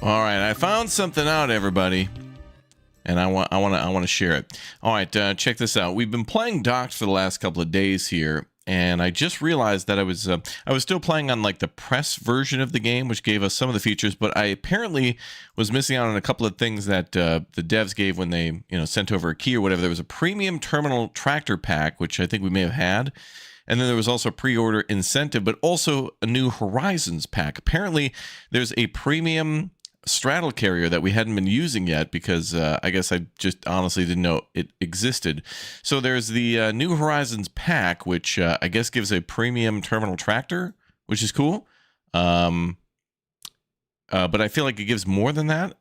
All right, I found something out, everybody, and I want to share it. All right, check this out. We've been playing Docked for the last couple of days here, and I just realized that I was still playing on like the press version of the game, which gave us some of the features, but I apparently was missing out on a couple of things that the devs gave when they sent over a key or whatever. There was a premium terminal tractor pack, which I think we may have had. And then there was also a pre-order incentive, but also a new Horizons pack. Apparently, there's a premium straddle carrier that we hadn't been using yet because I guess I just honestly didn't know it existed. So there's the new Horizons pack, which I guess gives a premium terminal tractor, which is cool. But I feel like it gives more than that.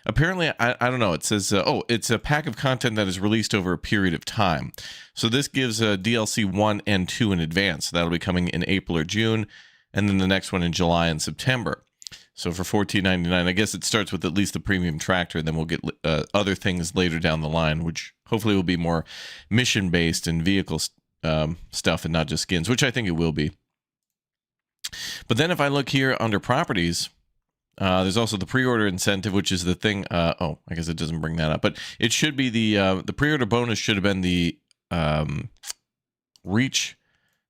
Apparently, I don't know. It says, it's a pack of content that is released over a period of time. So this gives DLC 1 and 2 in advance. So that'll be coming in April or June, and then the next one in July and September. So for $14.99, I guess it starts with at least the premium tractor, and then we'll get other things later down the line, which hopefully will be more mission-based and vehicle stuff and not just skins, which I think it will be. But then if I look here under properties, there's also the pre-order incentive, which is the thing. I guess it doesn't bring that up, but it should be the pre-order bonus should have been the reach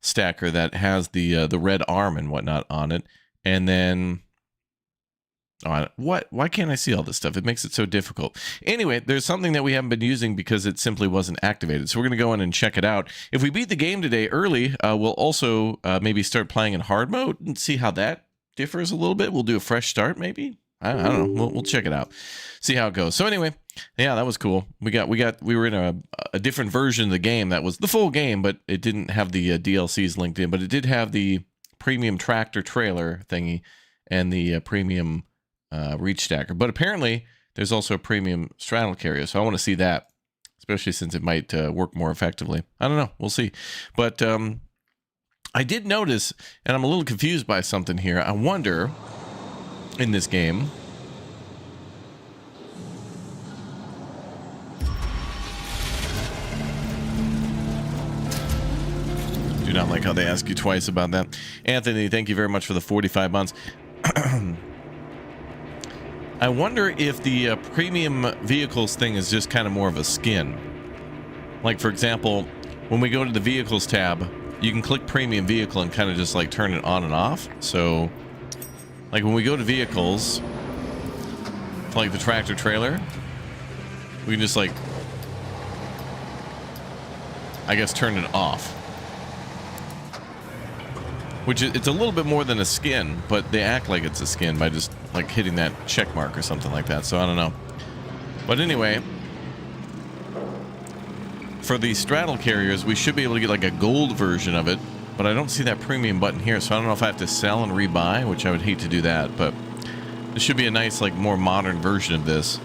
stacker that has the red arm and whatnot on it. And then, why can't I see all this stuff? It makes it so difficult. Anyway, there's something that we haven't been using because it simply wasn't activated. So we're going to go in and check it out. If we beat the game today early, we'll also maybe start playing in hard mode and see how that differs a little bit. We'll do a fresh start, maybe. I don't know. We'll check it out, see how it goes. So anyway, yeah, that was cool. We were in a different version of the game that was the full game, but it didn't have the DLCs linked in, but it did have the premium tractor trailer thingy and the premium reach stacker. But apparently, there's also a premium straddle carrier, so I want to see that, especially since it might work more effectively. I don't know. We'll see. But I did notice, and I'm a little confused by something here. I wonder, in this game, do not like how they ask you twice about that. Anthony, thank you very much for the 45 months. I wonder if the premium vehicles thing is just kind of more of a skin. Like, for example, when we go to the vehicles tab, you can click premium vehicle and kind of just like turn it on and off. So like when we go to vehicles, like the tractor trailer, we can just like, I guess, turn it off. Which it's a little bit more than a skin, but they act like it's a skin by just like hitting that check mark or something like that. So I don't know. But anyway, for the straddle carriers, we should be able to get like a gold version of it, but I don't see that premium button here, so I don't know if I have to sell and rebuy, which I would hate to do that, but this should be a nice, like, more modern version of this.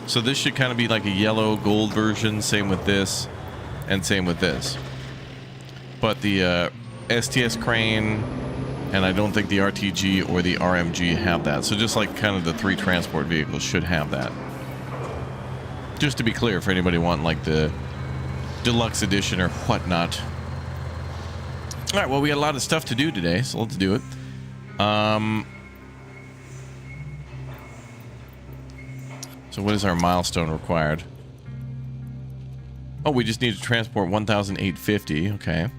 So this should kind of be like a yellow gold version, same with this, and same with this. But the STS crane, and I don't think the RTG or the RMG have that, so just like kind of the 3 transport vehicles should have that. Just to be clear, for anybody wanting like the Deluxe edition or whatnot. All right, well, we got a lot of stuff to do today, so let's do it. So what is our milestone required? Oh, we just need to transport 1,850. Okay.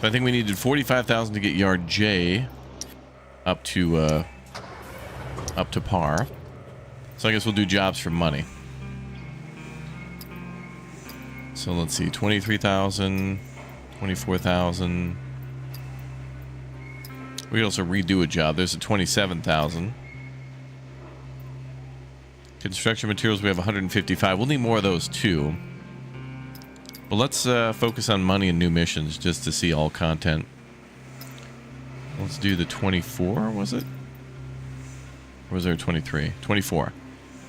So I think we needed 45,000 to get yard J up to par. So I guess we'll do jobs for money. So let's see, 23,000, 24,000. We could also redo a job. There's a 27,000. Construction materials, we have 155. We'll need more of those too. But let's focus on money and new missions just to see all content. Let's do the 24, was it? Or was there a 23? 24.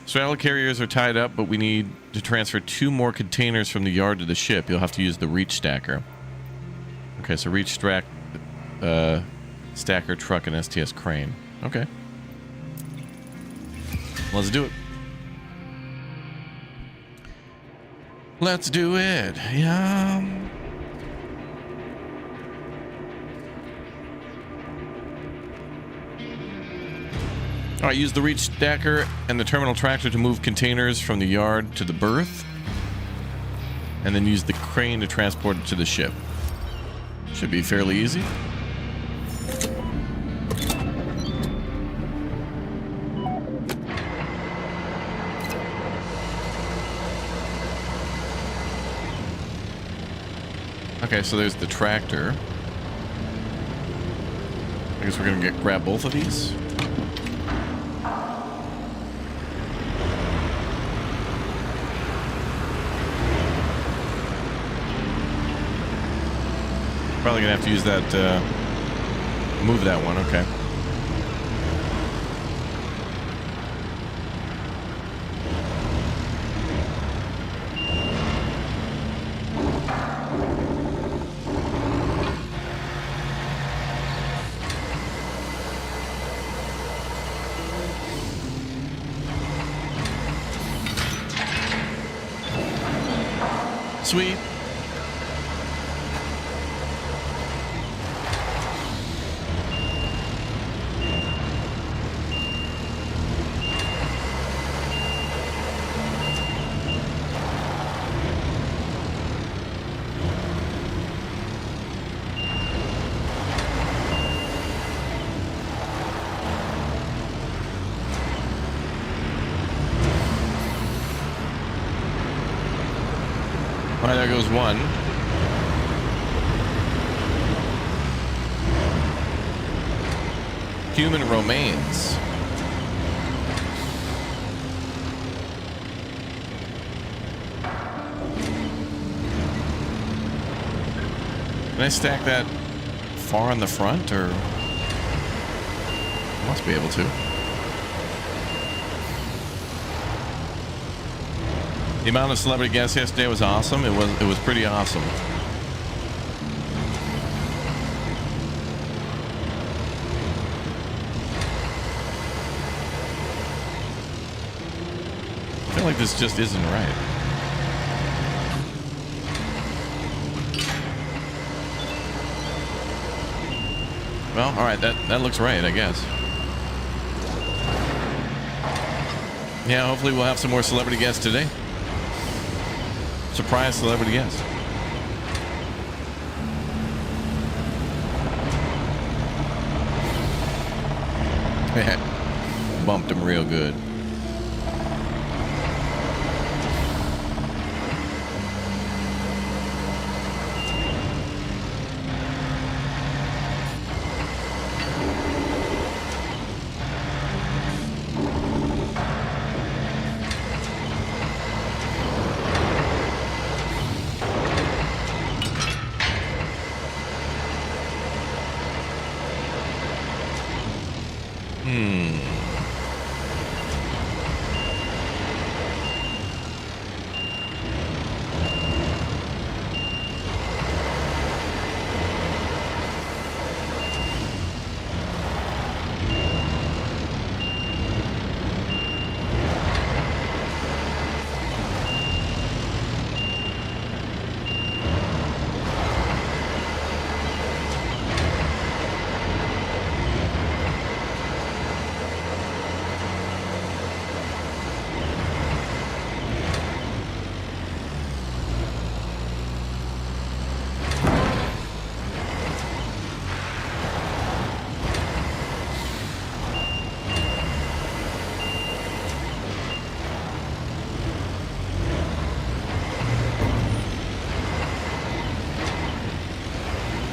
Straddle carriers are tied up, but we need to transfer 2 more containers from the yard to the ship. You'll have to use the reach stacker. Okay, so reach stacker, truck, and STS crane. Okay. Let's do it. Let's do it. Yeah. All right, use the reach stacker and the terminal tractor to move containers from the yard to the berth. And then use the crane to transport it to the ship. Should be fairly easy. Okay, so there's the tractor. I guess we're gonna grab both of these. Probably gonna have to use that, move that one, okay. Sweet. All right, there goes one. Human remains. Can I stack that far on the front, or? I must be able to. The amount of celebrity guests yesterday was awesome. It was pretty awesome. I feel like this just isn't right. Well, all right, that looks right, I guess. Yeah, hopefully we'll have some more celebrity guests today. Surprise celebrity guest. Bumped him real good.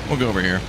We'll go over here.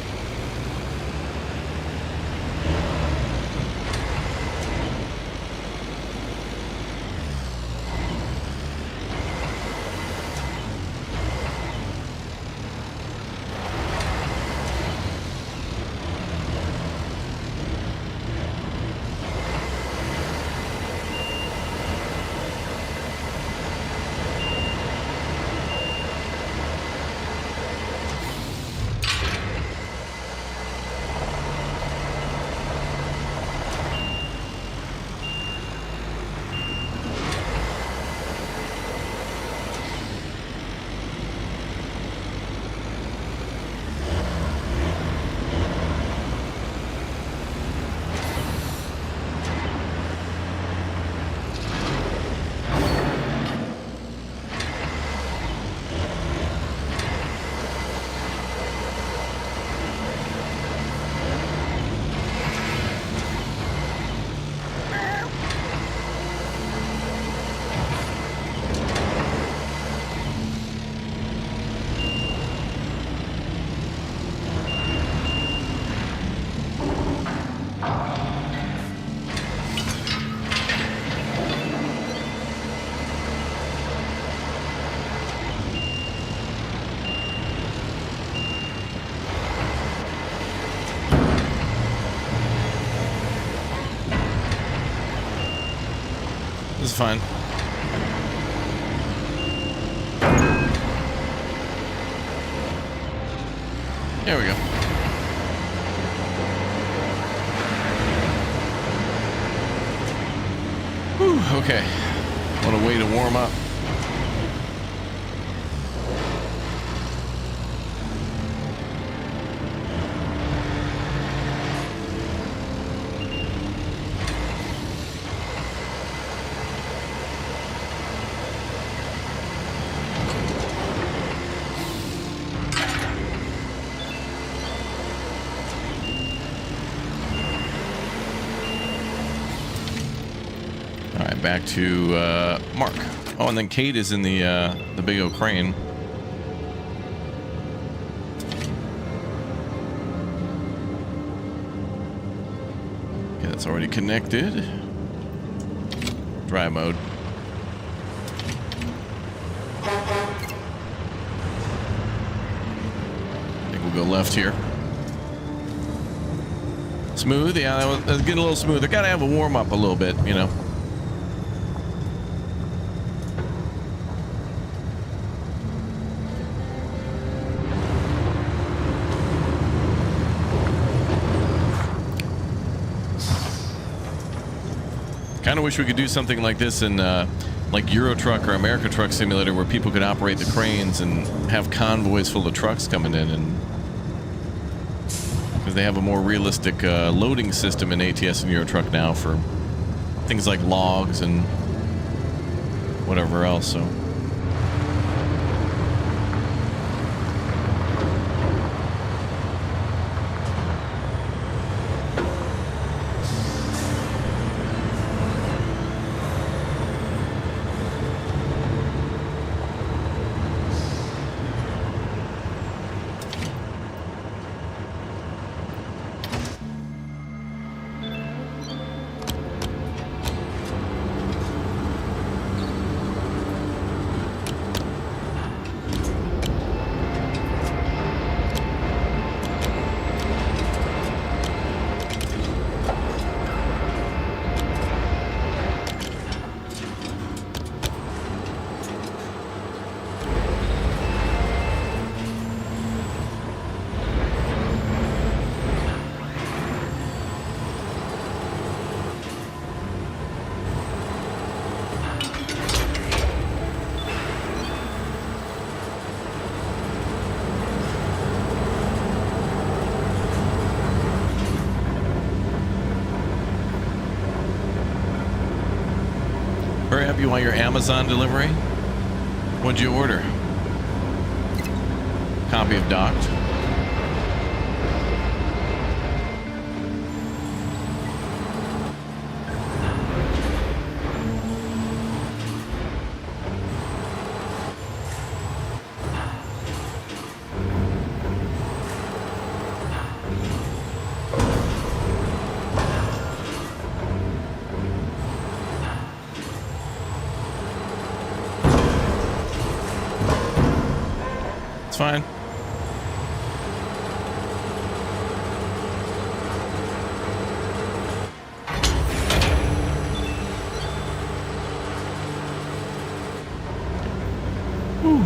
This is fine. There we go. Whew, okay. What a way to warm up. Back to Mark. Oh, and then Kate is in the big old crane. Okay, that's already connected. Dry mode. I think we'll go left here. Smooth, yeah, let's get a little smoother. Gotta have a warm up a little bit, you know. Kind of wish we could do something like this in like Euro Truck or America Truck Simulator, where people could operate the cranes and have convoys full of trucks coming in, and because they have a more realistic loading system in ATS and Euro Truck now for things like logs and whatever else. So. Hurry up, you want your Amazon delivery? What'd you order? Copy of Docked. It's fine. Whew.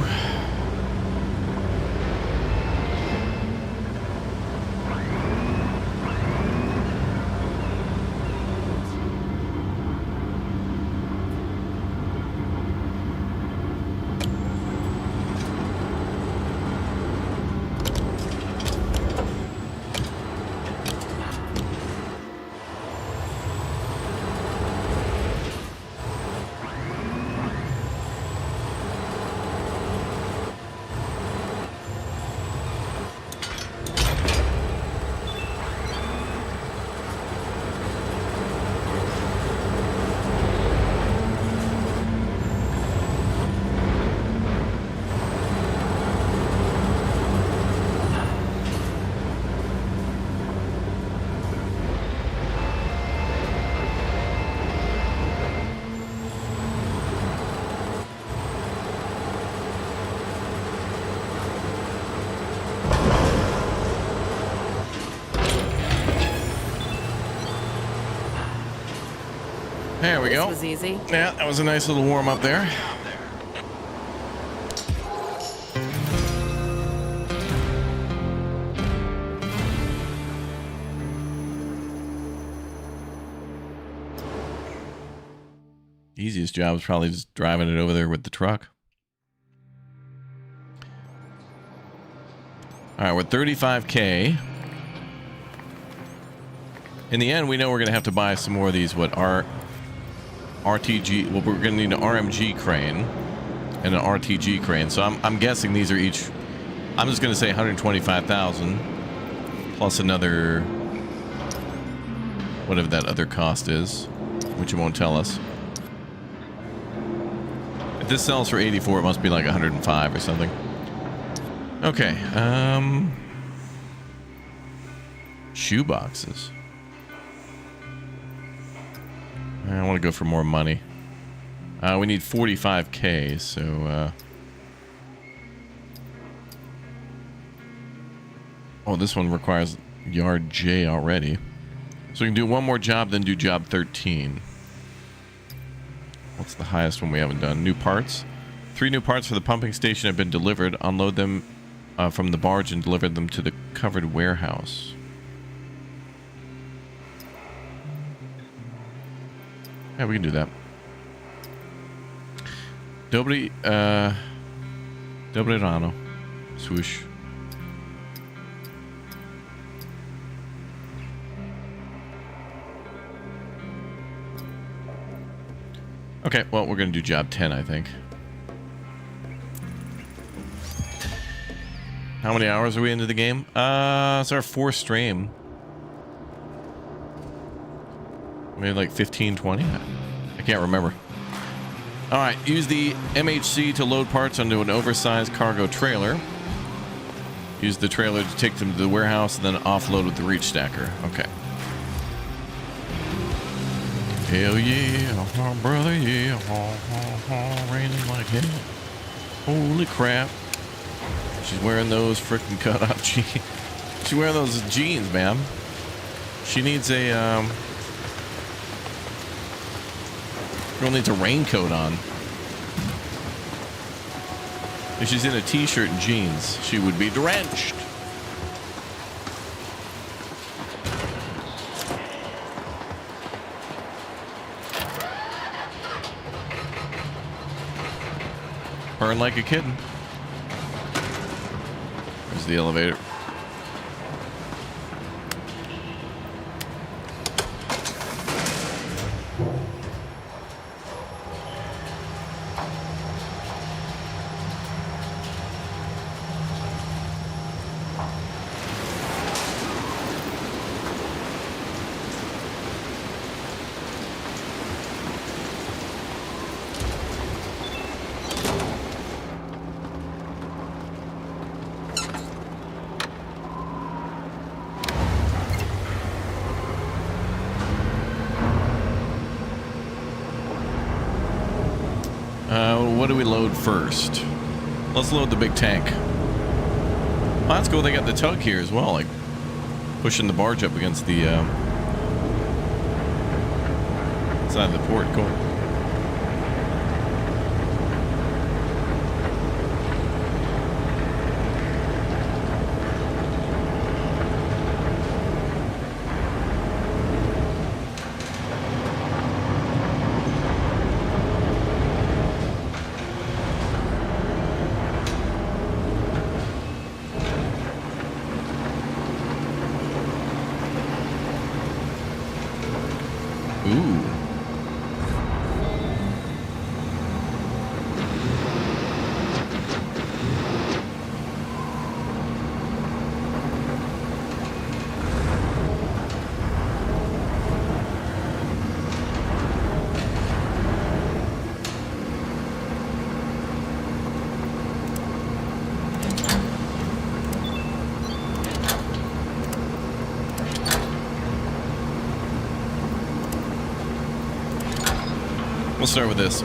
There we go. This was easy. Yeah, that was a nice little warm up there. Easiest job is probably just driving it over there with the truck. All right, we're 35K. In the end, we know we're going to have to buy some more of these, RTG, well, we're going to need an RMG crane and an RTG crane. So I'm guessing these are each, I'm just going to say 125,000 plus another, whatever that other cost is, which it won't tell us. If this sells for 84, it must be like 105 or something. Okay, shoe boxes. I want to go for more money. We need 45K, so oh, this one requires yard J already. So we can do one more job, then do job 13. What's the highest one we haven't done? New parts. 3 new parts for the pumping station have been delivered. Unload them from the barge and deliver them to the covered warehouse. Yeah, we can do that. Dobrano. Swoosh. Okay, well, we're going to do job 10, I think. How many hours are we into the game? It's our 4th stream. Maybe like 15, 20? I can't remember. Alright, use the MHC to load parts onto an oversized cargo trailer. Use the trailer to take them to the warehouse and then offload with the reach stacker. Okay. Hell yeah, oh, brother, yeah. Raining like hell. Holy crap. She's wearing those freaking cut-off jeans. She's wearing those jeans, man. She needs a, girl needs a raincoat on. If she's in a t-shirt and jeans, she would be drenched. Burn like a kitten. There's the elevator. What do we load first? Let's load the big tank. Oh, that's cool. They got the tug here as well, like pushing the barge up against the side of the port. Cool. We'll start with this.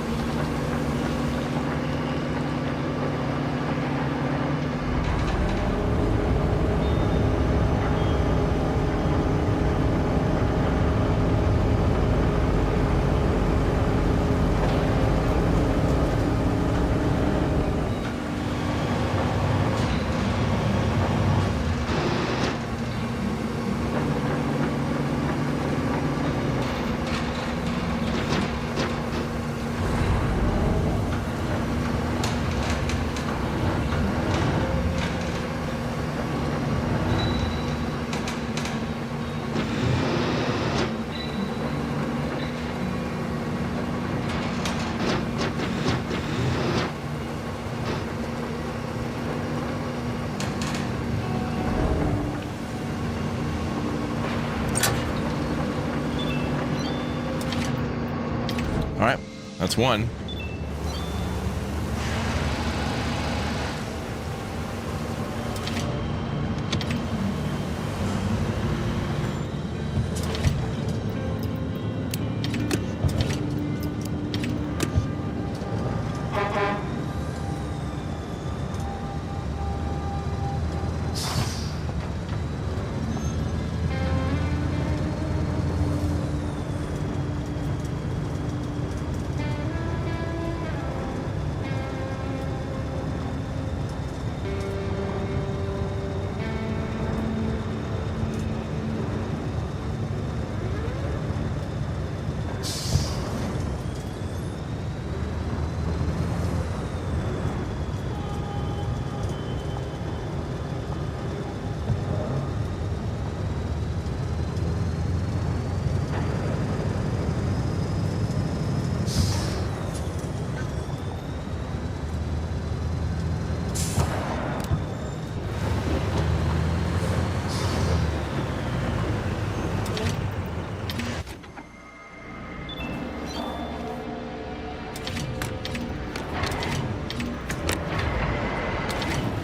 That's one.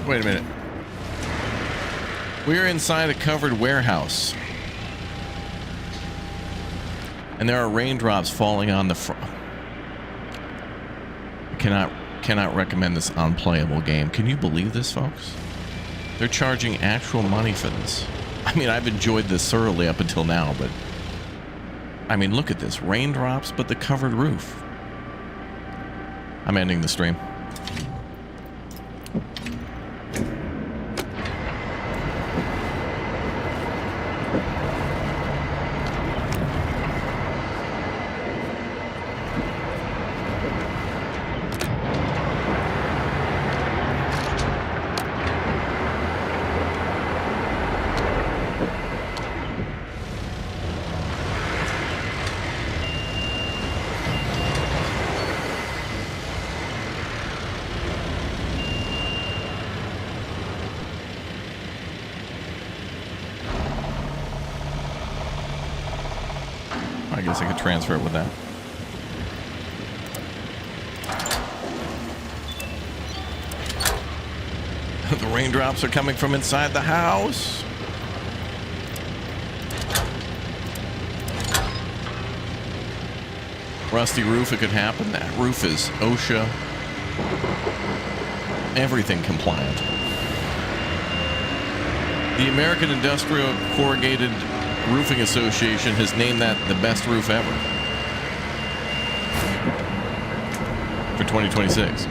Wait a minute. We're inside a covered warehouse. And there are raindrops falling on the front. I cannot recommend this unplayable game. Can you believe this, folks? They're charging actual money for this. I mean, I've enjoyed this thoroughly up until now, but I mean, look at this. Raindrops, but the covered roof. I'm ending the stream. I guess I could transfer it with that. The raindrops are coming from inside the house. Rusty roof, it could happen. That roof is OSHA. Everything compliant. The American Industrial Corrugated Roofing Association has named that the best roof ever for 2026.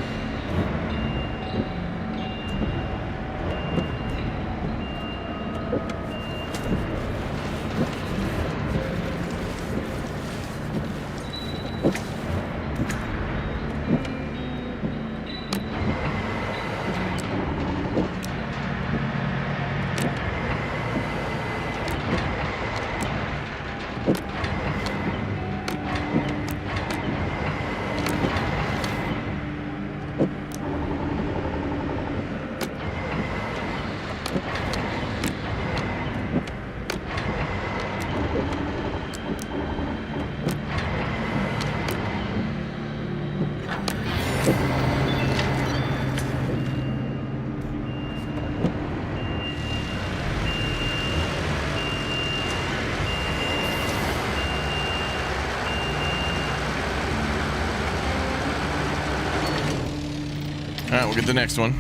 All right, we'll get the next one.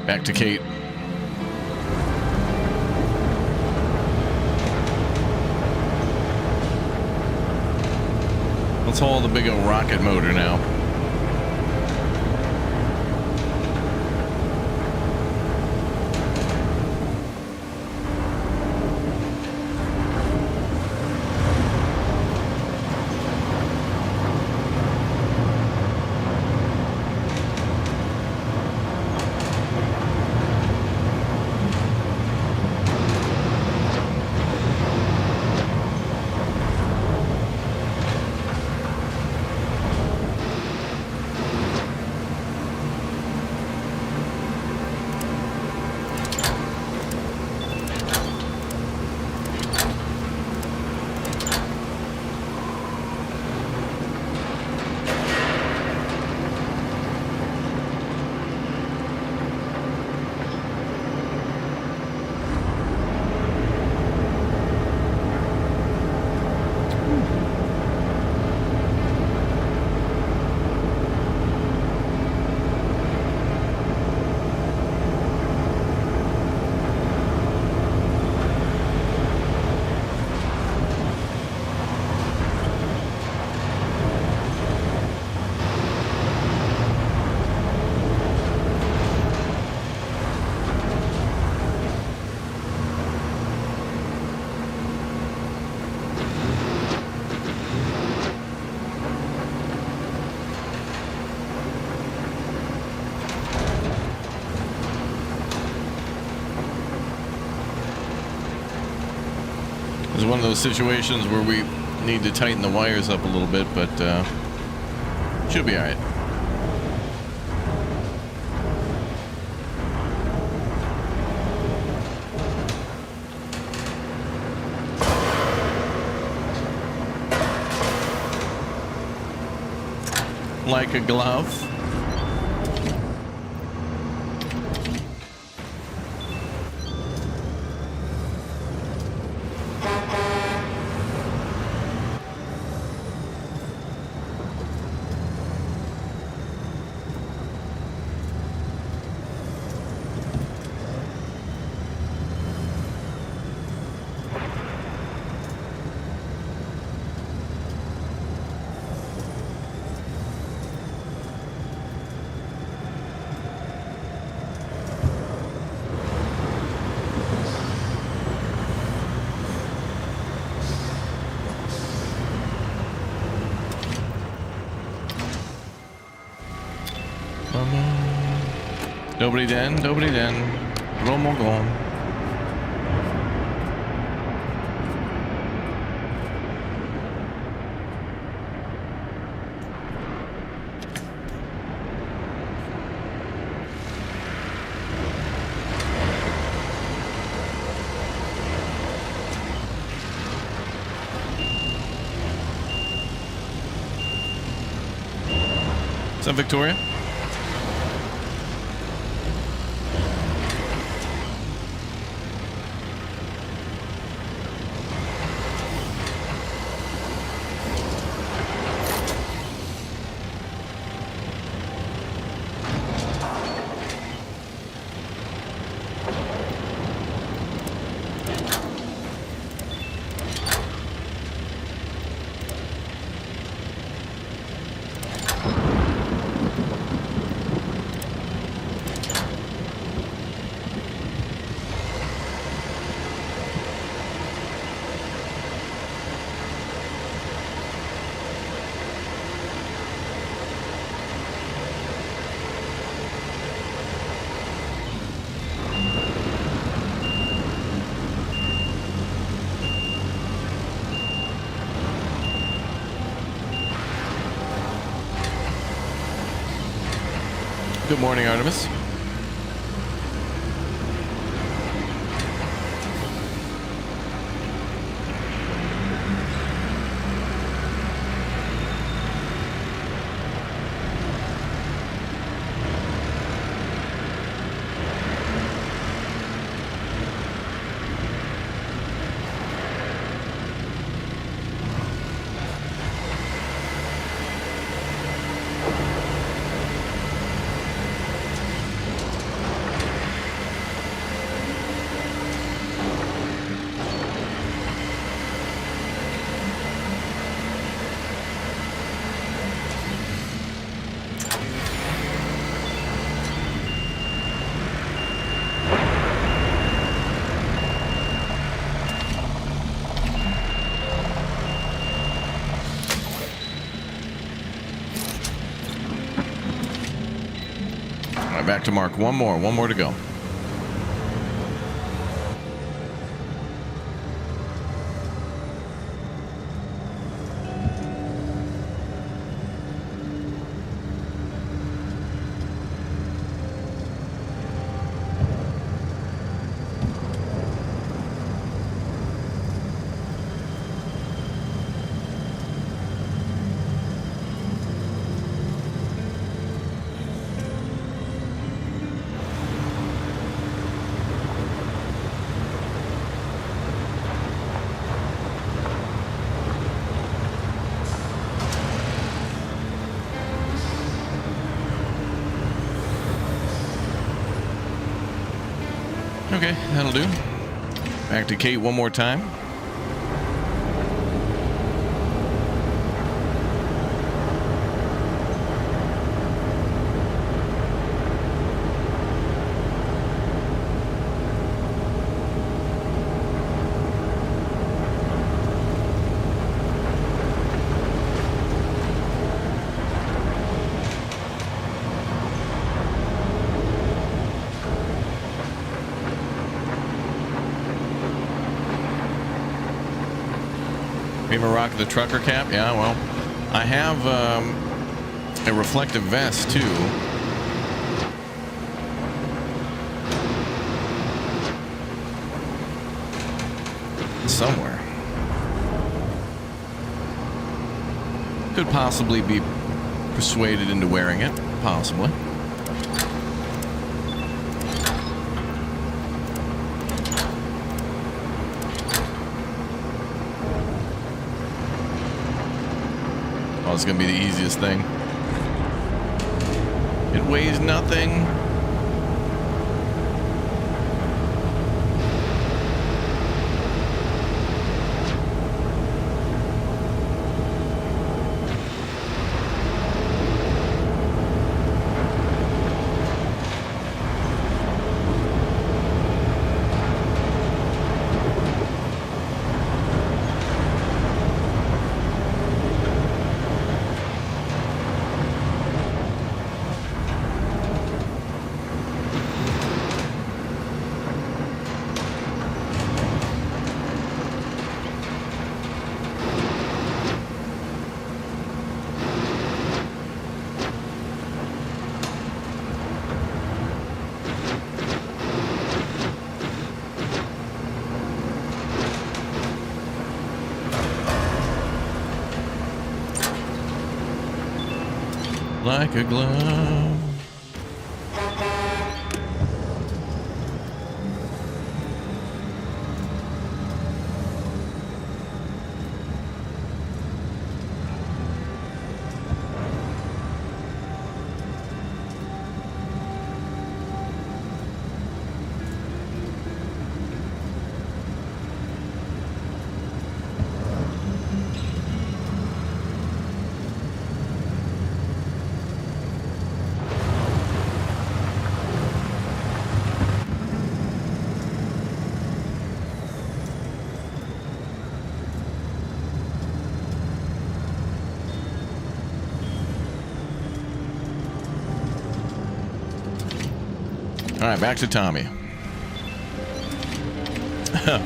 Back to Kate. Let's haul the big old rocket motor now. It's one of those situations where we need to tighten the wires up a little bit, but should be all right. Like a glove. Dobry den, dobry den. Romogon. What's up, Victoria? Good morning, Artemis. right, back to Mark. One more to go. Okay, that'll do. Back to Kate one more time. Favorite rock of the trucker cap? Yeah, well, I have a reflective vest too. Somewhere. Could possibly be persuaded into wearing it. Possibly. Oh, it's gonna be the easiest thing. It weighs nothing. Like a glove. All right, back to Tommy.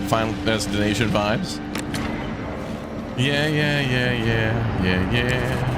Final Destination vibes. Yeah, yeah, yeah, yeah, yeah, yeah.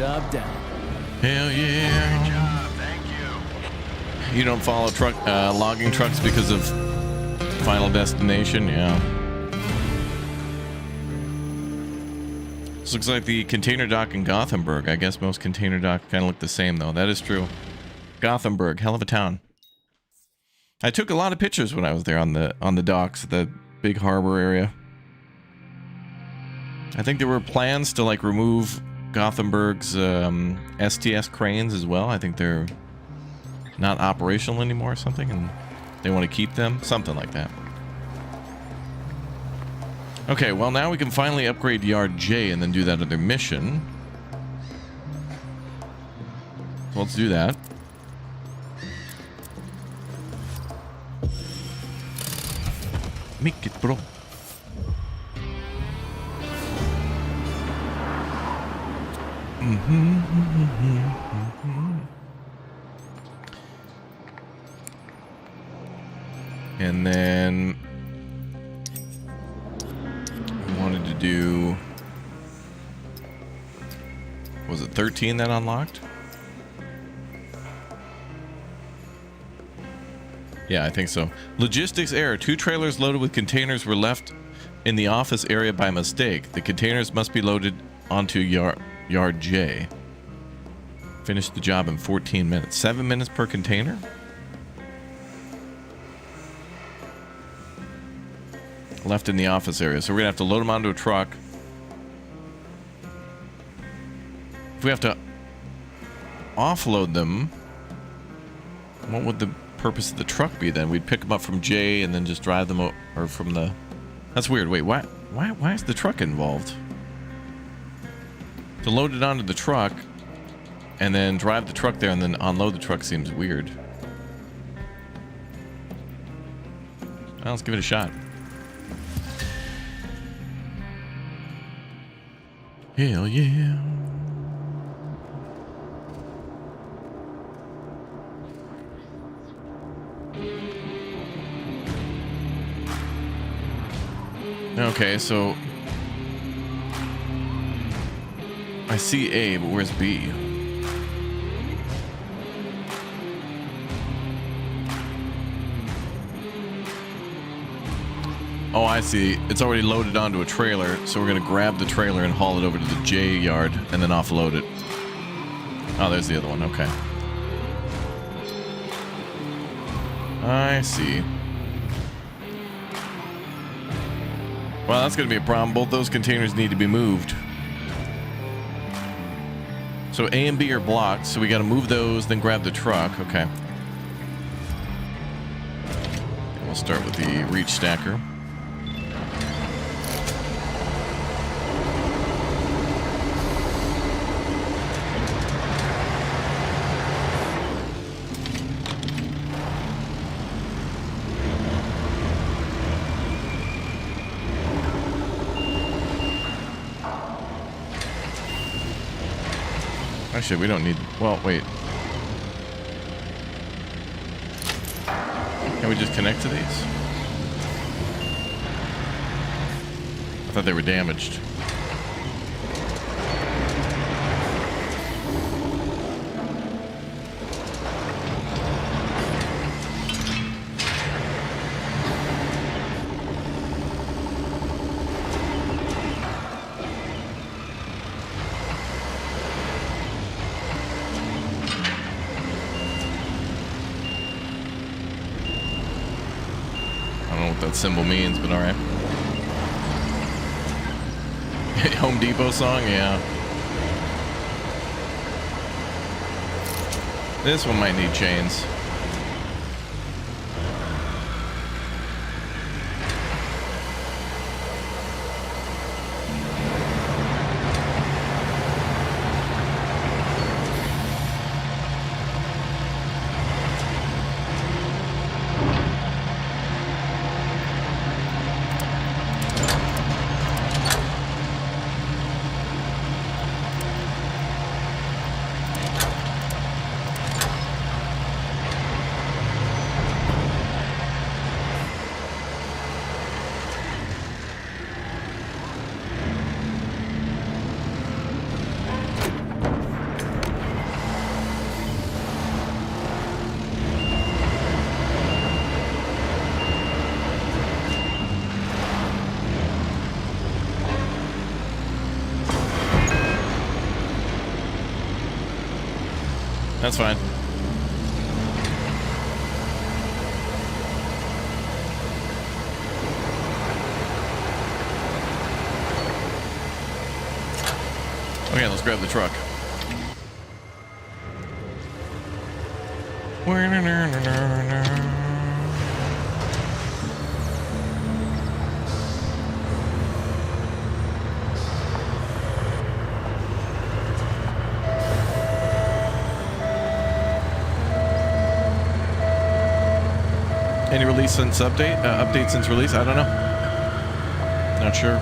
job done. Hell yeah. Great job, thank you. You don't follow truck logging trucks because of Final Destination? Yeah. This looks like the container dock in Gothenburg. I guess most container docks kind of look the same, though. That is true. Gothenburg, hell of a town. I took a lot of pictures when I was there on the docks, the big harbor area. I think there were plans to like remove Gothenburg's STS cranes as well. I think they're not operational anymore or something, and they want to keep them, something like that. Okay, well now we can finally upgrade Yard J and then do that other mission. So let's do that. Make it, bro. And then we wanted to do, was it 13 that unlocked? Yeah, I think so. Logistics error. 2 trailers loaded with containers were left in the office area by mistake. The containers must be loaded onto Yard J. Finish the job in 14 minutes. 7 minutes per container? Left in the office area. So we're going to have to load them onto a truck. If we have to offload them, what would the purpose of the truck be then? We'd pick them up from J and then just drive them or from the... That's weird. Wait, why is the truck involved? To load it onto the truck and then drive the truck there and then unload the truck seems weird. Well, let's give it a shot. Hell yeah. Okay, so I see A, but where's B? Oh, I see. It's already loaded onto a trailer, so we're gonna grab the trailer and haul it over to the J yard and then offload it. Oh, there's the other one. Okay. I see. Well, that's gonna be a problem. Both those containers need to be moved. So A and B are blocked, so we gotta move those, then grab the truck. Okay. And we'll start with the reach stacker. Actually, we don't need... Well, wait. Can we just connect to these? I thought they were damaged. That symbol means, but all right. Home Depot song, yeah. This one might need chains. That's fine. Okay, let's grab the truck. Any release since update since release? I don't know. Not sure.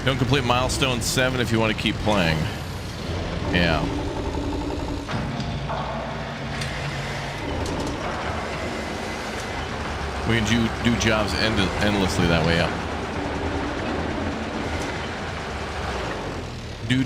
Don't complete milestone 7 if you want to keep playing. Yeah. We can do jobs endlessly that way, yeah. Do.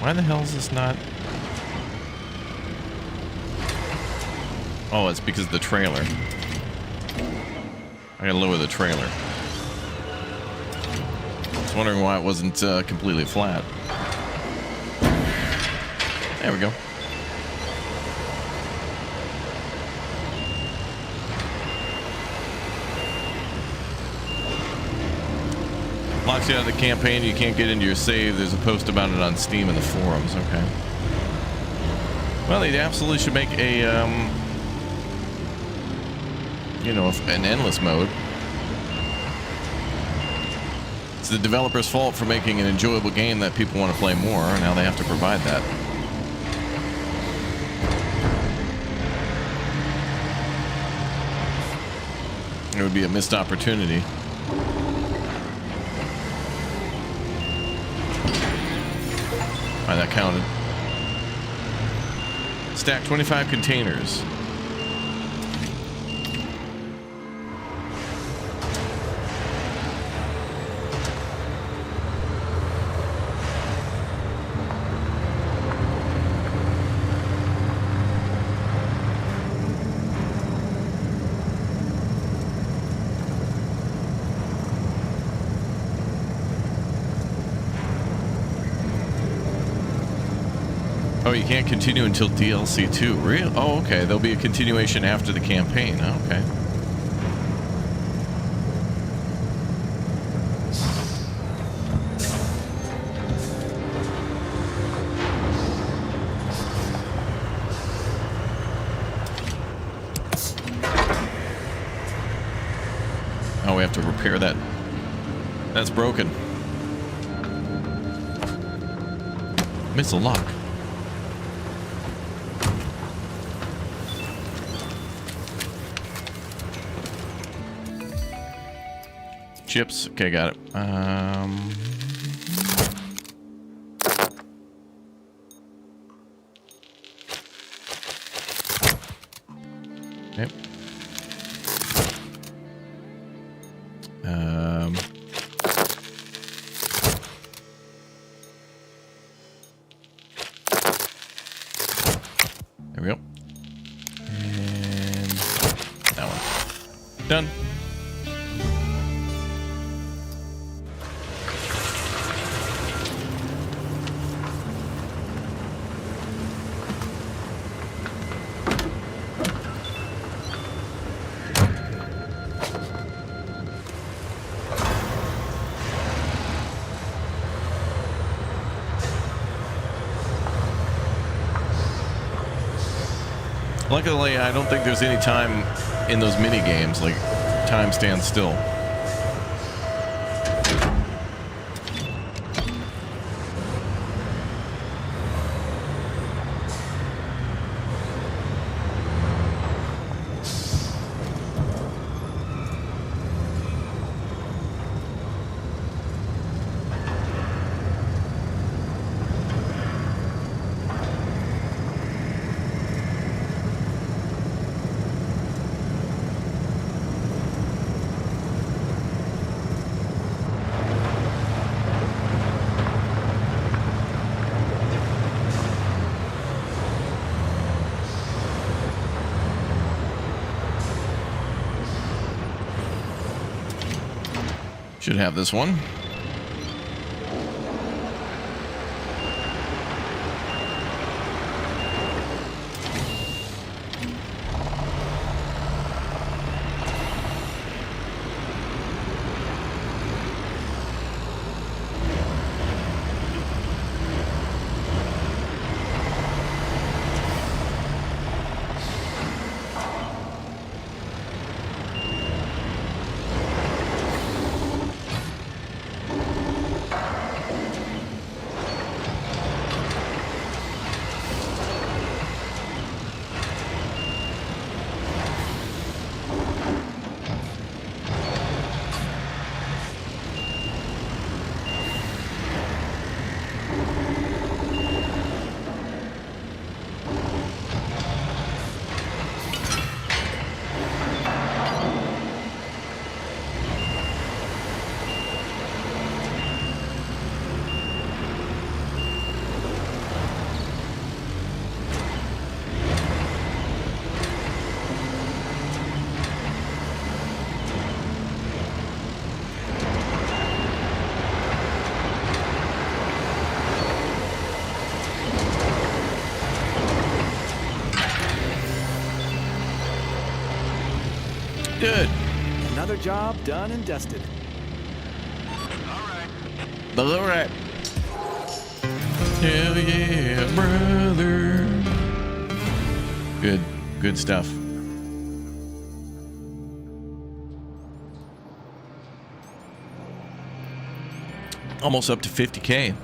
Why the hell is this not? Oh, it's because of the trailer. I gotta lower the trailer. I was wondering why it wasn't completely flat. There we go. Locks you out of the campaign, you can't get into your save. There's a post about it on Steam in the forums. Okay. Well, they absolutely should make a, you know, an endless mode. It's the developer's fault for making an enjoyable game that people want to play more. Now they have to provide that. It would be a missed opportunity. That counted. Stack 25 containers. Oh, you can't continue until DLC 2. Real? Oh, okay. There'll be a continuation after the campaign. Okay. Oh, we have to repair that. That's broken. Missile lock. Chips. Okay, got it. Okay. There we go. And that one. Done. Luckily, I don't think there's any time in those mini games, like time stands still. Should have this one. Good. Another job done and dusted. All right. Hell yeah, brother. Good stuff. Almost up to 50K.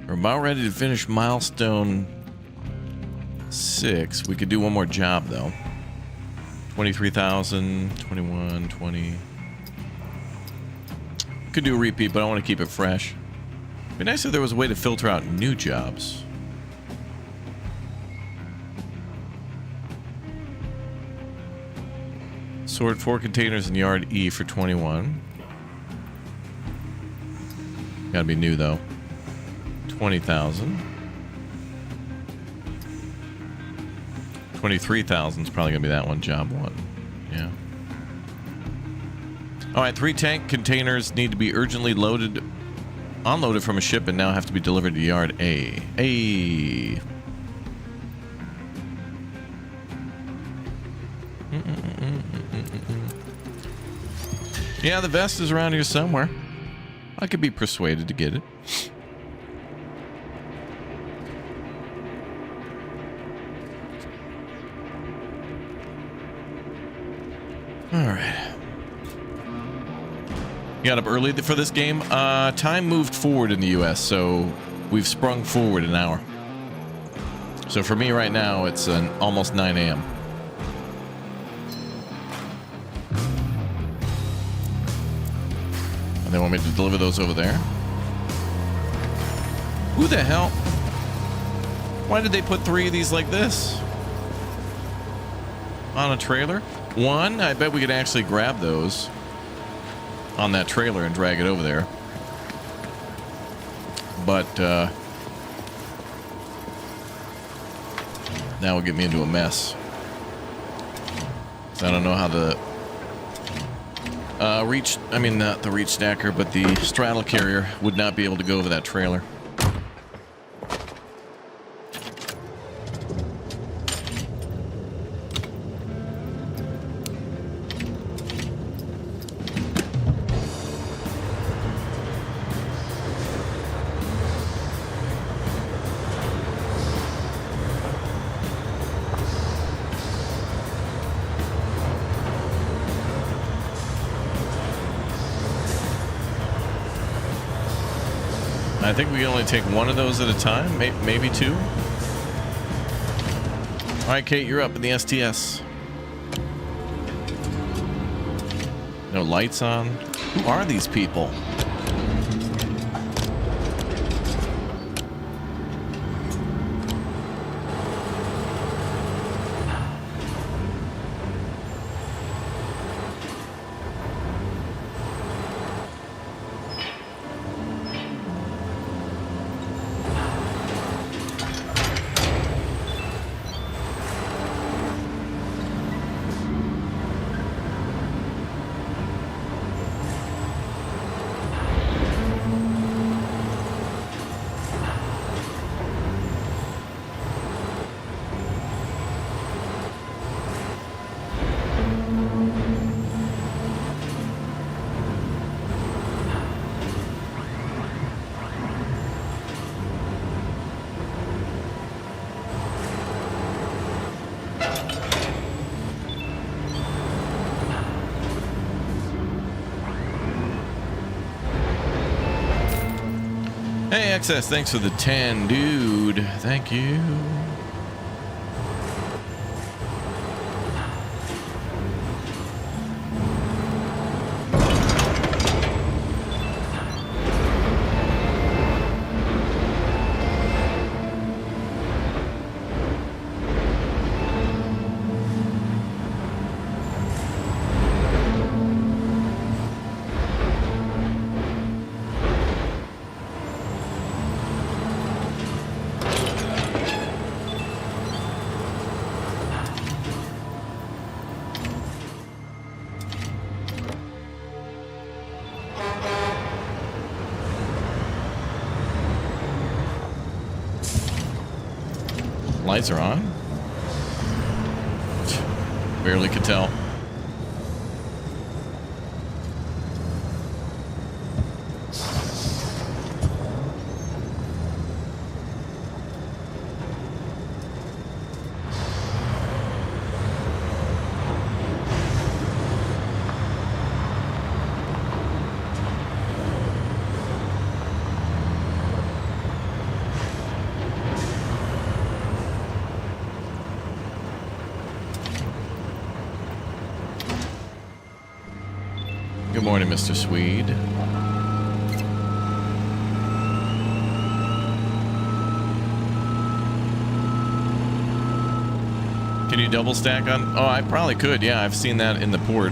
We're about ready to finish milestone 6. We could do one more job though. 23,000, 21, 20. Could do a repeat, but I want to keep it fresh. It'd be nice if there was a way to filter out new jobs. Sort 4 containers in yard E for 21. Gotta be new though. 20,000. 23,000 is probably gonna be that one, job 1. Yeah. All right, 3 tank containers need to be urgently unloaded from a ship and now have to be delivered to yard A. Yeah, the vest is around here somewhere. I could be persuaded to get it. All right. You got up early for this game? Time moved forward in the US, so we've sprung forward an hour. So for me right now, it's almost 9 a.m. And they want me to deliver those over there? Who the hell? Why did they put 3 of these like this? On a trailer? One, I bet we could actually grab those on that trailer and drag it over there. But, that would get me into a mess. So I don't know how the not the reach stacker, but the straddle carrier would not be able to go over that trailer. I think we can only take 1 of those at a time, maybe 2. All right, Kate, you're up in the STS. No lights on. Who are these people? Hey, XS, thanks for the 10, dude. Thank you. Lights are on. Barely could tell. Good morning, Mr. Swede. Can you double stack on? Oh, I probably could. Yeah, I've seen that in the port.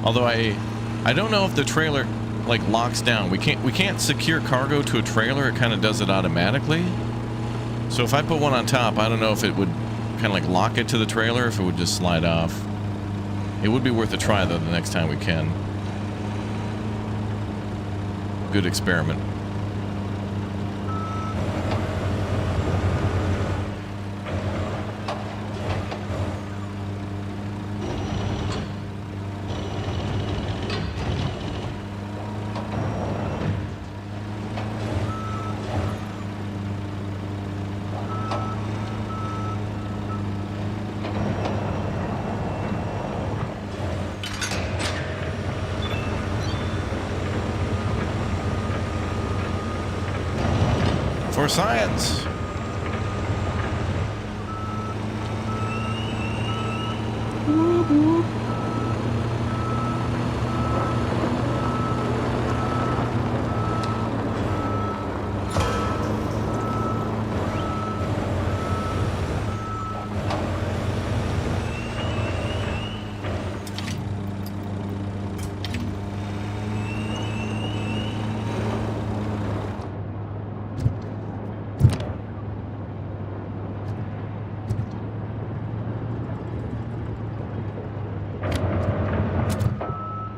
Although I don't know if the trailer like locks down. We can't secure cargo to a trailer. It kind of does it automatically. So if I put one on top, I don't know if it would kind of like lock it to the trailer, if it would just slide off. It would be worth a try, though, the next time we can. Good experiment. For science.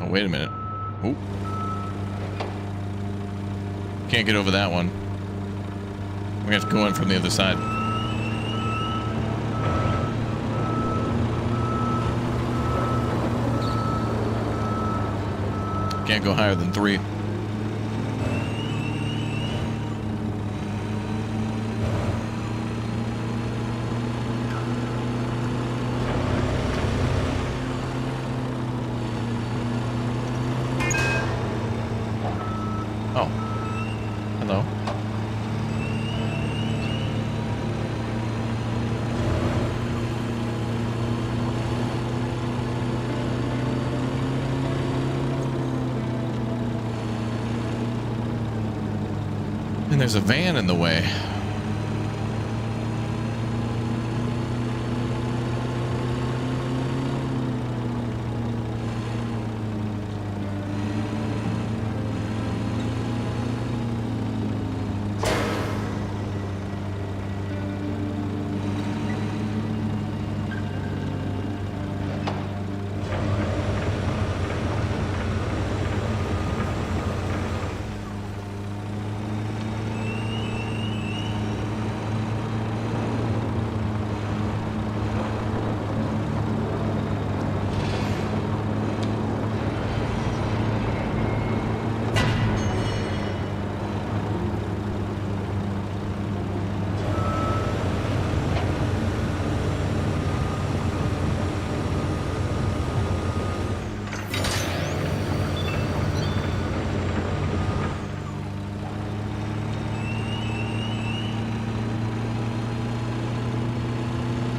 Oh, wait a minute. Oh. Can't get over that one. We're gonna have to go in from the other side. Can't go higher than 3. Oh. Hello. And there's a van in the way.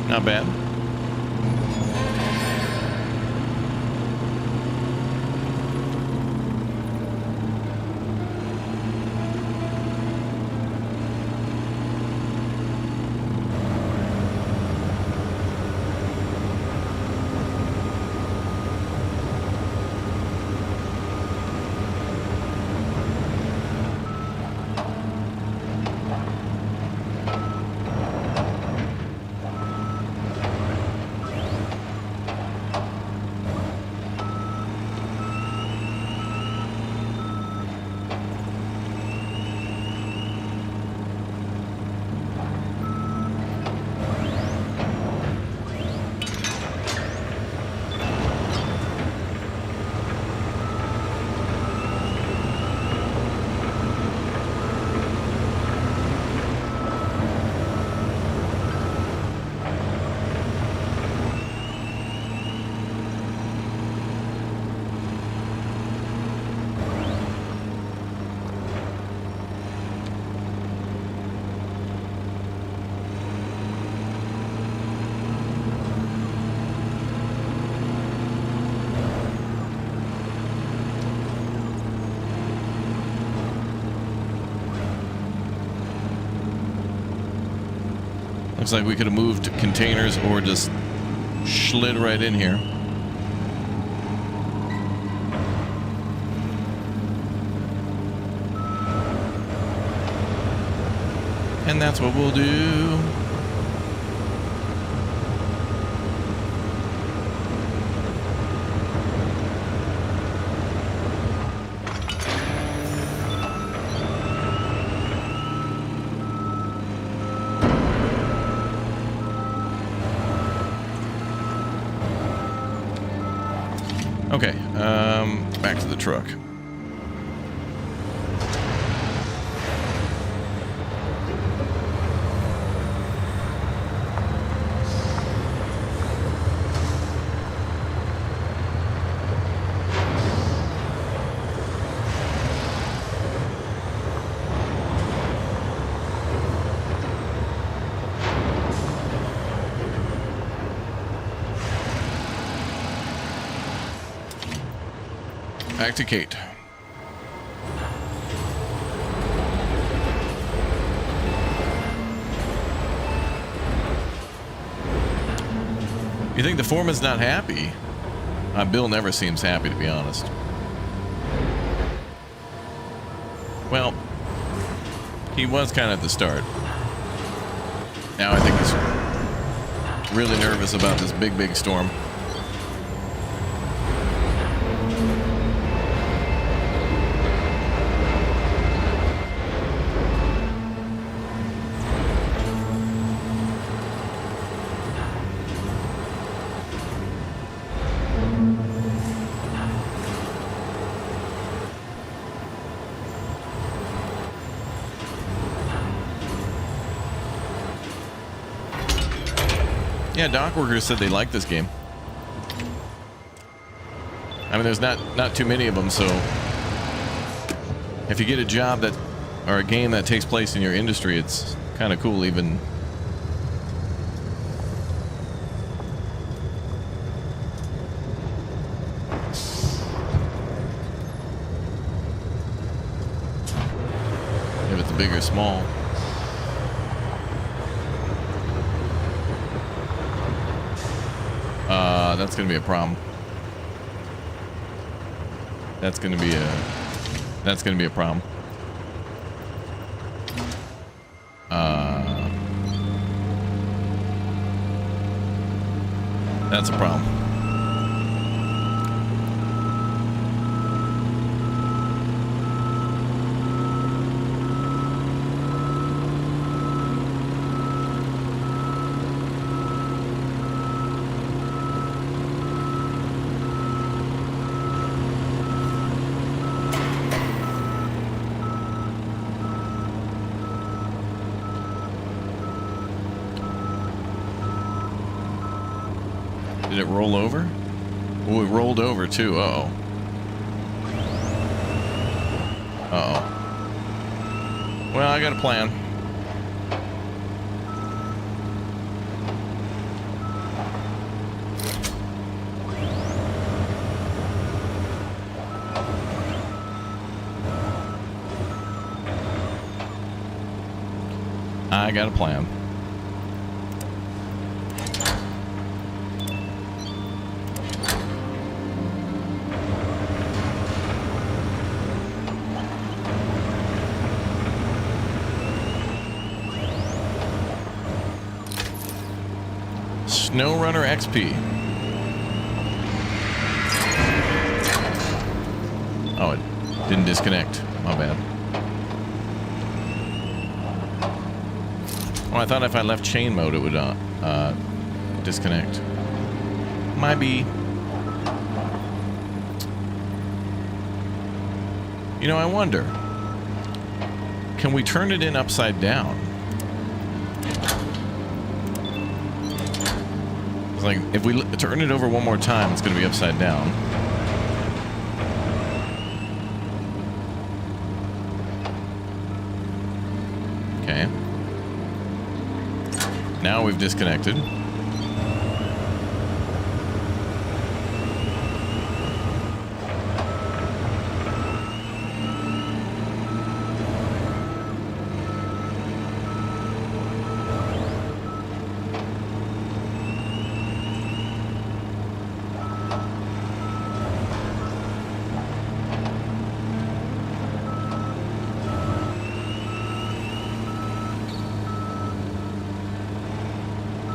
Not bad. Looks like we could have moved to containers or just slid right in here. And that's what we'll do. Okay, back to the truck. Back to Kate. You think the foreman's not happy? Bill never seems happy, to be honest. Well, he was kind of at the start. Now I think he's really nervous about this big storm. Yeah, dock workers said they like this game. I mean, there's not too many of them, so if you get a job that, or a game that takes place in your industry, it's kind of cool even. If it's big or small. That's gonna be a problem. That's gonna be a problem. That's a problem. Did it roll over? Oh, it rolled over too. Uh-oh. Uh-oh. Well, I got a plan. I got a plan. SnowRunner XP. Oh, it didn't disconnect. My bad. Oh, I thought if I left chain mode it would disconnect. Might be. You know, I wonder. Can we turn it in upside down? It's like, if we turn it over one more time, it's going to be upside down. Okay. Now we've disconnected.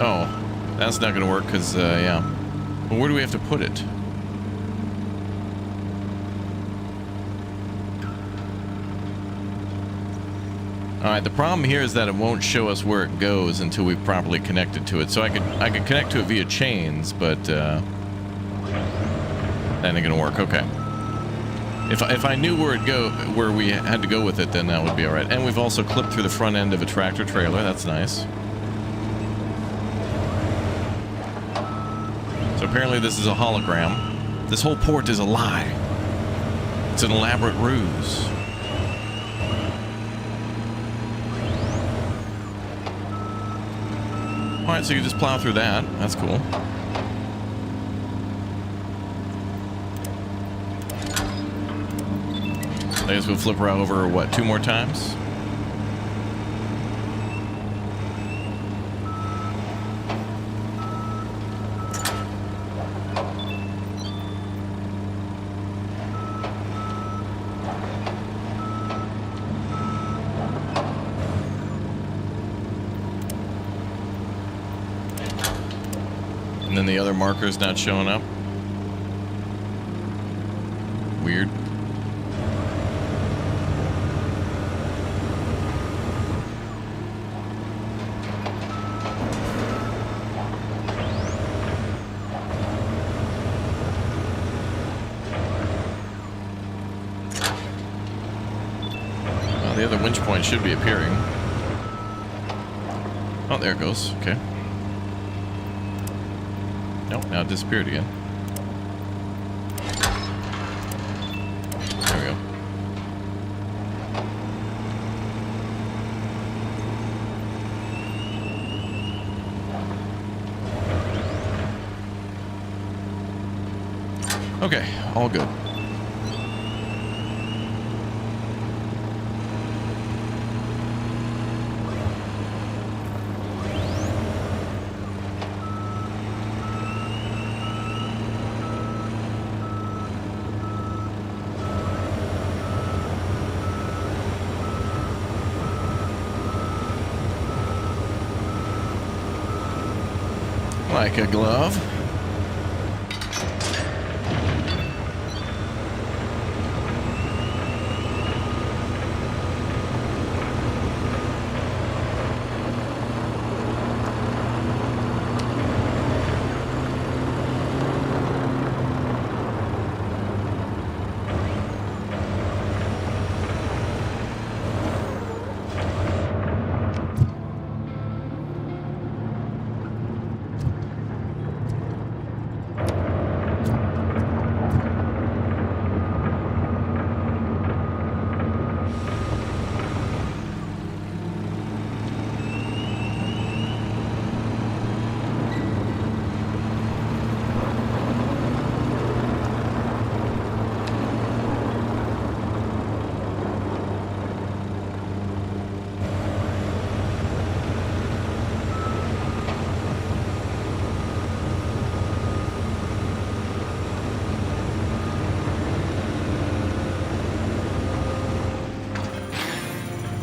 Oh, that's not going to work because, yeah. Well, where do we have to put it? Alright, the problem here is that it won't show us where it goes until we've properly connected to it. So I could connect to it via chains, but that ain't gonna work. Okay. If I knew where we had to go with it, then that would be alright. And we've also clipped through the front end of a tractor trailer. That's nice. So apparently this is a hologram. This whole port is a lie. It's an elaborate ruse. Alright, so you just plow through that. That's cool. I guess we'll flip her over, what, 2 more times? And then the other marker's not showing up. Weird. Well, the other winch point should be appearing. Oh, there it goes. Okay. Nope, now it disappeared again. There we go. Okay, all good. Like a glove.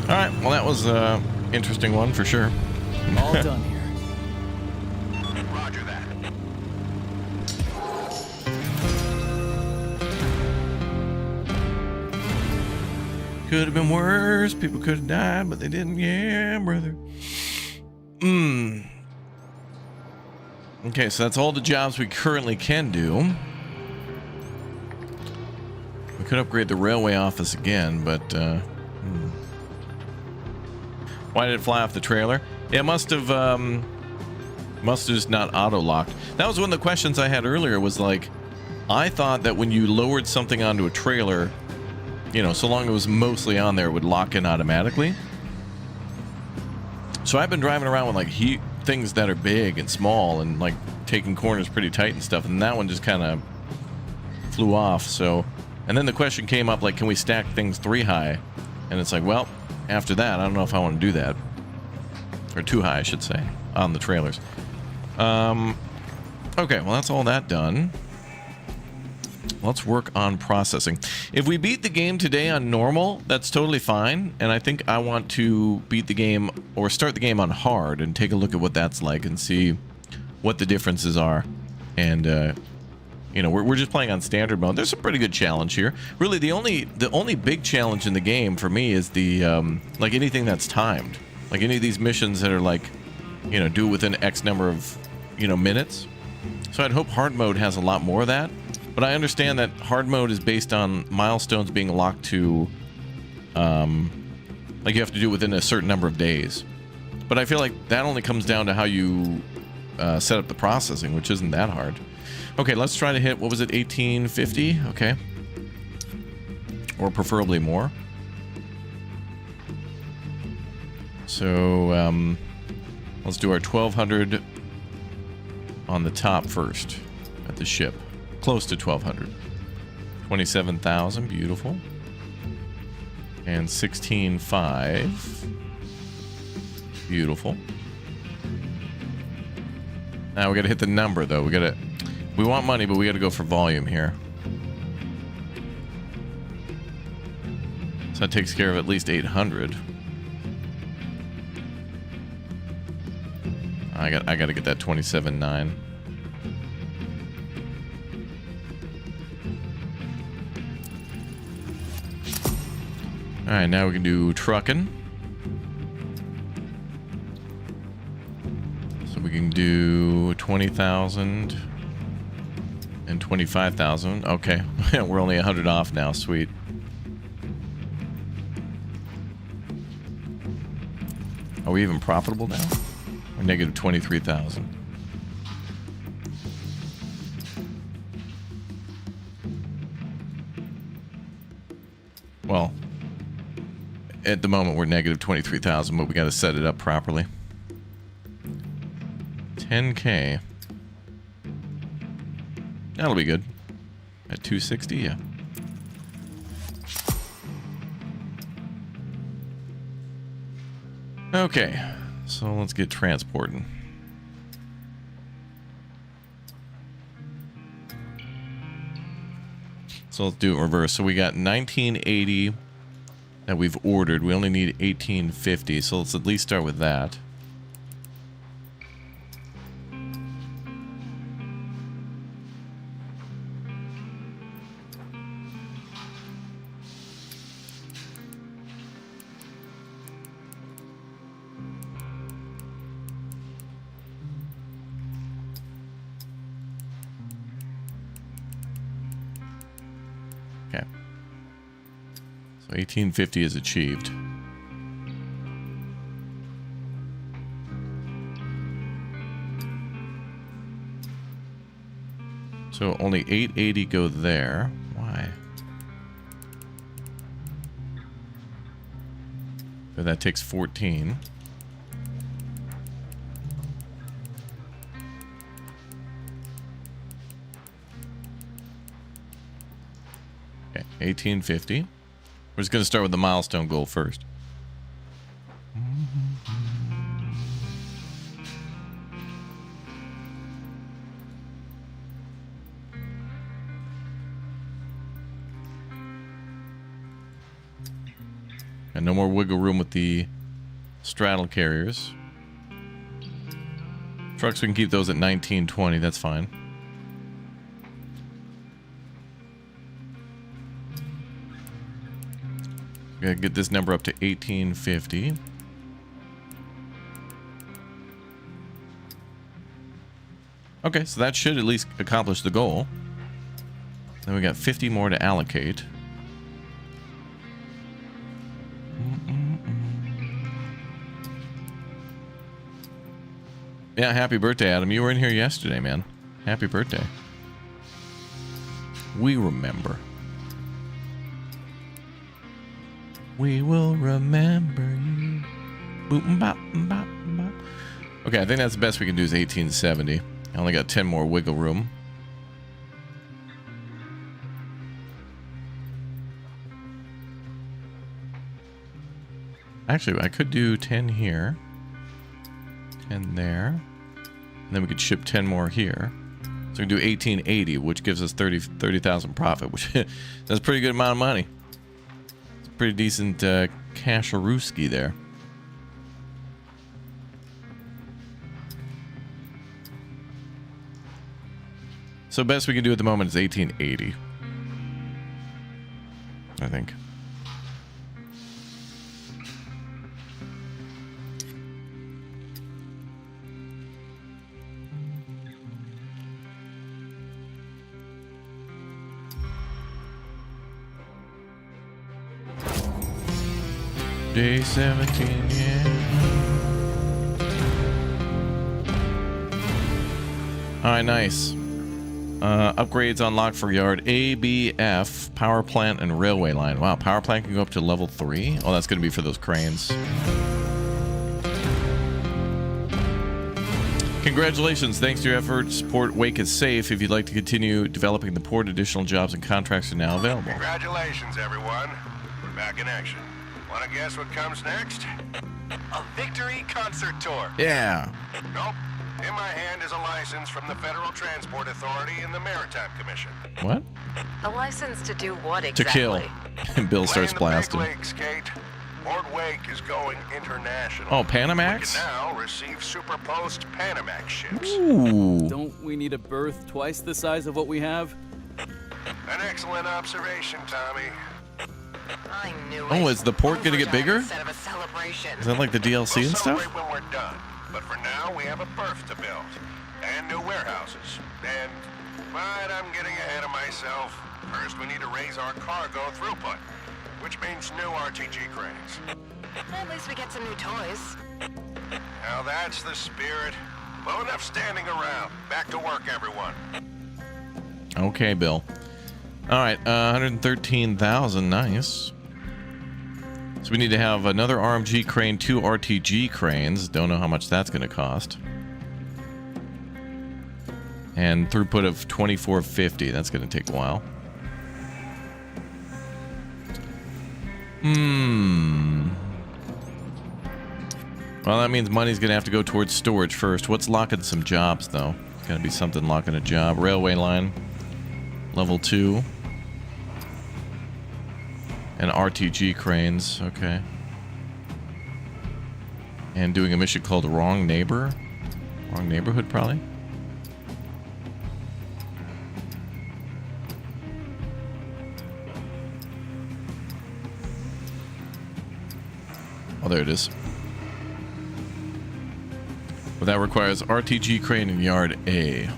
All right, well, that was an interesting one for sure. All done here. Roger that. Could have been worse. People could have died, but they didn't. Yeah, brother. Okay, so that's all the jobs we currently can do. We could upgrade the railway office again, but why did it fly off the trailer? Yeah, it must have just not auto-locked. That was one of the questions I had earlier, was like, I thought that when you lowered something onto a trailer, you know, so long as it was mostly on there, it would lock in automatically. So I've been driving around with like things that are big and small and like taking corners pretty tight and stuff, and that one just kind of flew off. So, and then the question came up, like, can we stack things 3 high? And it's like, well, after that, I don't know if I want to do that. Or 2 high, I should say, on the trailers. Okay, well, that's all that done. Let's work on processing. If we beat the game today on normal, that's totally fine. And I think I want to beat the game or start the game on hard and take a look at what that's like and see what the differences are. And, you know, we're just playing on standard mode. There's a pretty good challenge here. Really, the only big challenge in the game for me is the, like anything that's timed. Like any of these missions that are like, you know, do it within X number of, you know, minutes. So I'd hope hard mode has a lot more of that. But I understand that hard mode is based on milestones being locked to, like you have to do it within a certain number of days. But I feel like that only comes down to how you set up the processing, which isn't that hard. Okay, let's try to hit, what was it, 1850? Okay. Or preferably more. So, let's do our 1200 on the top first at the ship. Close to 1200. 27,000, beautiful. And 16.5. Beautiful. Now we gotta hit the number though. We want money, but we gotta go for volume here. So that takes care of at least 800. I gotta get that 27.9. All right, now we can do trucking. So we can do 20,000 and 25,000. Okay, we're only 100 off now. Sweet. Are we even profitable now? We're negative 23,000. Well, at the moment we're negative 23,000, but we got to set it up properly. 10K. That'll be good. At 260, yeah. Okay, so let's get transporting. So let's do it reverse. So we got 1980 that we've ordered. We only need 1850, so let's at least start with that. Okay. So 1850 is achieved. So only 880 go there. Why? So that takes 14. Okay, 1850. We're just going to start with the milestone goal first. And no more wiggle room with the straddle carriers. Trucks, we can keep those at 1920. That's fine. Gotta get this number up to 1850. Okay, so that should at least accomplish the goal. Then we got 50 more to allocate. Yeah, happy birthday, Adam. You were in here yesterday, man. Happy birthday. We remember. We will remember you. Boop, bop, bop, bop. Okay, I think that's the best we can do is 1870. I only got 10 more wiggle room. Actually, I could do 10 here. 10 there. And then we could ship 10 more here. So we can do 1880, which gives us 30,000 profit, which that's a pretty good amount of money. Pretty decent cash-a-rooski there. So best we can do at the moment is 1880. I think. Day 17, yeah. Alright, nice. Upgrades unlocked for yard ABF, power plant, and railway line. Wow, power plant can go up to level 3. Oh, that's going to be for those cranes. Congratulations. Thanks to your efforts, Port Wake is safe. If you'd like to continue developing the port, additional jobs and contracts are now available. Congratulations, everyone. We're back in action. Want to guess what comes next? A victory concert tour. Yeah. Nope. In my hand is a license from the Federal Transport Authority and the Maritime Commission. What? A license to do what exactly? To kill. And Bill starts blasting. Big lakes, Kate. Port Wake is going international. Oh, Panamax? We can now receive superpost Panamax ships. Ooh. Don't we need a berth twice the size of what we have? An excellent observation, Tommy. I knew it. Oh, is the port going to get bigger? Instead of a celebration. Is that like the DLC We'll and stuff? celebrate when we're done. But for now, we have a berth to build. And new warehouses. And, but I'm getting ahead of myself. First, we need to raise our cargo throughput. Which means new RTG cranes. At least we get some new toys. Now that's the spirit. Well, enough standing around. Back to work, everyone. Okay, Bill. All right, 113,000. Nice. So we need to have another RMG crane, 2 RTG cranes. Don't know how much that's going to cost. And throughput of 2450. That's going to take a while. Well, that means money's going to have to go towards storage first. What's locking some jobs, though? It's going to be something locking a job. Railway line. Level 2. And RTG cranes. Okay. And doing a mission called Wrong Neighbor. Wrong Neighborhood, probably. Oh, there it is. Well, that requires RTG crane in Yard A.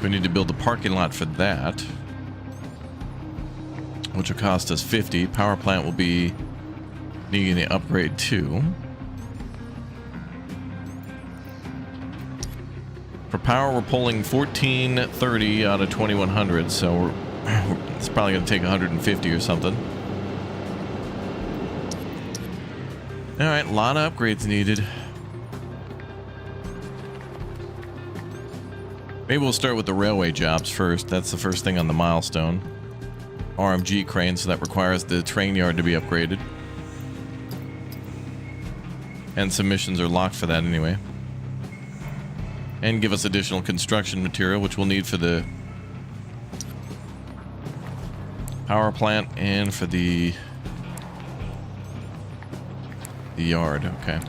We need to build a parking lot for that, which will cost us 50. Power plant will be needing the upgrade too. For power, we're pulling 1430 out of 2100, so it's probably going to take 150 or something. All right, a lot of upgrades needed. Maybe we'll start with the railway jobs first. That's the first thing on the milestone. RMG crane, so that requires the train yard to be upgraded. And some missions are locked for that anyway. And give us additional construction material, which we'll need for the power plant and for the yard. Okay.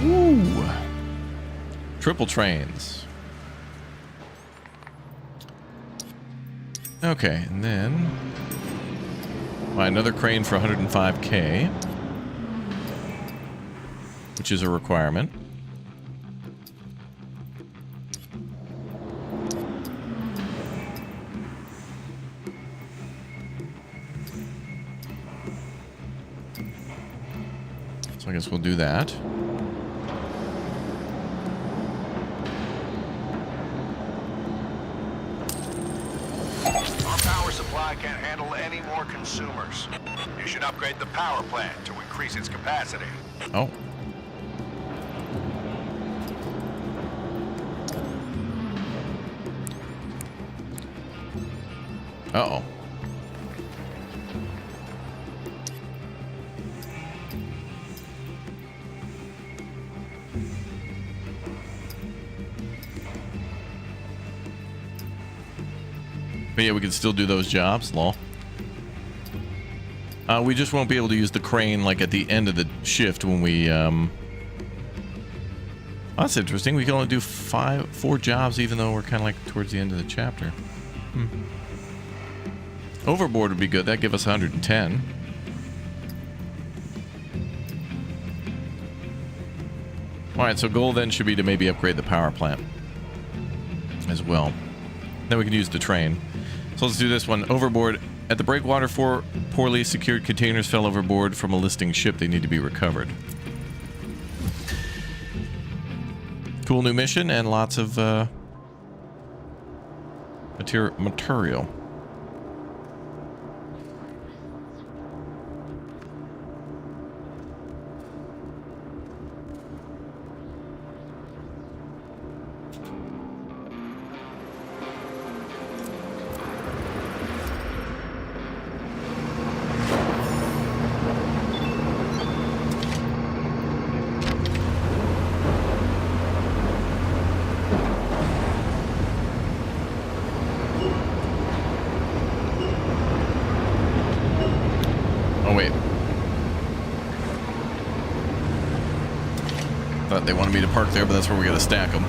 Ooh. Triple trains. Okay, and then buy another crane for 105K, which is a requirement. So I guess we'll do that. Our power supply can't handle any more consumers. You should upgrade the power plant to increase its capacity. Oh. Uh-oh. But yeah, we can still do those jobs, lol. We just won't be able to use the crane like at the end of the shift when we that's interesting. We can only do 4 jobs even though we're kind of like towards the end of the chapter. Overboard would be good. That'd give us 110. Alright, so goal then should be to maybe upgrade the power plant as well. Then we can use the train. So let's do this one. Overboard. At the breakwater, 4 poorly secured containers fell overboard from a listing ship. They need to be recovered. Cool new mission and lots of material. They wanted me to park there, but that's where we gotta stack them.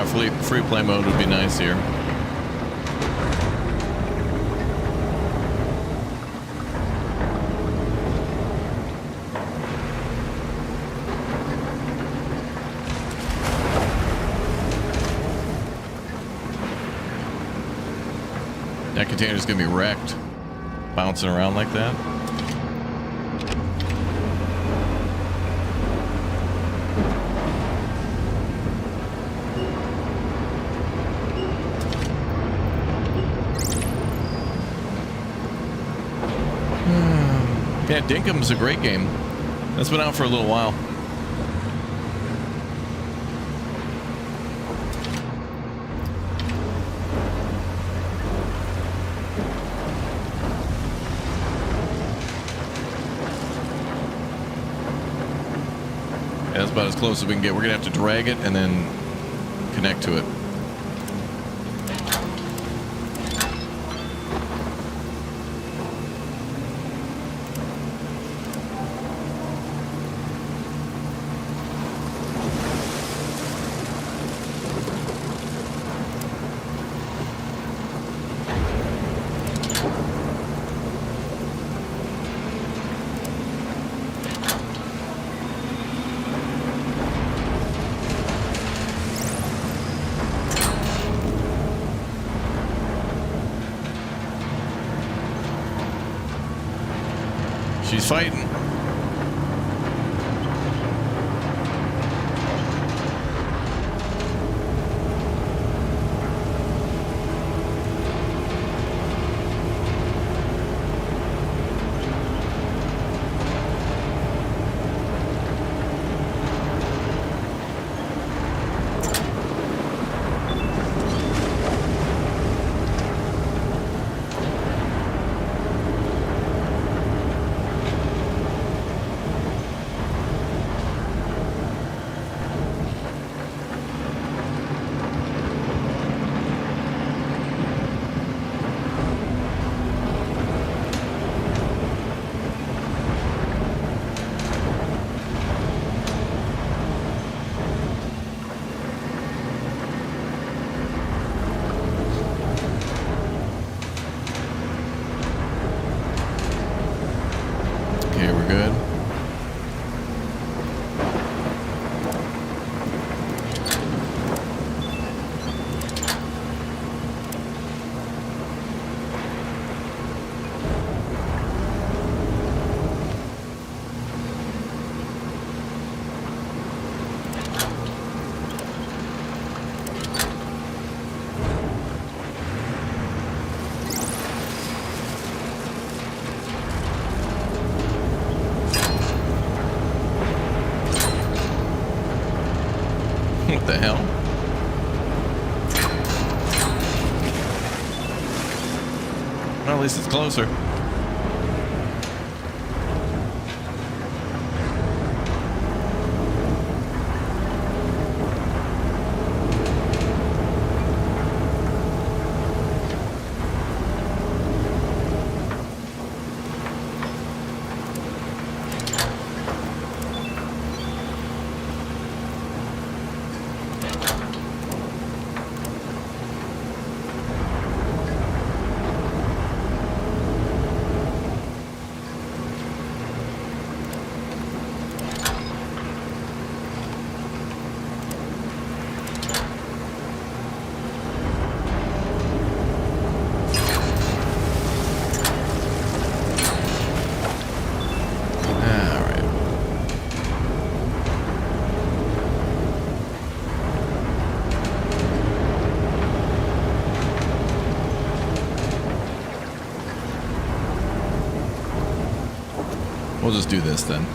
free play mode would be nice here. That container's gonna be wrecked, bouncing around like that. Yeah, Dinkum's a great game. That's been out for a little while. Yeah, that's about as close as we can get. We're gonna have to drag it and then connect to it. She's fighting. Okay, we're good. What the hell? Well, at least it's closer. We'll just do this then.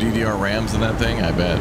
DDR RAMs in that thing? I bet.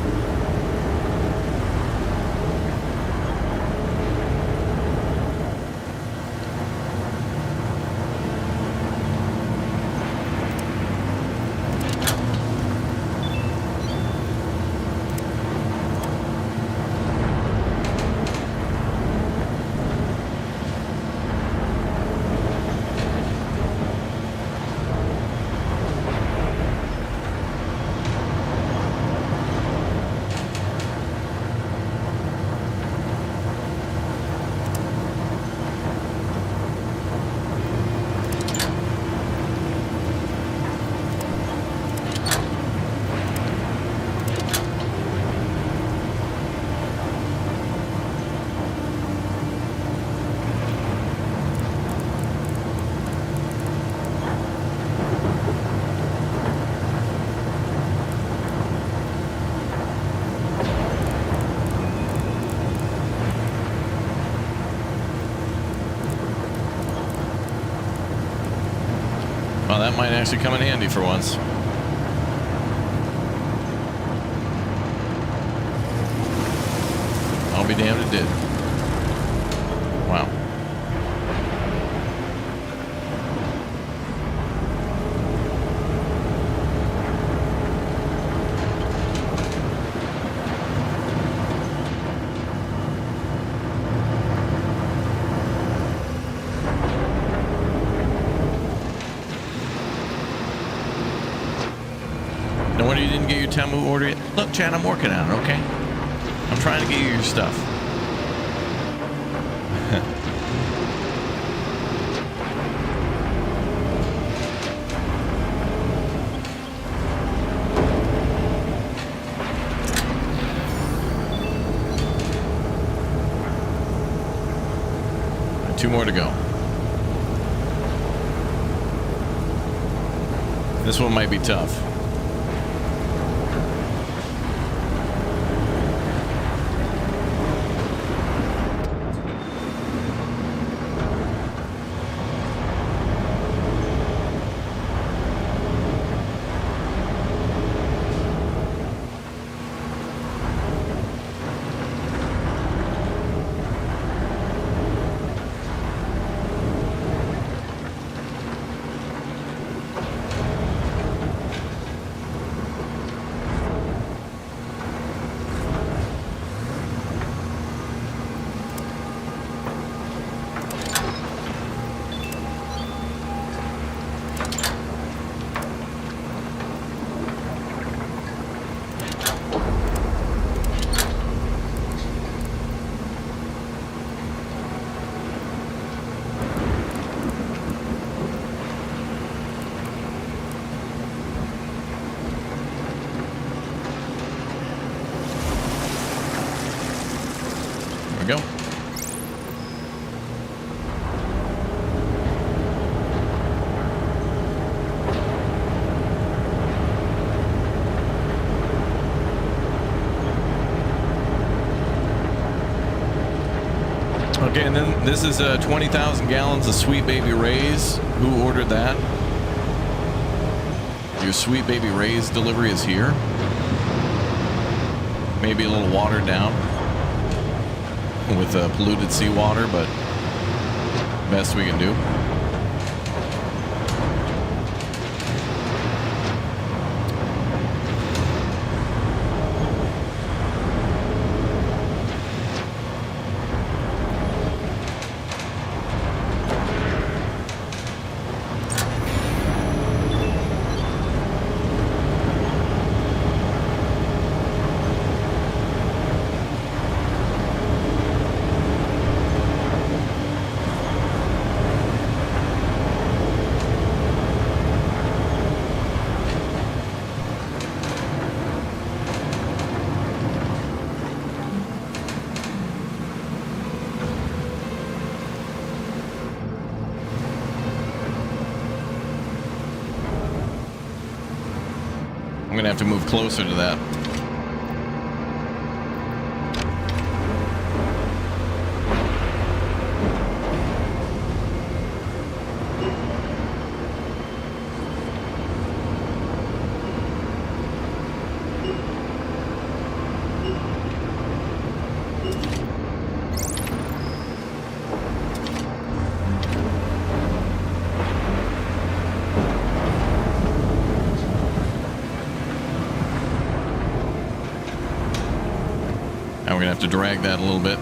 Well, that might actually come in handy for once. I'll be damned it did. Wow. No wonder you didn't get your Temu order yet. Look, Chad, I'm working on it, okay? I'm trying to get you your stuff. Two more to go. This one might be tough. We go. Okay, and then this is 20,000 gallons of Sweet Baby Ray's. Who ordered that? Your Sweet Baby Ray's delivery is here. Maybe a little watered down with polluted seawater, but best we can do. I'm gonna have to move closer to that. Now we're gonna have to drag that a little bit.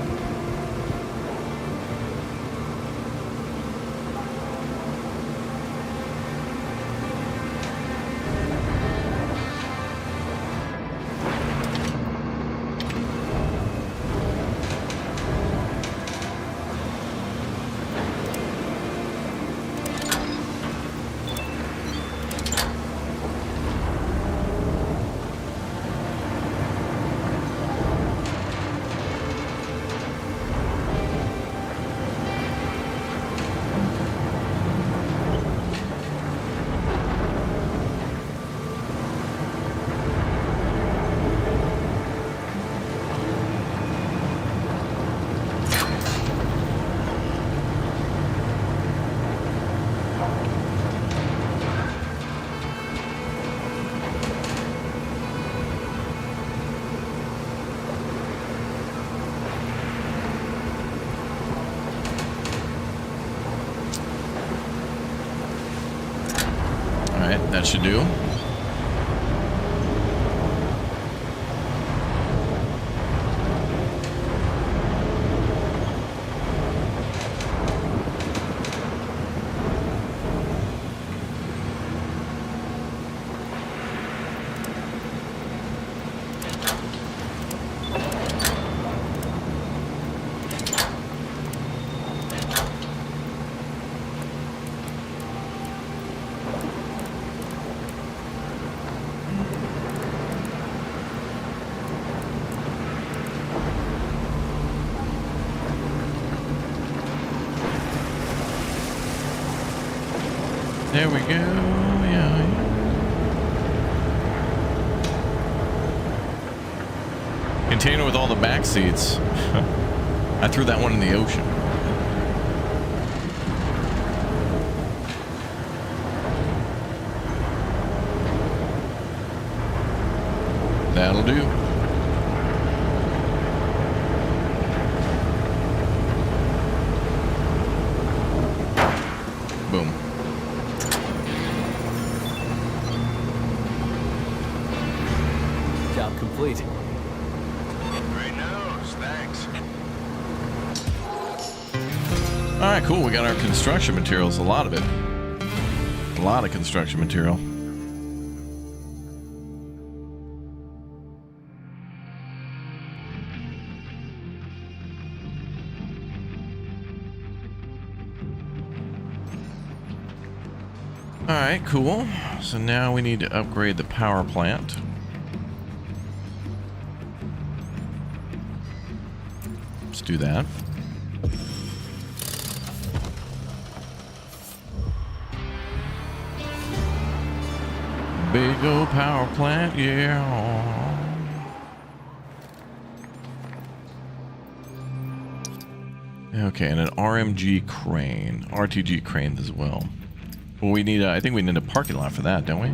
That should do. There we go. Yeah. Container with all the back seats. I threw that one in the ocean. That'll do. Boom. Job complete. Great news, thanks. All right, cool. We got our construction materials, a lot of it. A lot of construction material. All right, cool. So now we need to upgrade the power plant. Let's do that. Big old power plant, yeah. Okay, and an RMG crane, RTG cranes as well. Well, we need I think we need a parking lot for that, don't we?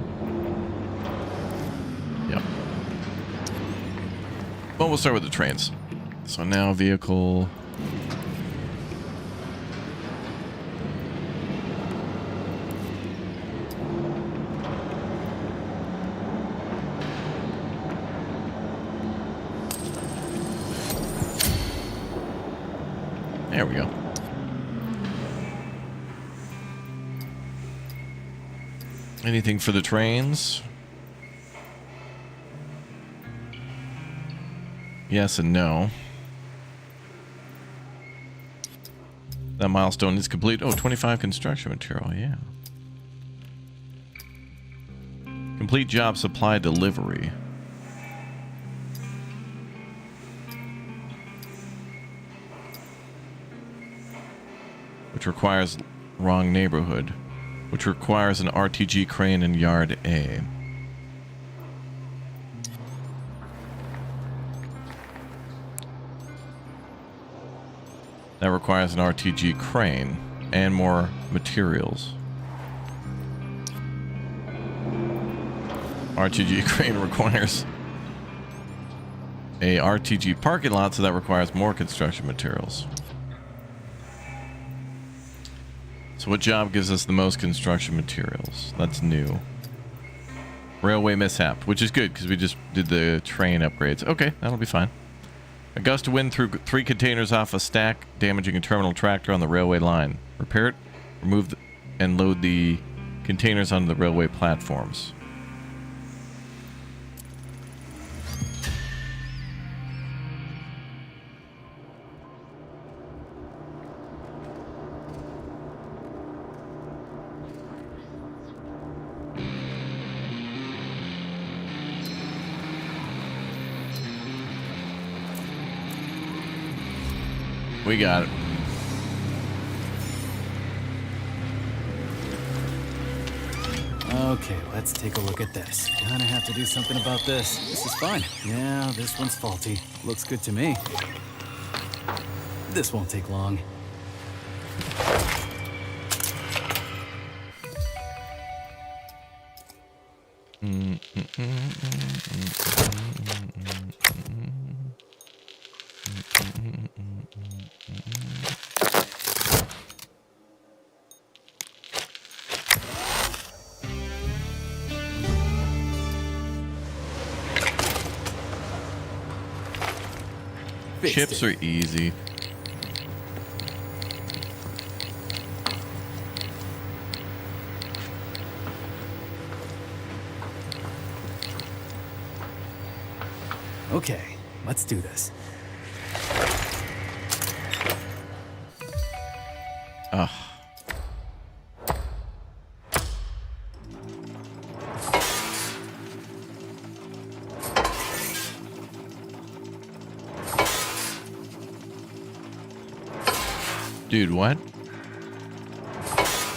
Yep. Well, we'll start with the trains. So now vehicle. There we go. Anything for the trains? Yes and no. That milestone is complete. Oh, 25 construction material, yeah. Complete job supply delivery. Which requires wrong neighborhood. Which requires an RTG crane in yard A. That requires an RTG crane and more materials. RTG crane requires a RTG parking lot, so that requires more construction materials. So what job gives us the most construction materials? That's new. Railway mishap, which is good because we just did the train upgrades. Okay, that'll be fine. A gust of wind threw 3 containers off a stack, damaging a terminal tractor on the railway line. Repair it, remove and load the containers onto the railway platforms. We got it. Okay, let's take a look at this. Gonna have to do something about this. This is fine. Yeah, this one's faulty. Looks good to me. This won't take long. Chips are easy. Okay, let's do this. Ugh. Dude, what?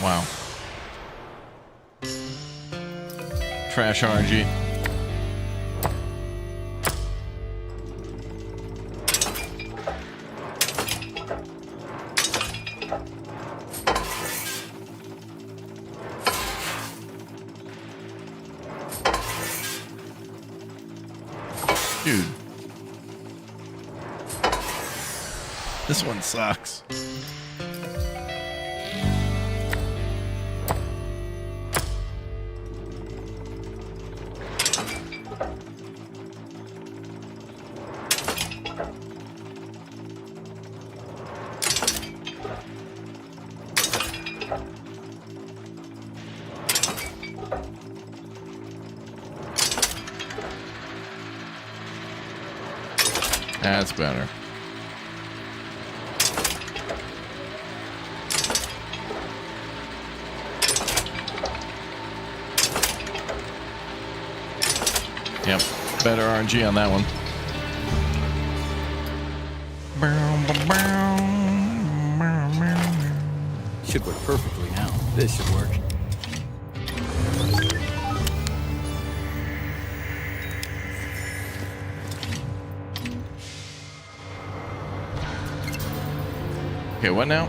Wow. Trash RNG. Dude. This one sucks. That's better. Yep, better RNG on that one. Should work perfectly now. This should work. Okay, what now?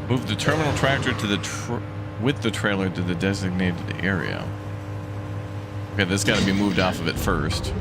Move the terminal tractor to the with the trailer to the designated area. Okay, this got to be moved off of it first.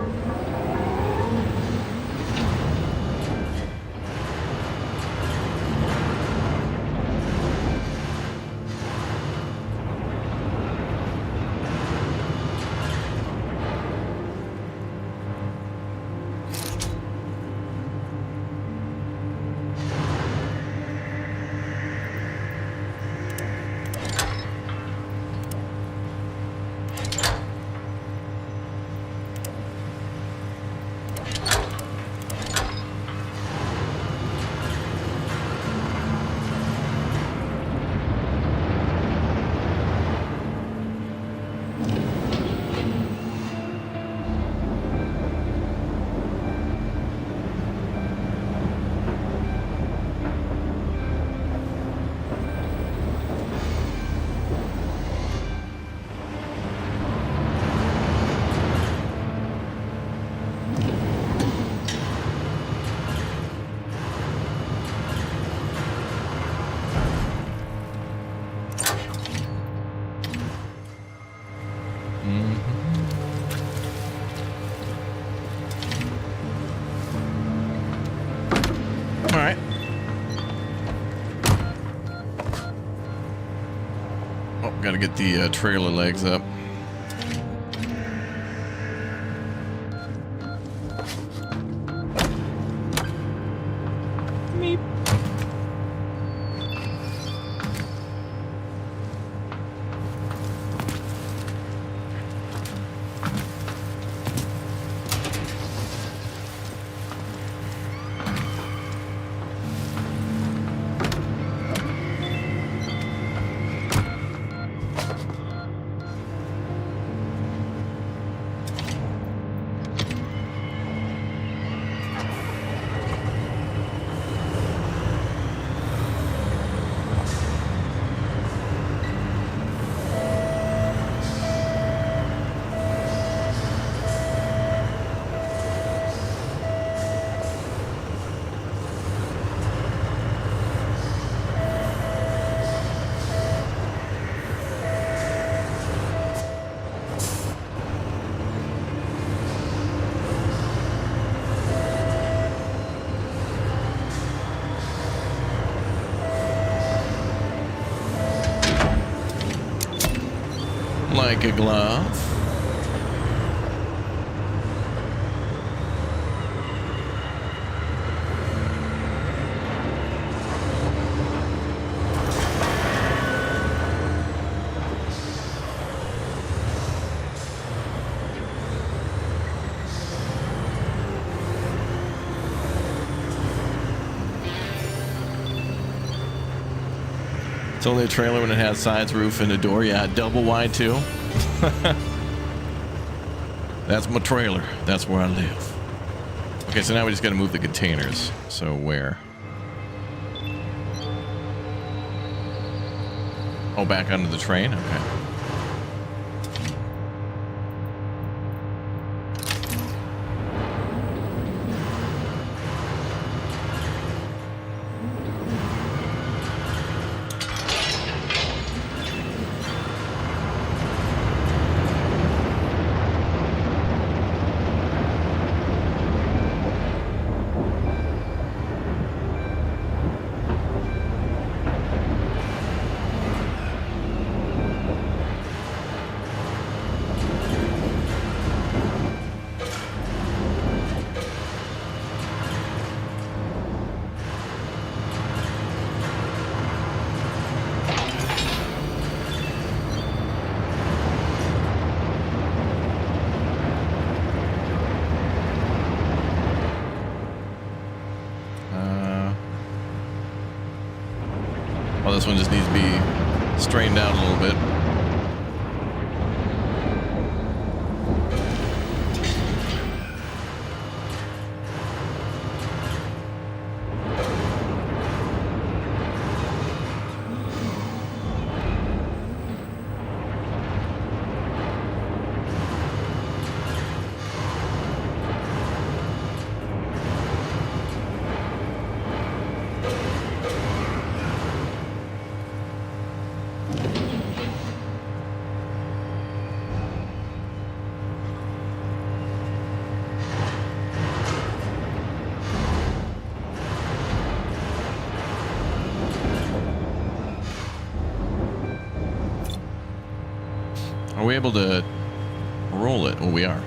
gotta get the trailer legs up. Meep. Like a glove. It's only a trailer when it has sides, roof, and a door. Yeah, double wide too. That's my trailer. That's where I live. Okay, so now we just got to move the containers. So where? Oh, back onto the train? Okay. Well, this one just needs to be straightened out a little bit. Are we able to roll it? Well, we are.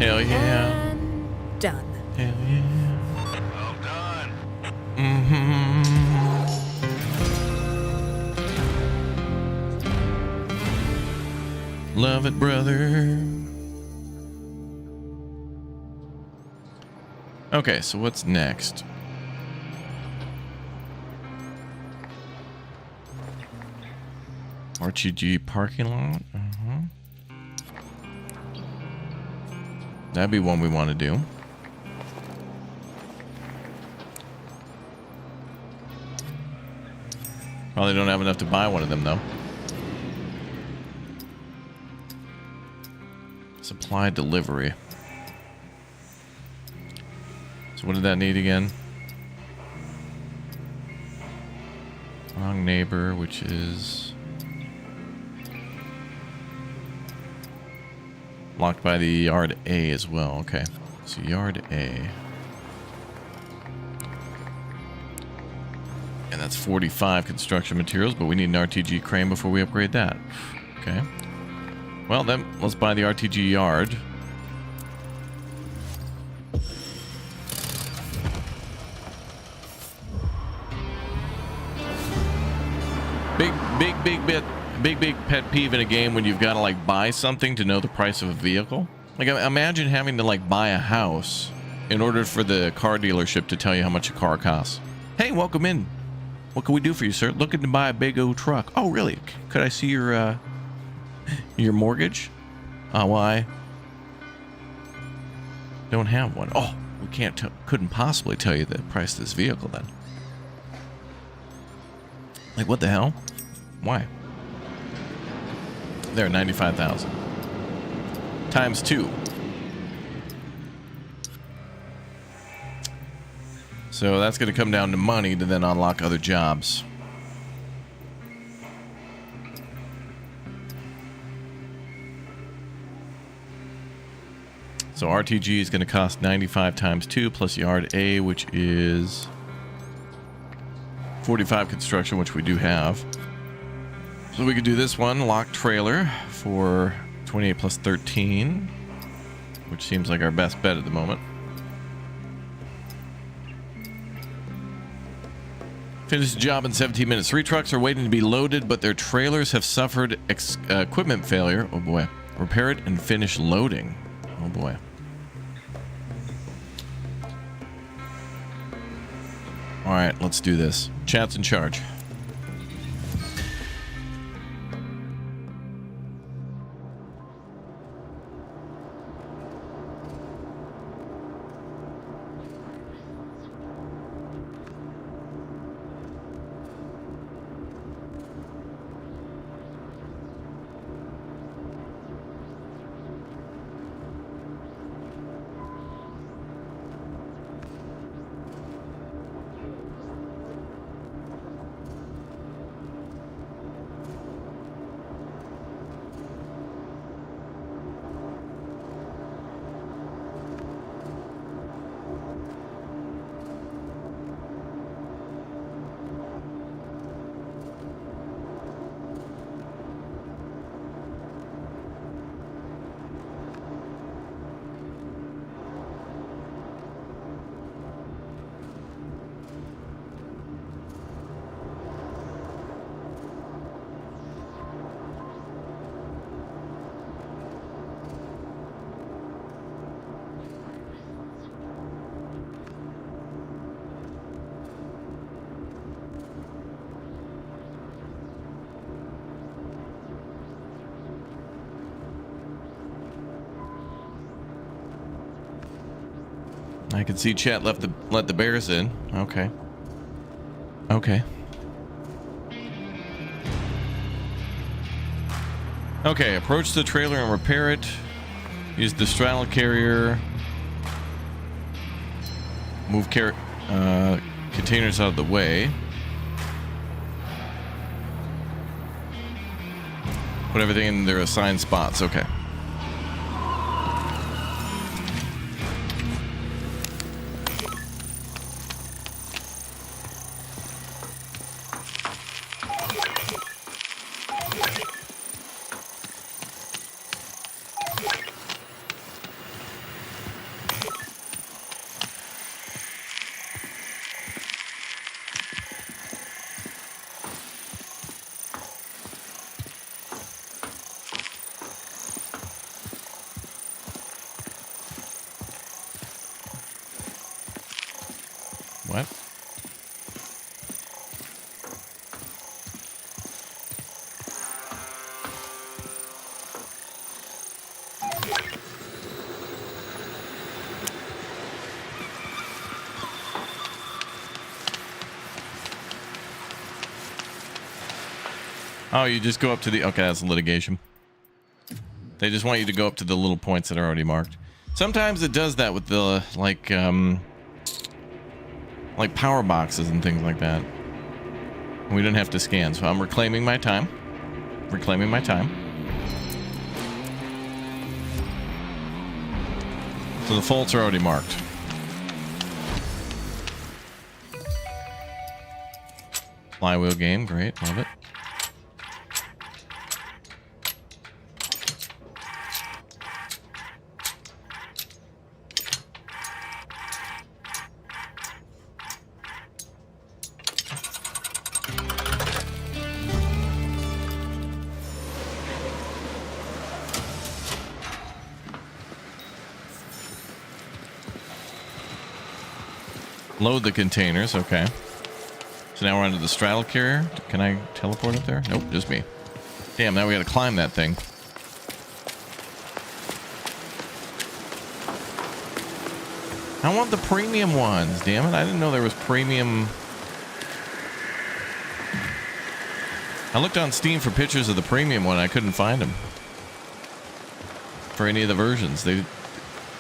Hell yeah. And done. Hell yeah. Well done. Mm-hmm. Love it, brother. Okay, so what's next? RTG parking lot. That'd be one we want to do. Probably don't have enough to buy one of them, though. Supply delivery. So what did that need again? Wrong neighbor, which is locked by the yard A as well. Okay, so yard A. And that's 45 construction materials, but we need an RTG crane before we upgrade that. Okay. Well, then, let's buy the RTG yard. Big pet peeve in a game when you've got to, like, buy something to know the price of a vehicle. Like, imagine having to, like, buy a house in order for the car dealership to tell you how much a car costs. Hey, welcome in. What can we do for you, sir? Looking to buy a big old truck. Oh, really? Could I see your mortgage? Well, I don't have one. Oh, we couldn't possibly tell you the price of this vehicle then. Like, what the hell? Why? There, 95,000. Times 2. So that's going to come down to money to then unlock other jobs. So RTG is going to cost 95 times 2 plus yard A, which is 45 construction, which we do have. So we could do this one, lock trailer, for 28 plus 13, which seems like our best bet at the moment. Finish the job in 17 minutes. 3 trucks are waiting to be loaded, but their trailers have suffered equipment failure. Oh boy. Repair it and finish loading. Oh boy. All right, let's do this. Chat's in charge. I can see chat let the bears in. Okay. Okay. Okay, approach the trailer and repair it. Use the straddle carrier. Move containers out of the way. Put everything in their assigned spots. Okay. What? Oh, you just go up to the... Okay, that's litigation. They just want you to go up to the little points that are already marked. Sometimes it does that with the, like power boxes and things like that. We don't have to scan, so I'm reclaiming my time. Reclaiming my time. So the faults are already marked. Flywheel game, great, love it. Load the containers, okay. So now we're onto the straddle carrier. Can I teleport up there? Nope, just me. Damn, now we gotta climb that thing. I want the premium ones, damn it. I didn't know there was premium. I looked on Steam for pictures of the premium one. I couldn't find them. For any of the versions. They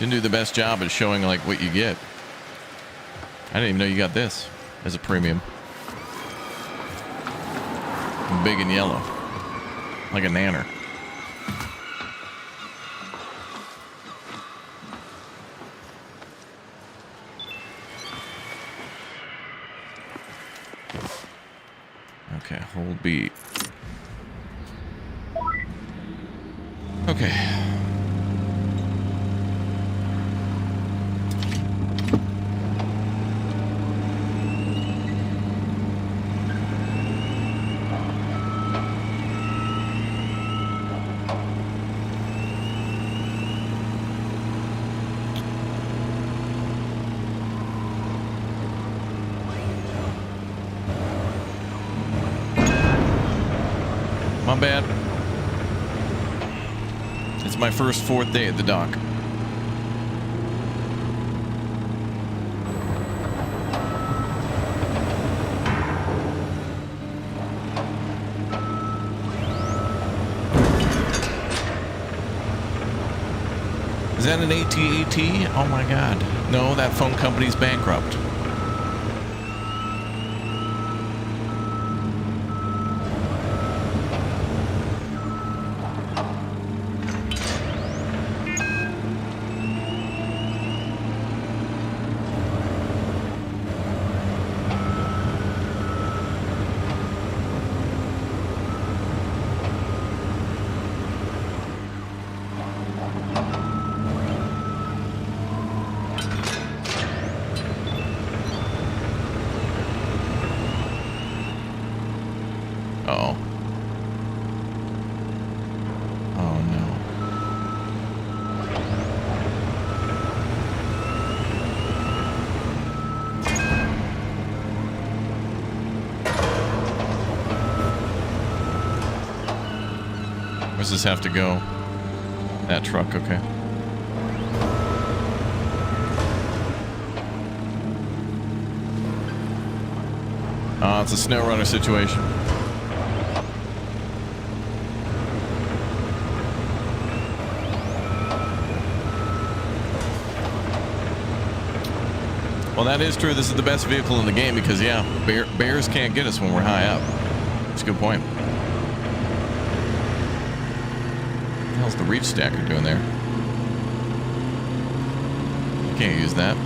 didn't do the best job at showing like what you get. I didn't even know you got this as a premium. Big and yellow. Like a nanner. Okay, hold B. Okay. My bad. It's my first 4th day at the dock. Is that an AT-AT? Oh my god. No, that phone company's bankrupt. Where's this have to go? That truck, okay. It's a snow runner situation. Well, that is true. This is the best vehicle in the game because, yeah, bears can't get us when we're high up. That's a good point. What the hell's the reach stacker doing there? Can't use that.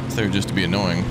It's there just to be annoying.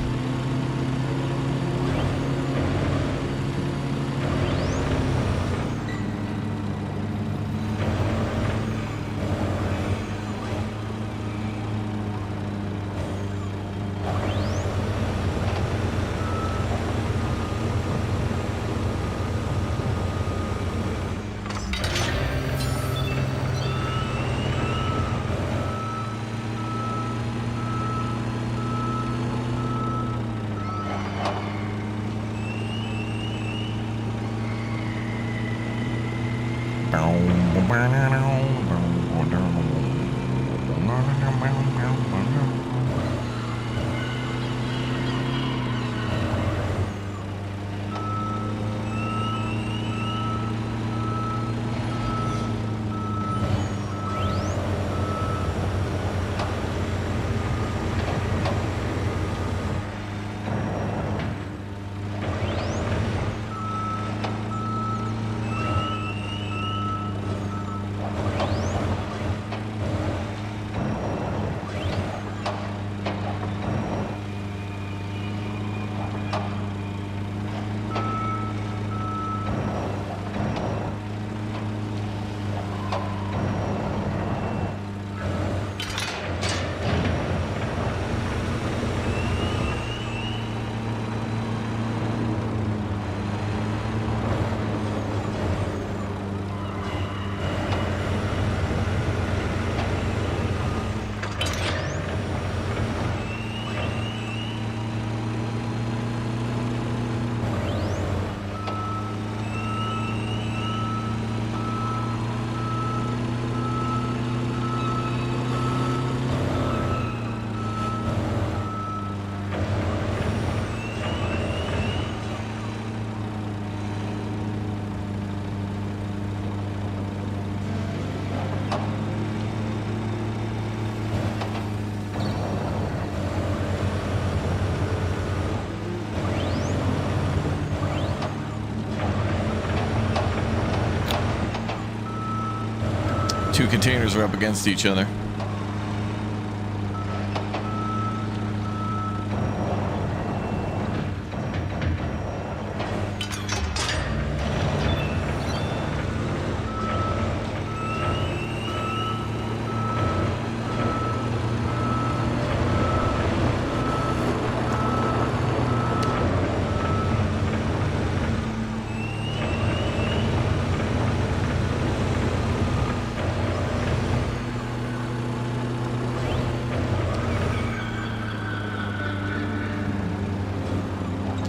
Two containers are up against each other.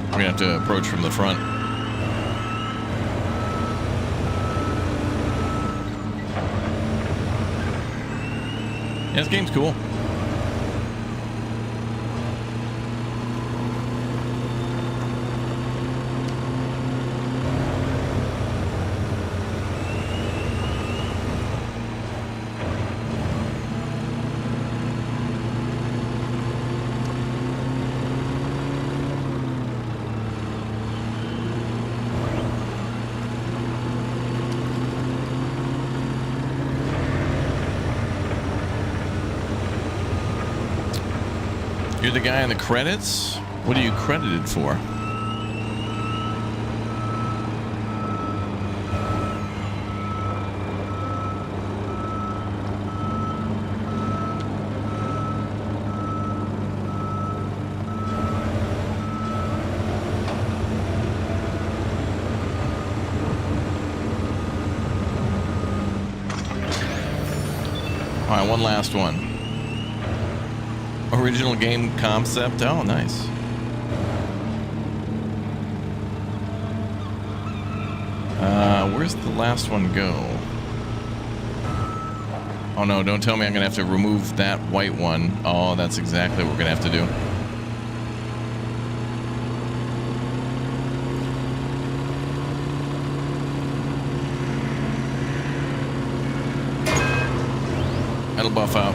We're gonna have to approach from the front. Yeah, this game's cool. You're the guy in the credits? What are you credited for? All right, one last one. Original game concept. Oh, nice. Where's the last one go? Oh no, don't tell me I'm gonna have to remove that white one. Oh, that's exactly what we're gonna have to do. That'll buff out.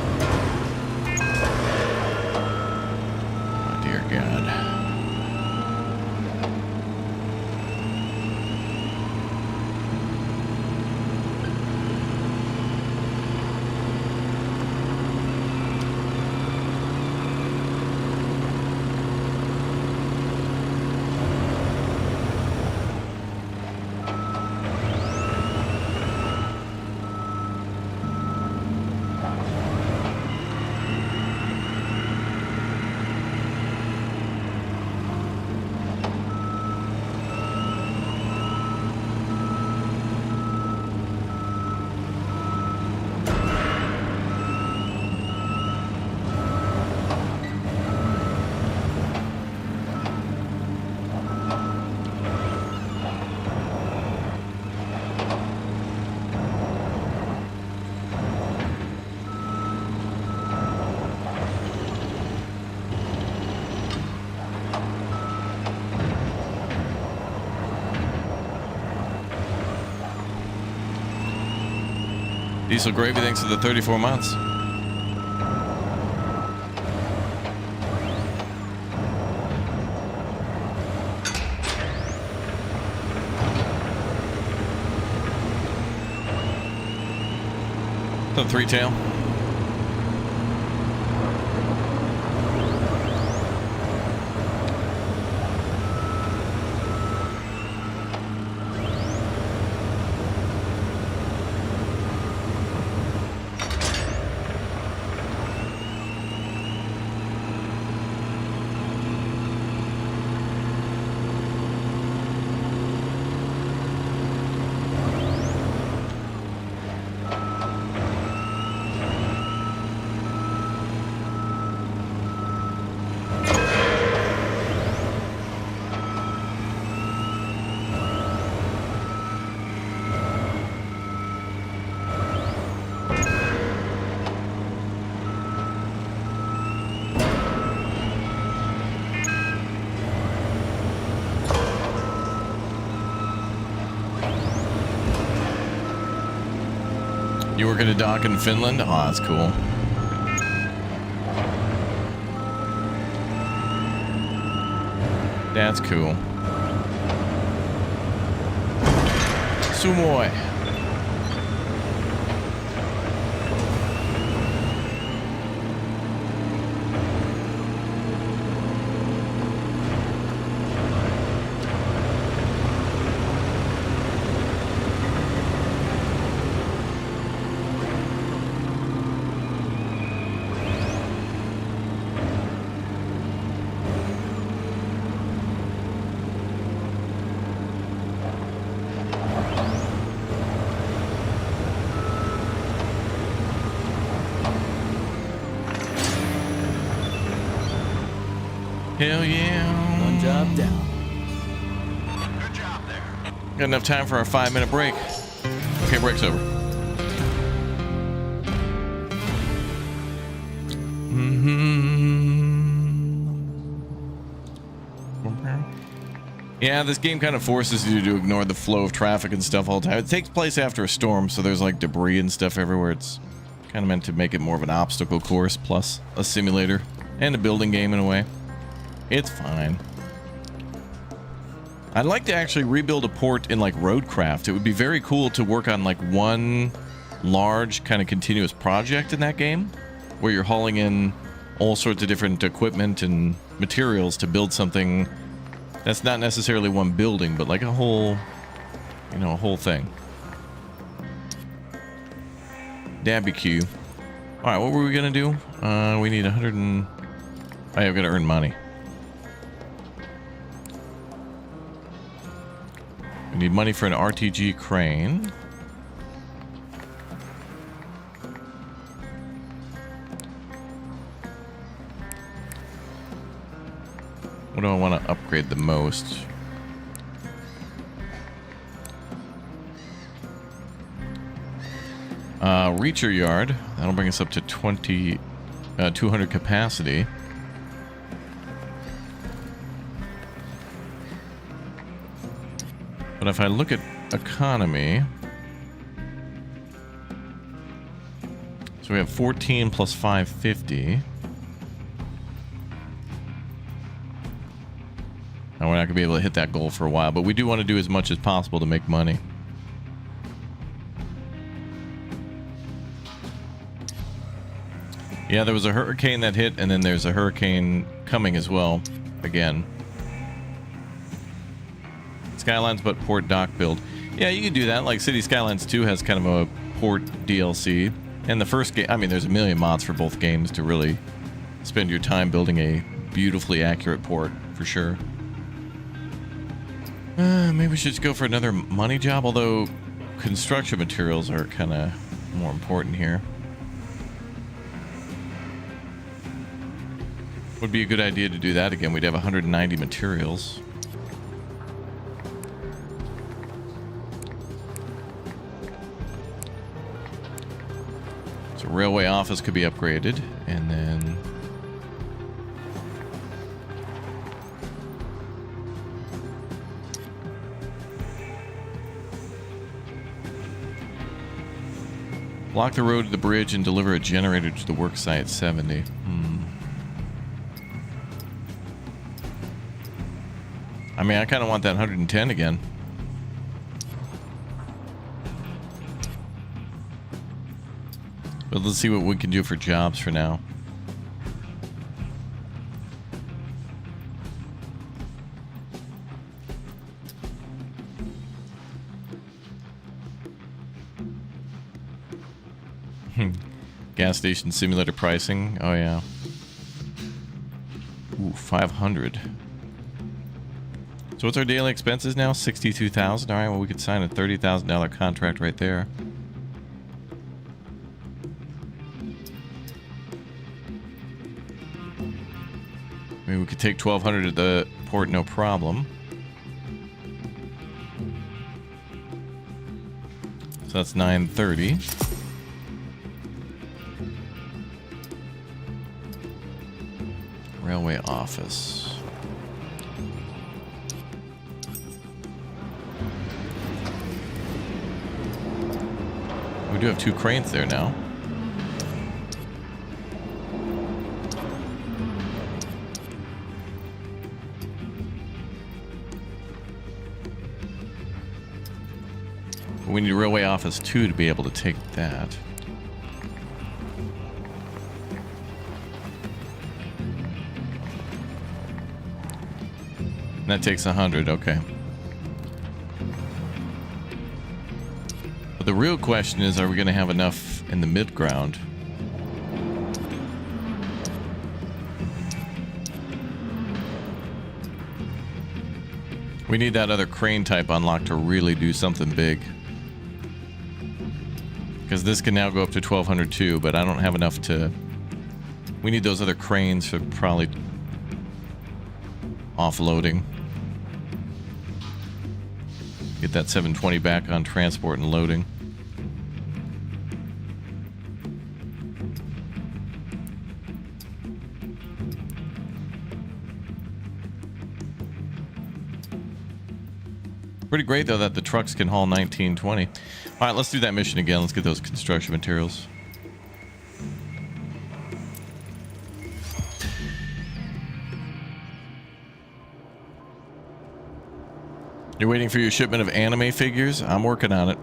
Diesel gravy, thanks for the 34 months. What's up, Three Tail? You work at a dock in Finland? Oh, that's cool. That's cool. Sumoi. Hell yeah. One job down. Good job there. Got enough time for our 5-minute break. Okay, break's over. Yeah, this game kind of forces you to ignore the flow of traffic and stuff all the time. It takes place after a storm, so there's like debris and stuff everywhere. It's kind of meant to make it more of an obstacle course plus a simulator and a building game in a way. It's fine. I'd like to actually rebuild a port in like Roadcraft. It would be very cool to work on like one large kind of continuous project in that game where you're hauling in all sorts of different equipment and materials to build something that's not necessarily one building, but like a whole, you know, a whole thing. Dabby Q. All right, what were we gonna do? We need 100 and... Oh, yeah, I've got to earn money. We need money for an RTG crane. What do I want to upgrade the most? Reacher yard. That'll bring us up to 200 capacity. But if I look at economy, so we have 14 plus 550. Now we're not gonna be able to hit that goal for a while, but we do want to do as much as possible to make money. Yeah, there was a hurricane that hit, and then there's a hurricane coming as well, again. Skylines, but port dock build. Yeah, you can do that. Like City Skylines 2 has kind of a port DLC. And the first game, I mean, there's a million mods for both games to really spend your time building a beautifully accurate port, for sure. Maybe we should just go for another money job, although construction materials are kind of more important here. Would be a good idea to do that again. We'd have 190 materials. So railway office could be upgraded, and then Block the road to the bridge and deliver a generator to the work site 70. I mean, I kind of want that 110 again. But let's see what we can do for jobs for now. Gas station simulator pricing. Oh, yeah. Ooh, 500. So what's our daily expenses now? 62,000. All right, well, we could sign a $30,000 contract right there. I mean, we could take 1,200 at the port, no problem. So that's 930. Railway office. We do have 2 cranes there now. But we need a railway office 2 to be able to take that. That takes 100, okay. But the real question is, are we going to have enough in the mid-ground? We need that other crane type unlocked to really do something big. Because this can now go up to 1,200 too, but I don't have enough to... We need those other cranes for probably offloading. Get that 720 back on transport and loading. Pretty great though that the trucks can haul 1920. All right, let's do that mission again. Let's get those construction materials. You're waiting for your shipment of anime figures? I'm working on it.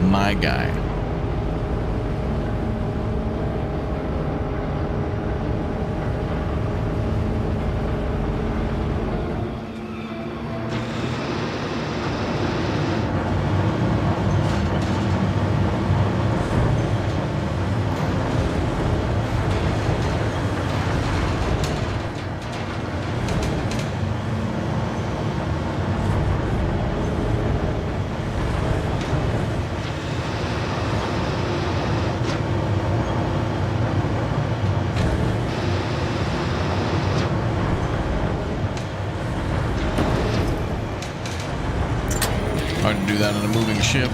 My guy. to do that on a moving ship.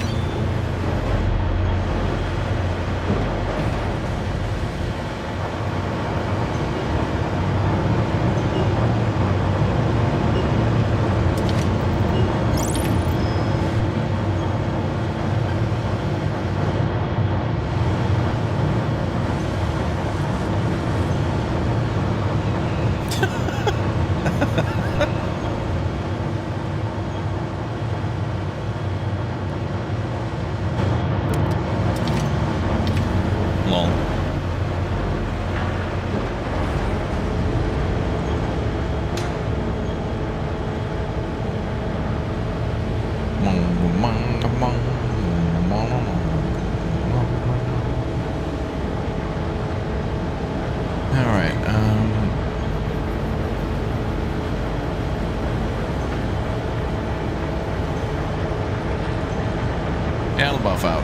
Buff out.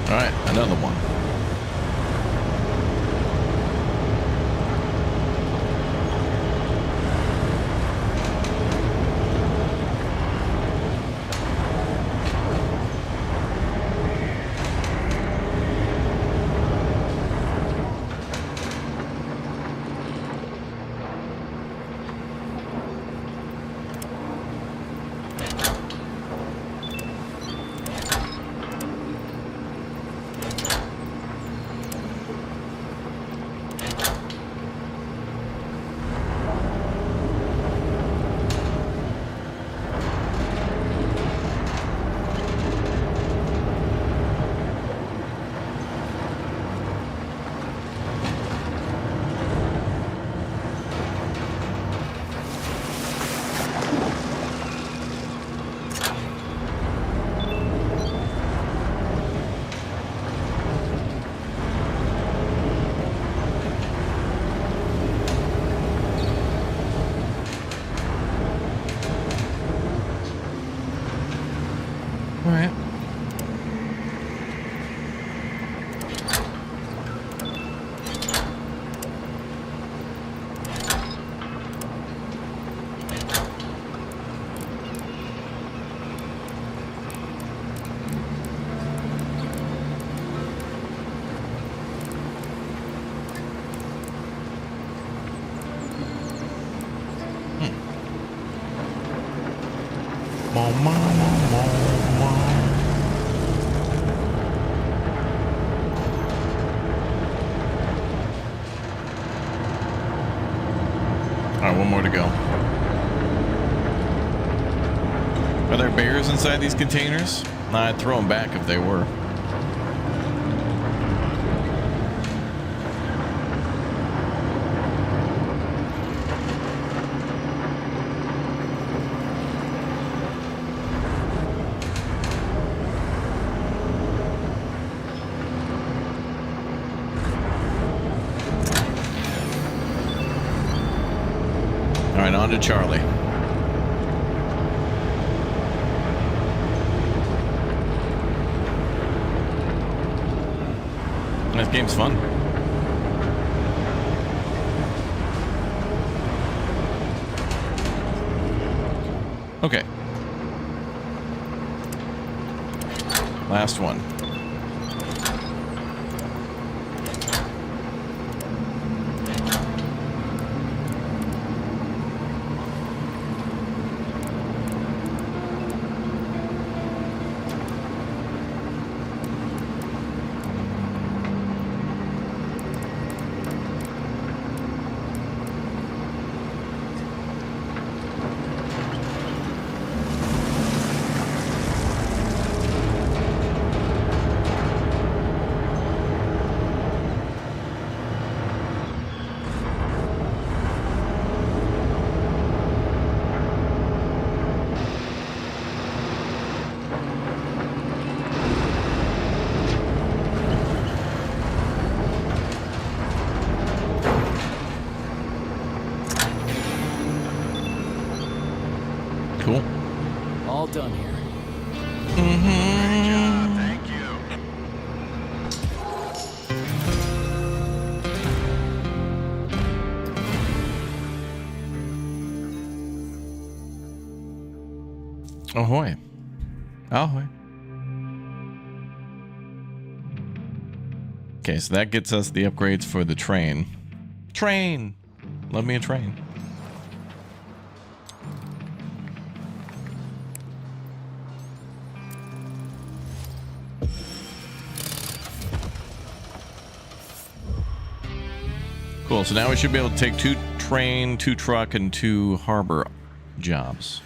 All right, another one. All right. All right, one more to go. Are there bears inside these containers? I'd throw them back if they were. All right, on to Charlie. This game's fun. Okay. Last one. Cool. All done here. Great job, thank you. Ahoy. Ahoy. Okay, so that gets us the upgrades for the train. Train! Love me a train. Cool, so now we should be able to take 2 train, 2 truck, and 2 harbor jobs.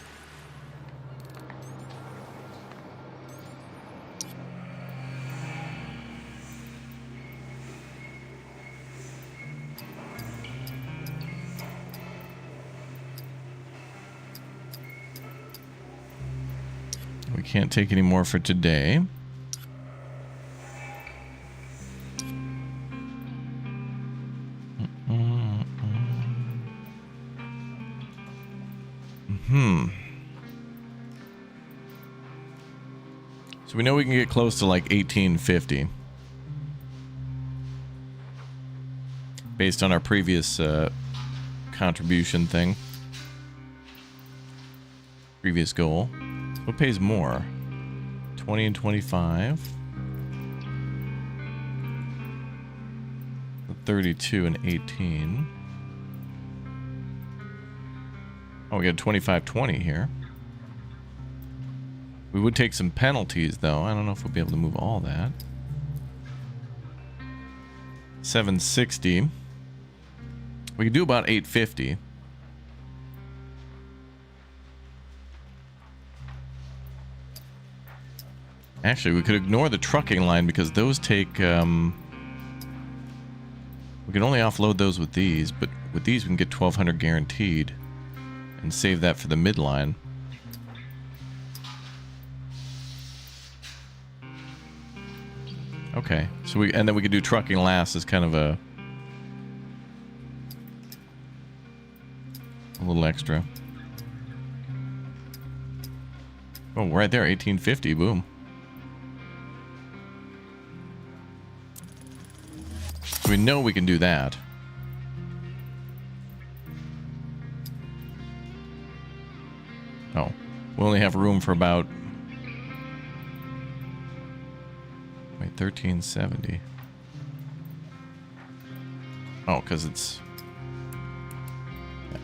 We can't take any more for today. So we know we can get close to like 1850 based on our previous contribution thing. Previous goal. What pays more? 20 and 25. 32 and 18. Oh, we got 25-20 here. We would take some penalties, though. I don't know if we'll be able to move all that. 760. We could do about 850. Actually, we could ignore the trucking line because those take... we can only offload those with these, but with these we can get 1,200 guaranteed and save that for the midline. Okay, so and then we could do trucking last as kind of a little extra. Oh, right there, 1850, boom. So we know we can do that. Oh, we only have room for about... Wait, 1370. Oh, because it's... Yeah,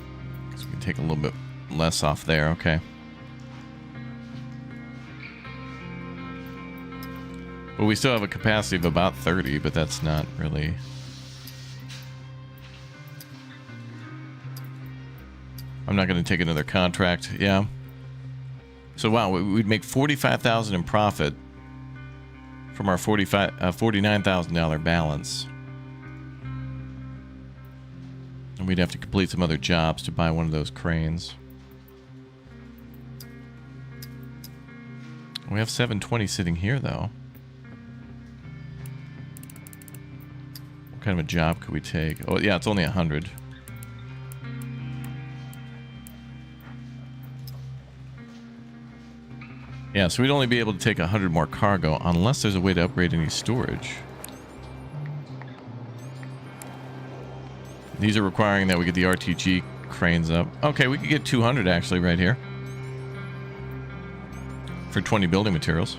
because we can take a little bit less off there, okay. Well, we still have a capacity of about 30, but that's not really... I'm not going to take another contract, yeah. So wow, we'd make $45,000 in profit from our $49,000 balance. And we'd have to complete some other jobs to buy one of those cranes. We have 720 sitting here, though. What kind of a job could we take? Oh, yeah, it's only 100. Yeah, so we'd only be able to take 100 more cargo unless there's a way to upgrade any storage. These are requiring that we get the RTG cranes up. Okay, we could get 200 actually right here. For 20 building materials.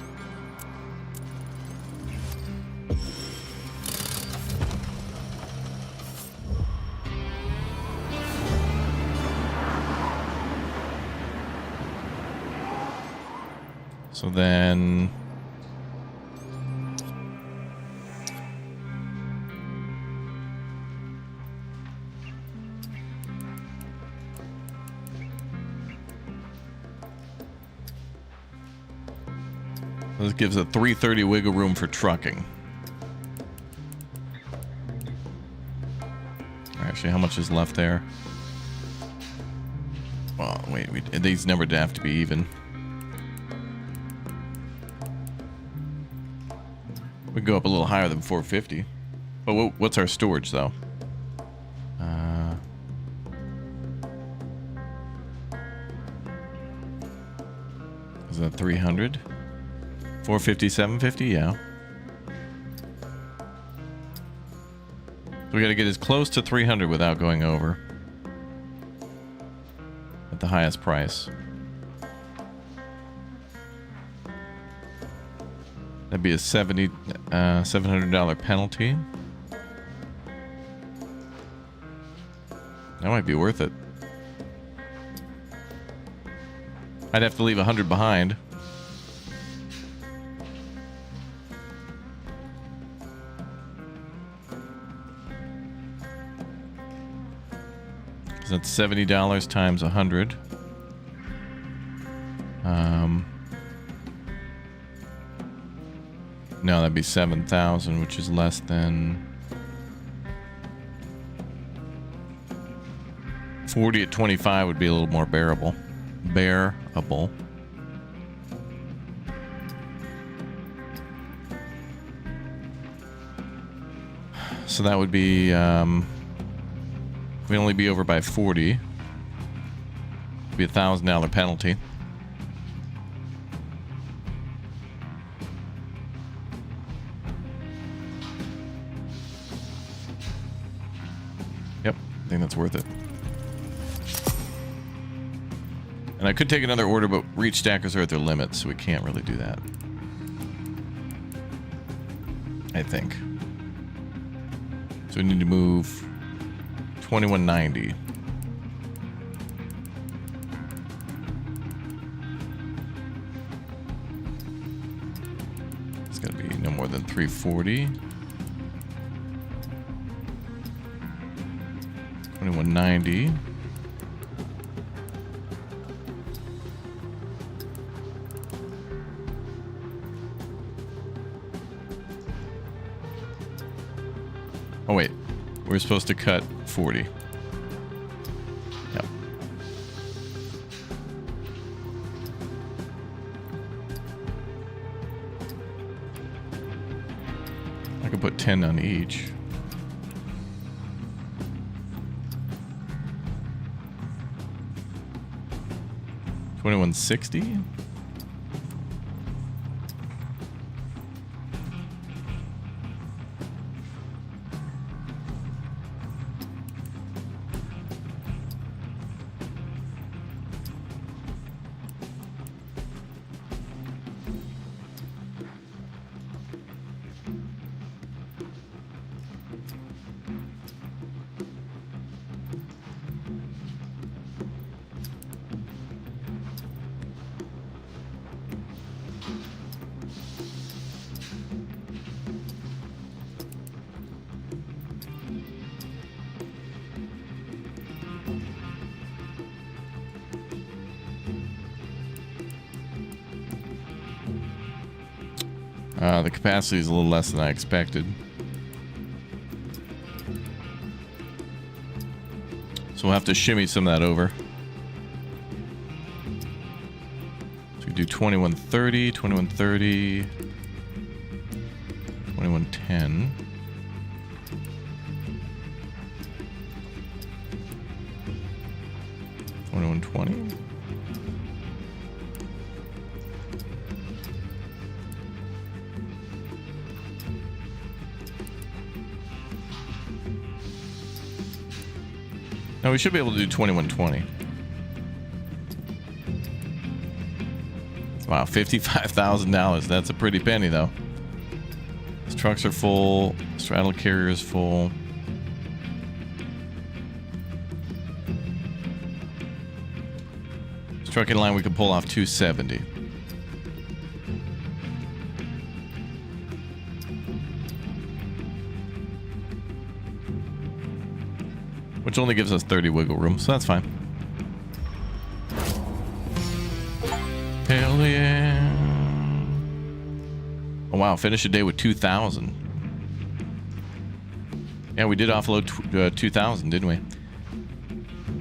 So then... this gives a 330 wiggle room for trucking. Actually, how much is left there? Well, wait, these never have to be even. We go up a little higher than 450. But what's our storage, though? Is that 300? 450, 750, yeah. So we got to get as close to 300 without going over. At the highest price. That'd be a $700 penalty. That might be worth it. I'd have to leave 100 behind. That's $70 times 100. No, that'd be 7,000, which is less than 40 at 25 would be a little more bearable. Bearable. So that would be we'd only be over by 40. It'd be a $1,000 penalty. Yep, I think that's worth it. And I could take another order, but reach stackers are at their limits, so we can't really do that. I think. So we need to move 2190. It's got to be no more than 340. 2190. Oh wait, we're supposed to cut 40. Yep. I could put 10 on each. $2160. The capacity is a little less than I expected. So we'll have to shimmy some of that over. So we do 2130, 2130, 2110. 2120. No, we should be able to do 2120. Wow, $55,000. That's a pretty penny, though. These trucks are full. Straddle carrier is full. This trucking line, we can pull off 270. Which only gives us 30 wiggle room, so that's fine. Hell yeah. Oh wow, finish a day with 2,000. Yeah, we did offload 2,000, didn't we? Well,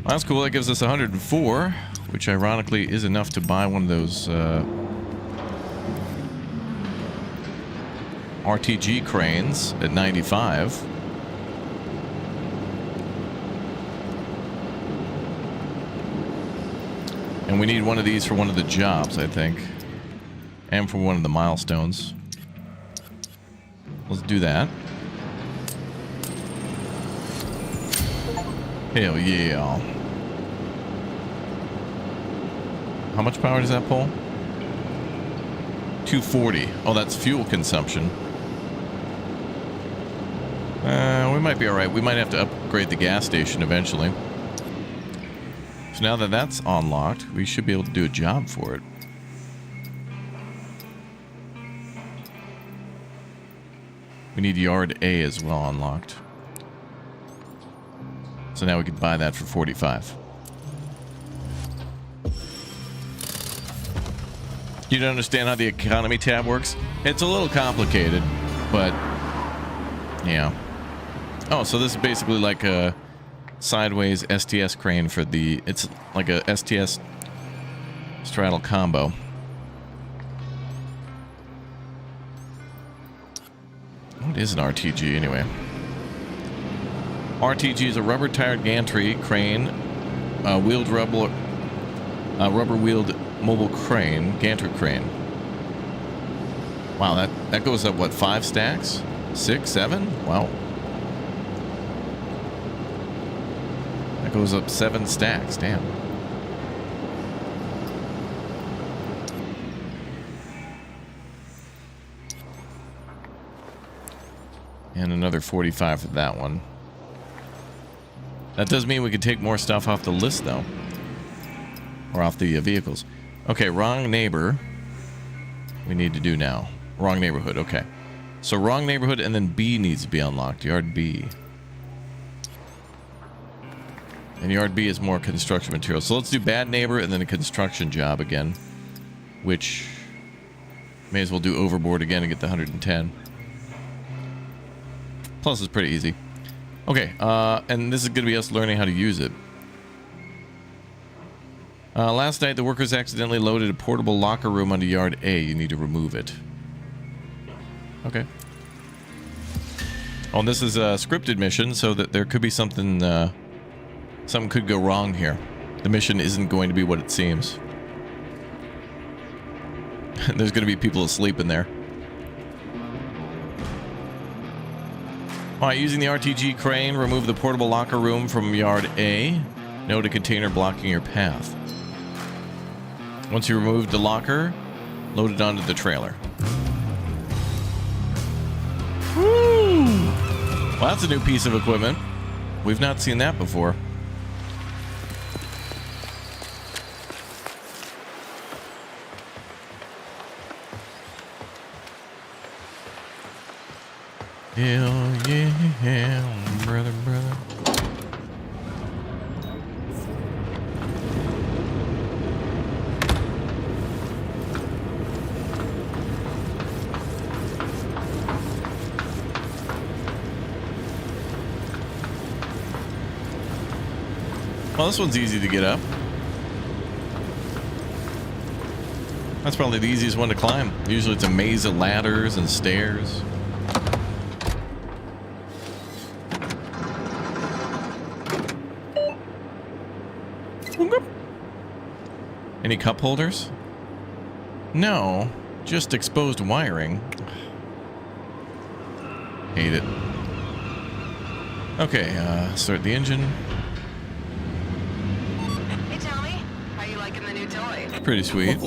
that's cool. That gives us 104, which ironically is enough to buy one of those RTG cranes at 95. And we need one of these for one of the jobs, I think. And for one of the milestones. Let's do that. Hell yeah. How much power does that pull? 240. Oh, that's fuel consumption. We might be alright. We might have to upgrade the gas station eventually. So now that that's unlocked, we should be able to do a job for it. We need yard A as well unlocked. So now we can buy that for 45. You don't understand how the economy tab works? It's a little complicated, but yeah. Oh, so this is basically like a sideways STS crane for the... It's like a STS straddle combo. What is an RTG anyway? RTG is a rubber-tired gantry crane, wheeled rubber-wheeled mobile crane, gantry crane. Wow, that goes up, what, 5 stacks? 6, 7? Wow. That goes up 7 stacks, damn. And another 45 for that one. That does mean we can take more stuff off the list, though. Or off the vehicles. Okay, wrong neighbor. We need to do now. Wrong neighborhood, okay. So wrong neighborhood, and then B needs to be unlocked. Yard B. And yard B is more construction material. So let's do bad neighbor and then a construction job again. Which may as well do overboard again and get the 110. Plus it's pretty easy. Okay, and this is going to be us learning how to use it. Last night the workers accidentally loaded a portable locker room onto yard A. You need to remove it. Okay. Oh, and this is a scripted mission, so that there could be something... something could go wrong here. The mission isn't going to be what it seems. There's going to be people asleep in there. Alright, using the RTG crane, remove the portable locker room from yard A. Note a container blocking your path. Once you remove the locker, load it onto the trailer. Woo! Well, that's a new piece of equipment. We've not seen that before. Hell yeah, brother, brother. Well, this one's easy to get up. That's probably the easiest one to climb. Usually it's a maze of ladders and stairs. Any cup holders? No, just exposed wiring. Hate it. Okay, start the engine. Hey, Tommy. How you liking the new toy? Pretty sweet.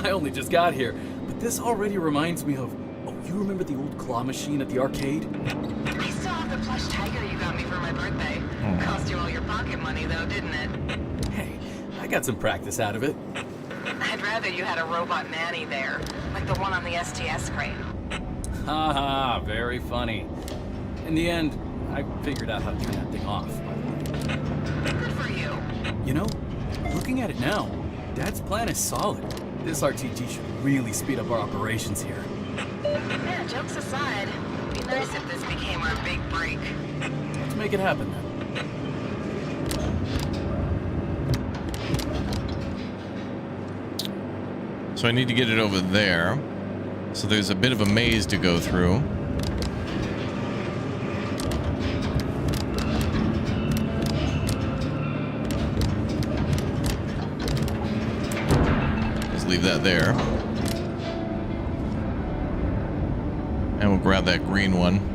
I only just got here, but this already reminds me of... Oh, you remember the old claw machine at the arcade? I still have the plush tiger you got me for my birthday. Cost you all your pocket money, though, didn't it? Hey, I got some practice out of it. I'd rather you had a robot nanny there, like the one on the STS crane. Haha, very funny. In the end, I figured out how to turn that thing off, by the way. Good for you. You know, looking at it now, Dad's plan is solid. This RTG should really speed up our operations here. Yeah, jokes aside, it'd be nice if this became our big break. Let's make it happen then. So I need to get it over there. So there's a bit of a maze to go through. Just leave that there. And we'll grab that green one.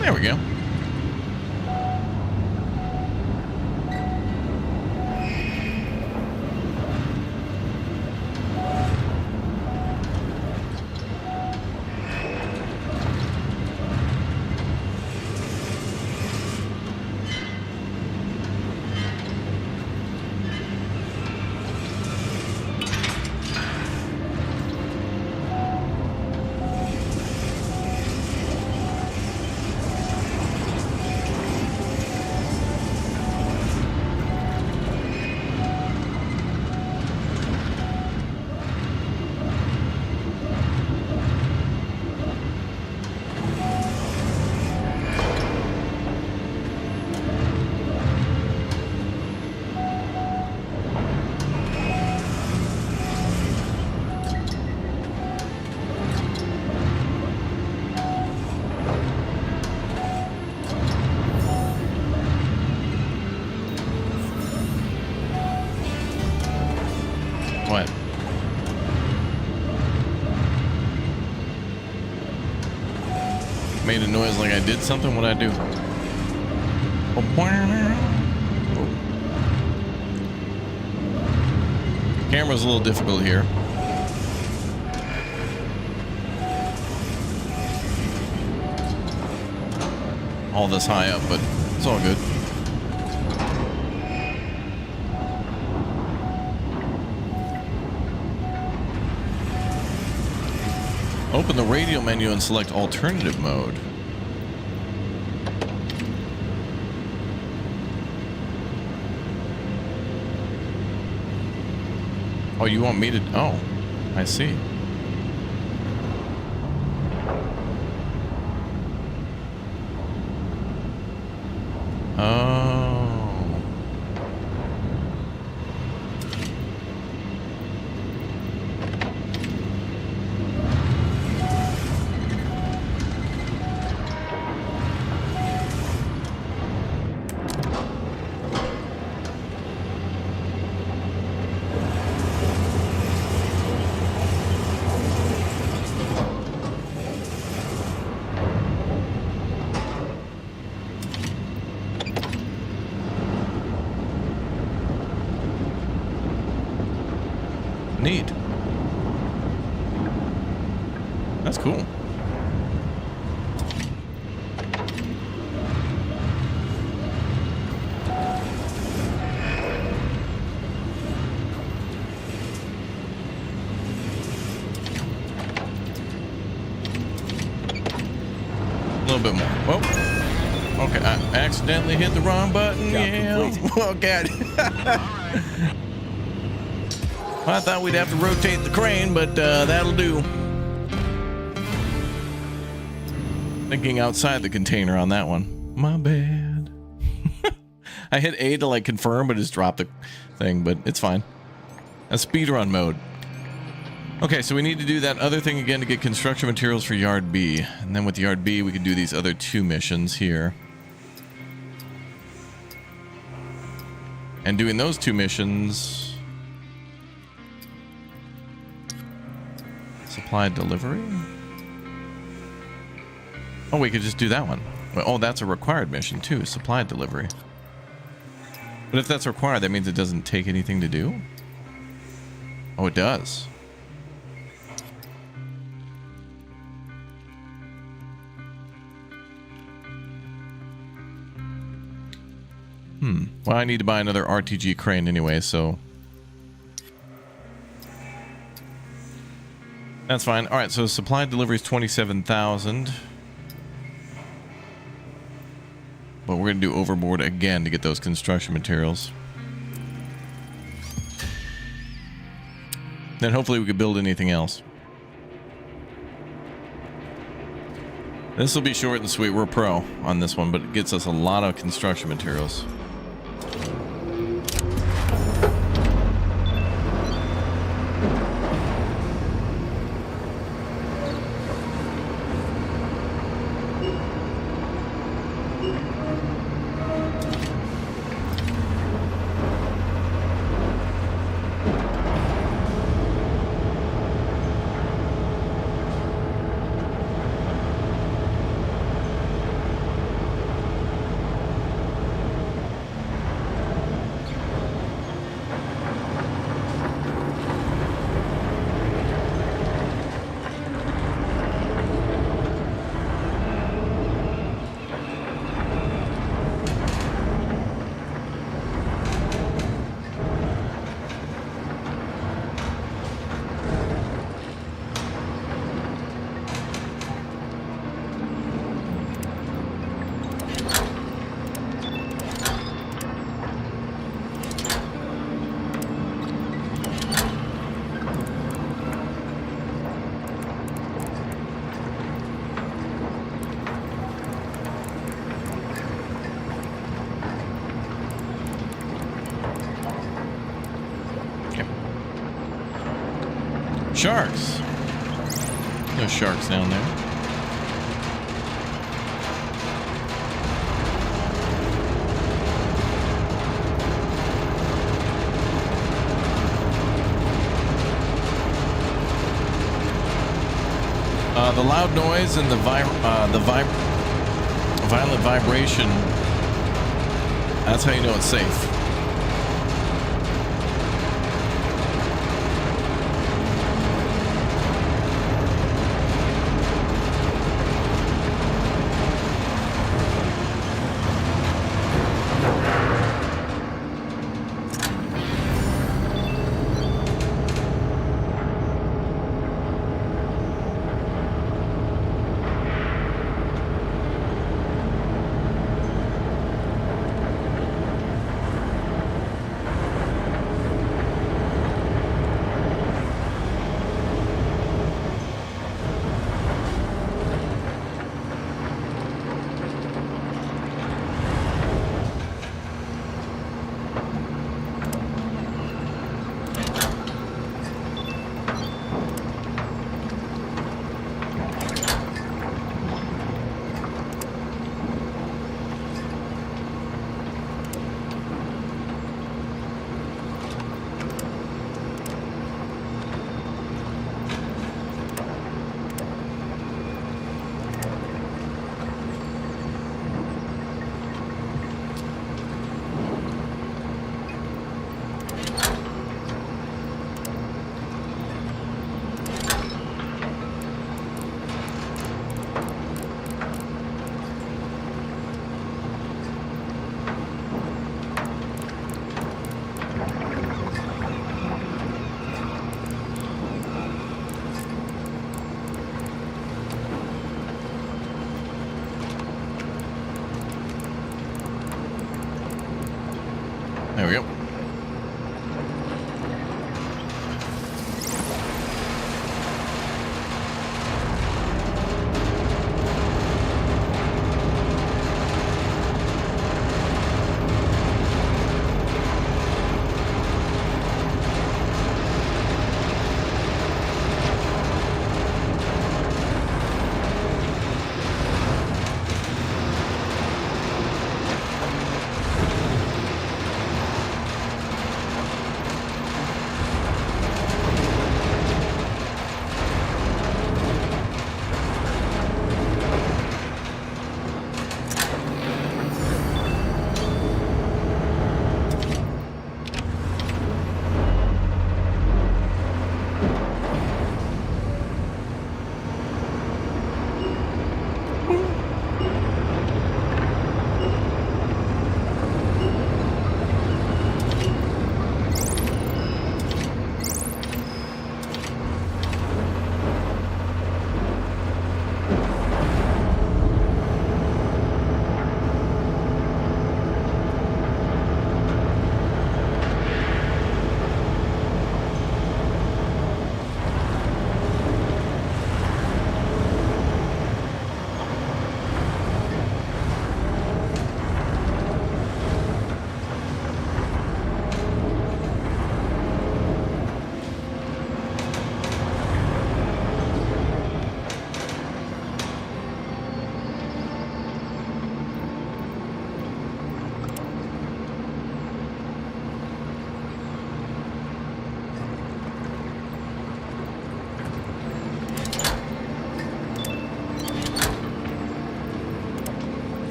There we go. What? Made a noise like I did something? What'd I do? Oh. Camera's a little difficult here. All this high up, but it's all good. Open the radio menu and select alternative mode. Oh, you want me to... Oh, I see. Oh. Neat. That's cool. A little bit more. Whoa. Okay, I accidentally hit the wrong button. Job Yeah. complete. Oh, God. Well, I thought we'd have to rotate the crane, but that'll do. Thinking outside the container on that one. My bad. I hit A to like confirm, but just dropped the thing, but it's fine. A speedrun mode. Okay, so we need to do that other thing again to get construction materials for Yard B. And then with Yard B, we can do these other 2 missions here. And doing those 2 missions... Supply delivery? Oh, we could just do that one. Oh, that's a required mission too, supply delivery. But if that's required, that means it doesn't take anything to do? Oh, it does. Well, I need to buy another RTG crane anyway, so... That's fine. Alright, so supply delivery is 27,000. But we're going to do overboard again to get those construction materials. Then hopefully we can build anything else. This will be short and sweet. We're pro on this one, but it gets us a lot of construction materials. Sharks. No sharks down there. The loud noise and the violent vibration. That's how you know it's safe. There we go.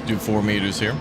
Do 4 meters here.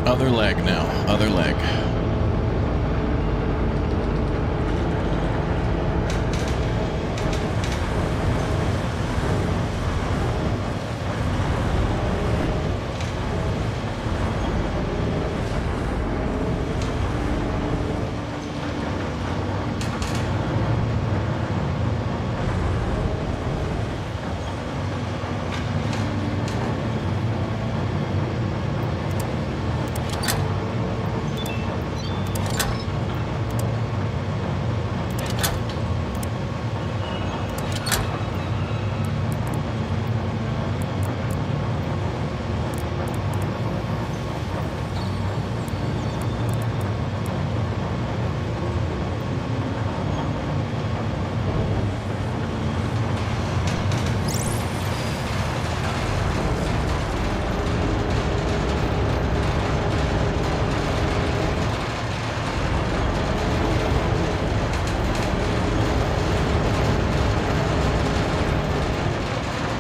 Other leg now, other leg.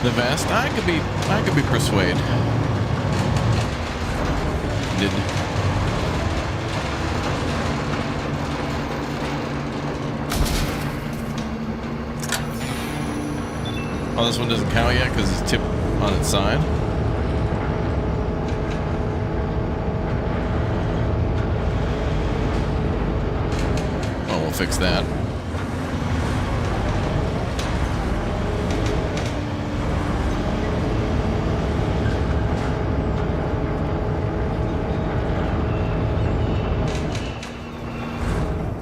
The vest, I could be persuaded. Did oh, this one doesn't count yet because it's tipped on its side. Oh, we'll fix that.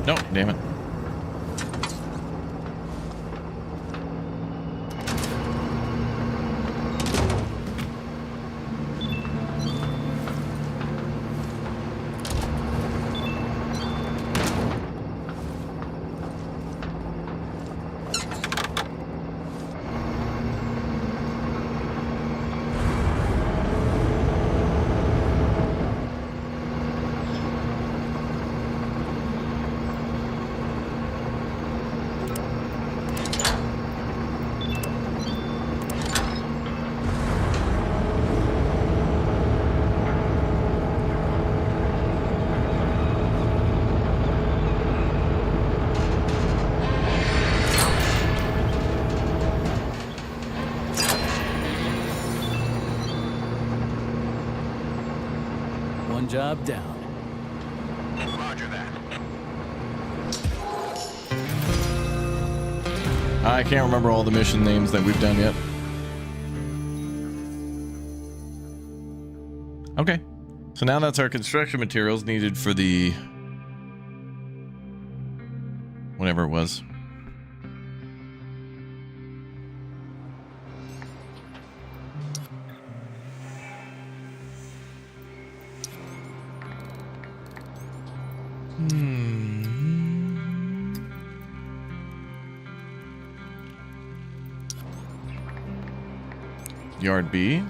No, damn it. one job down. Roger that. I can't remember all the mission names that we've done yet. Okay. So now that's our construction materials needed for the... whatever it was. Yard B.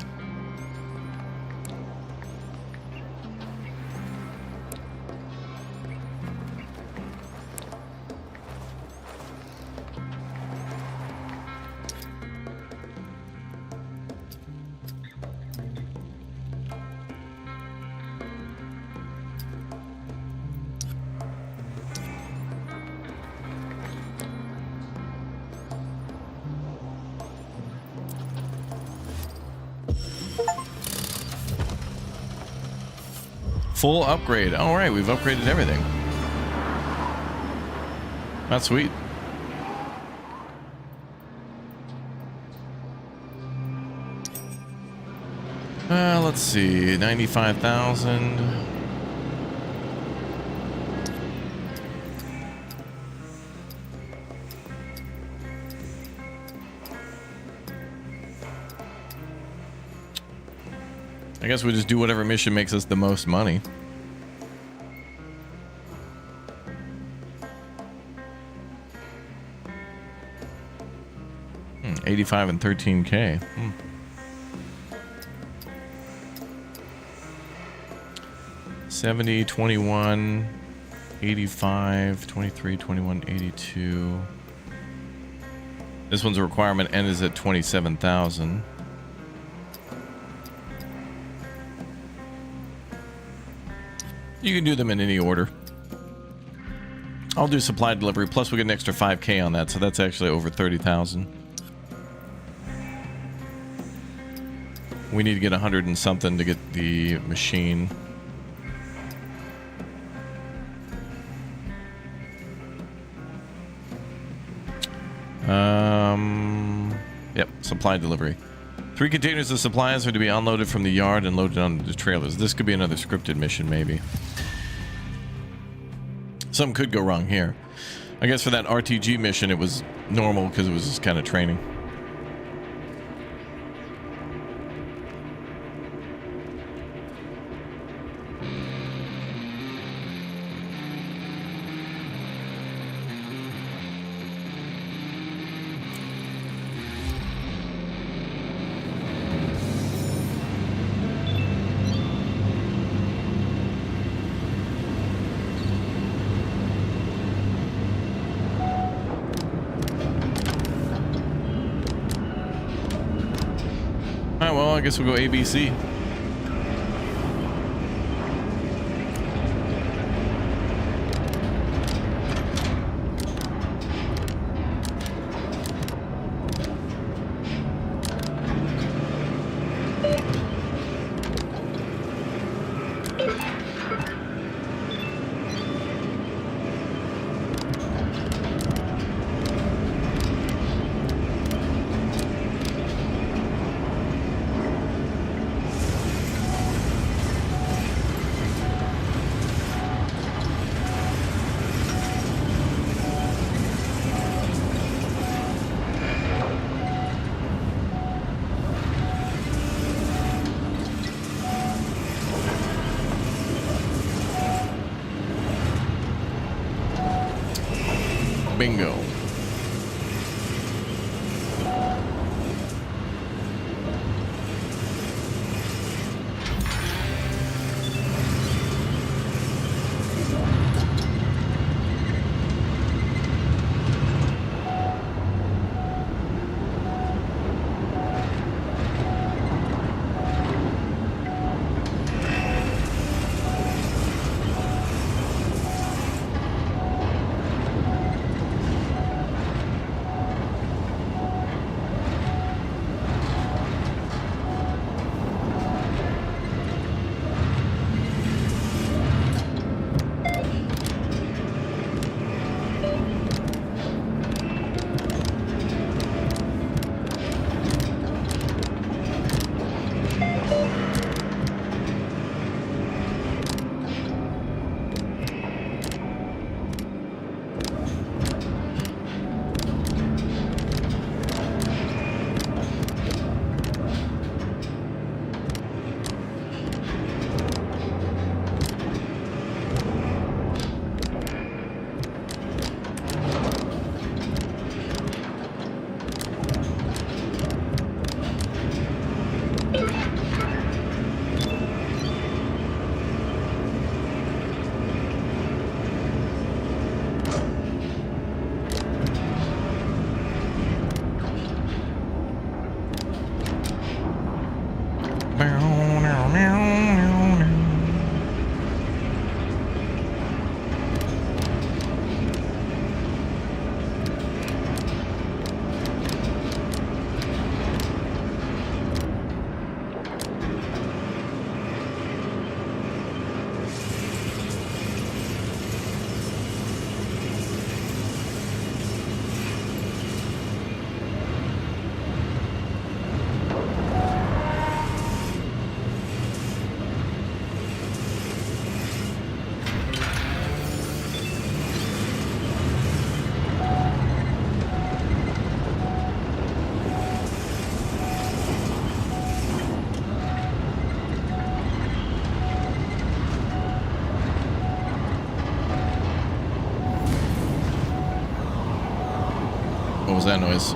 Full upgrade. All right, we've upgraded everything. That's sweet. Let's see, 95,000. I guess we just do whatever mission makes us the most money. 85 and 13K. 70, 21, 85, 23, 21, 82. This one's a requirement and is at 27,000. You can do them in any order. I'll do supply delivery, plus we get an extra 5K on that, so that's actually over 30,000. We need to get 100 and something to get the machine. Yep, supply delivery. 3 containers of supplies are to be unloaded from the yard and loaded onto the trailers. This could be another scripted mission, maybe. Something could go wrong here. I guess for that RTG mission, it was normal because it was just kind of training. I guess we'll go ABC. Bingo. What was that noise?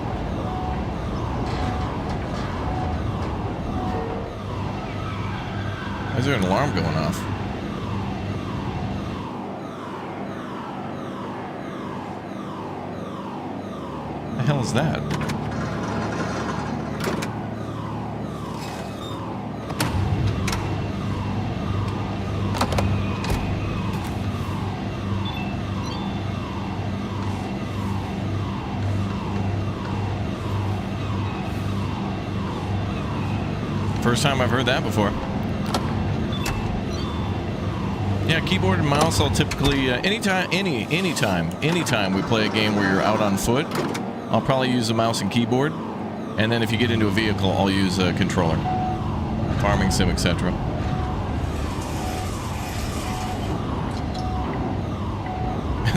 Why is there an alarm going off? The hell is that? First time I've heard that before. Yeah, keyboard and mouse. I'll typically anytime we play a game where you're out on foot, I'll probably use a mouse and keyboard, and then if you get into a vehicle, I'll use a controller. Farming sim, etc.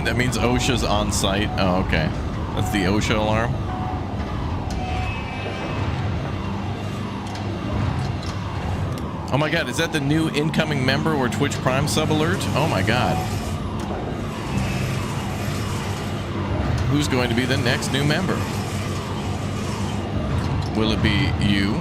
That means OSHA's on site. Oh, okay. That's the OSHA alarm. Oh my god, is that the new incoming member or Twitch Prime sub alert? Oh my god. Who's going to be the next new member? Will it be you?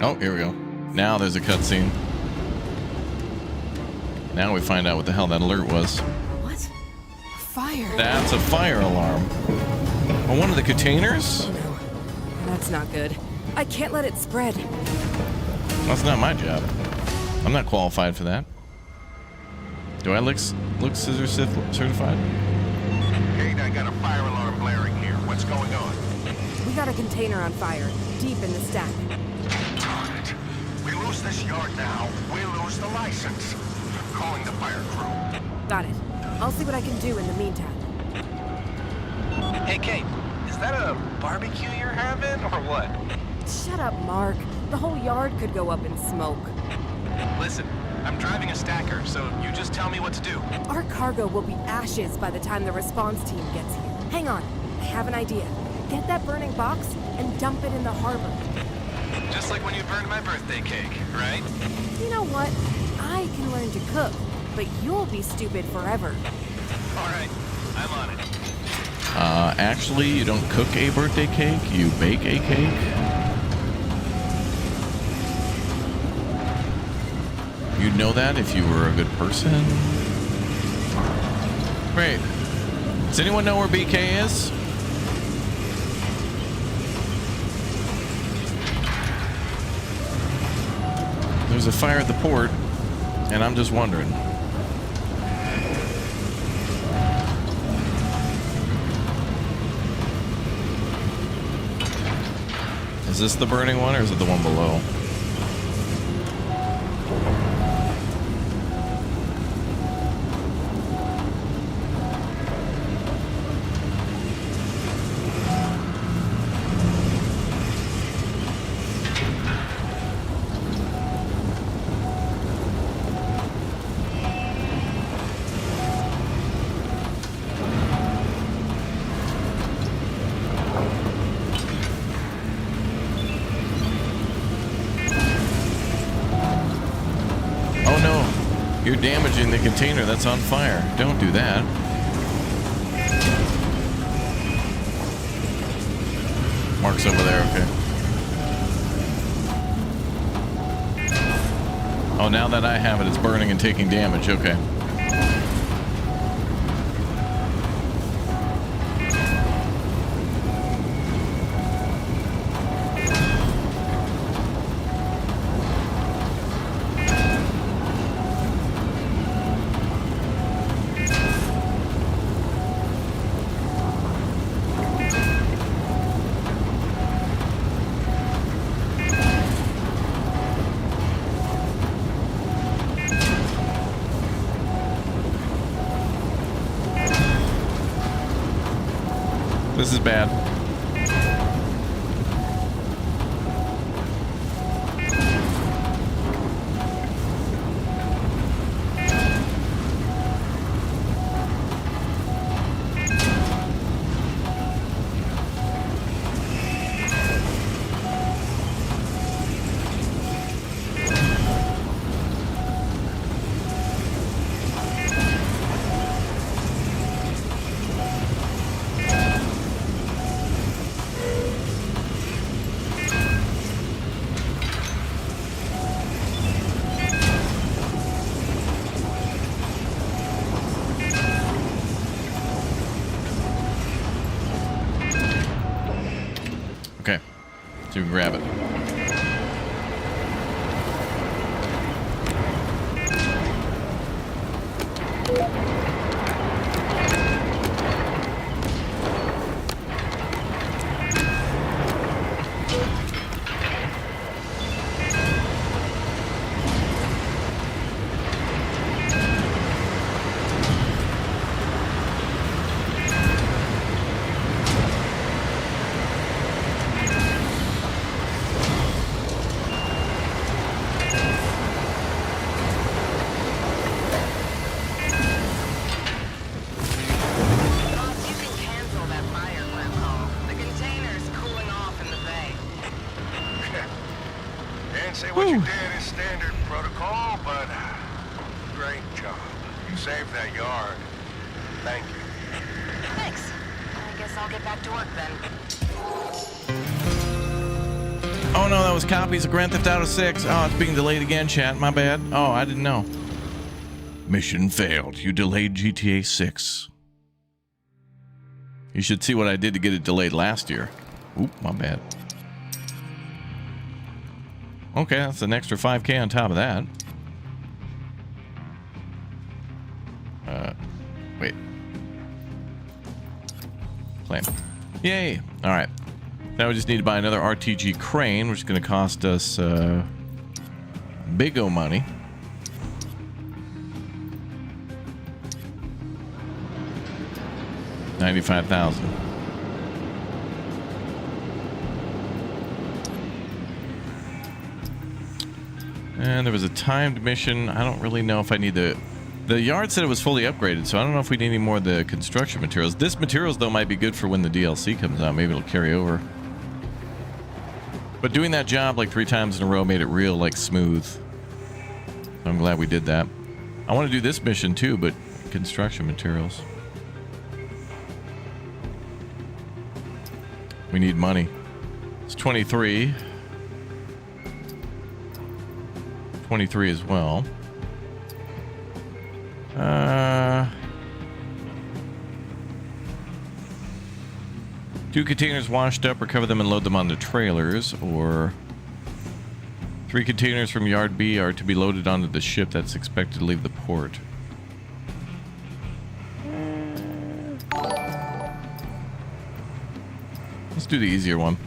Oh, here we go. Now there's a cutscene. Now we find out what the hell that alert was. What? Fire. That's a fire alarm. Oh, one of the containers? No, that's not good. I can't let it spread. That's not my job. I'm not qualified for that. Do I look scissor certified? Kate, I got a fire alarm blaring here. What's going on? We got a container on fire, deep in the stack. Darn it. We lose this yard now, we lose the license. Calling the fire crew. Got it. I'll see what I can do in the meantime. Hey, Kate, is that a barbecue you're having, or what? Shut up, Mark. The whole yard could go up in smoke. Listen, I'm driving a stacker, so you just tell me what to do. Our cargo will be ashes by the time the response team gets here. Hang on, I have an idea. Get that burning box and dump it in the harbor. Just like when you burned my birthday cake, right? You know what? I can learn to cook, but you'll be stupid forever. All right, I'm on it. Actually, you don't cook a birthday cake, you bake a cake. You'd know that if you were a good person. Great. Does anyone know where BK is? There's a fire at the port, and I'm just wondering. Is this the burning one, or is it the one below? You're damaging the container that's on fire. Don't do that. Mark's over there, okay. Oh, now that I have it, it's burning and taking damage. Okay. This is bad. Okay, so we can grab it. Boss, you can cancel that fire grip call. The container's cooling off in the bay. Can't say what you did is standard protocol, but great job. You saved that yard. Thank you. Thanks. I guess I'll get back to work then. Oh no, that was copies of Grand Theft Auto 6. Oh, it's being delayed again, chat. My bad. Oh, I didn't know. Mission failed. You delayed GTA 6. You should see what I did to get it delayed last year. Oop, my bad. Okay, that's an extra 5K on top of that. Wait. Claim. Yay! Alright. Now we just need to buy another RTG crane, which is going to cost us big-o money. $95,000. And there was a timed mission. I don't really know if I need to... The yard said it was fully upgraded, so I don't know if we need any more of the construction materials. This materials, though, might be good for when the DLC comes out. Maybe it'll carry over. But doing that job like 3 times in a row made it real, like, smooth. I'm glad we did that. I want to do this mission, too, but construction materials. We need money. It's 23. 23 as well. 2 containers washed up, recover them and load them on the trailers, or 3 containers from Yard B are to be loaded onto the ship that's expected to leave the port. Let's do the easier one.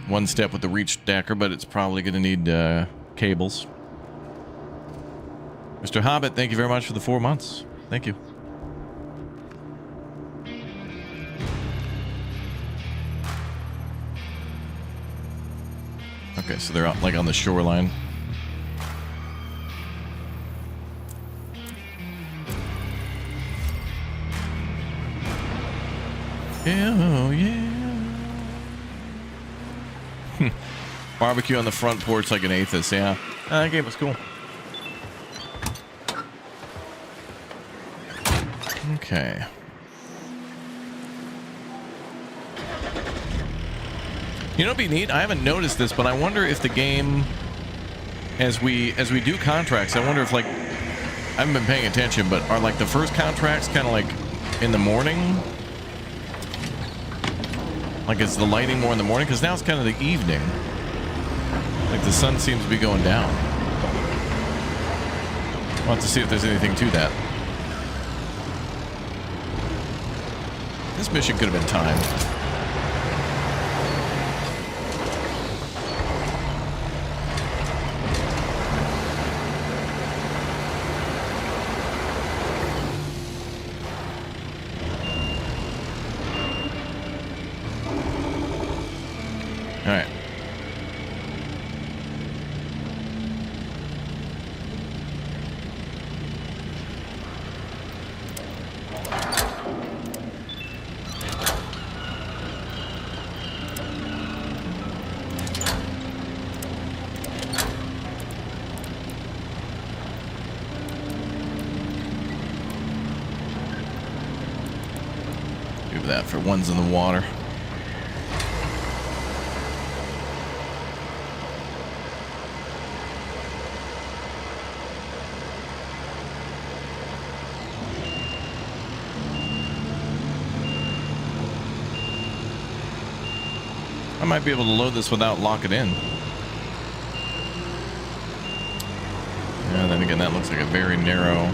One step with the reach stacker, but it's probably going to need cables. Mr. Hobbit, thank you very much for the 4 months. Thank you. Okay, so they're out, like, on the shoreline. Oh, yeah. Barbecue on the front porch like an atheist. Yeah, that game was cool. Okay. You know, it'd be neat. I haven't noticed this, but I wonder if the game, as we do contracts, I wonder if, like, I haven't been paying attention, but are like the first contracts kind of like in the morning? Like, is the lighting more in the morning? Because now it's kind of the evening. Like the sun seems to be going down. We'll have to see if there's anything to that. This mission could have been timed. All right. Do that for ones in the water. I might be able to load this without locking in. Yeah, then again, that looks like a very narrow.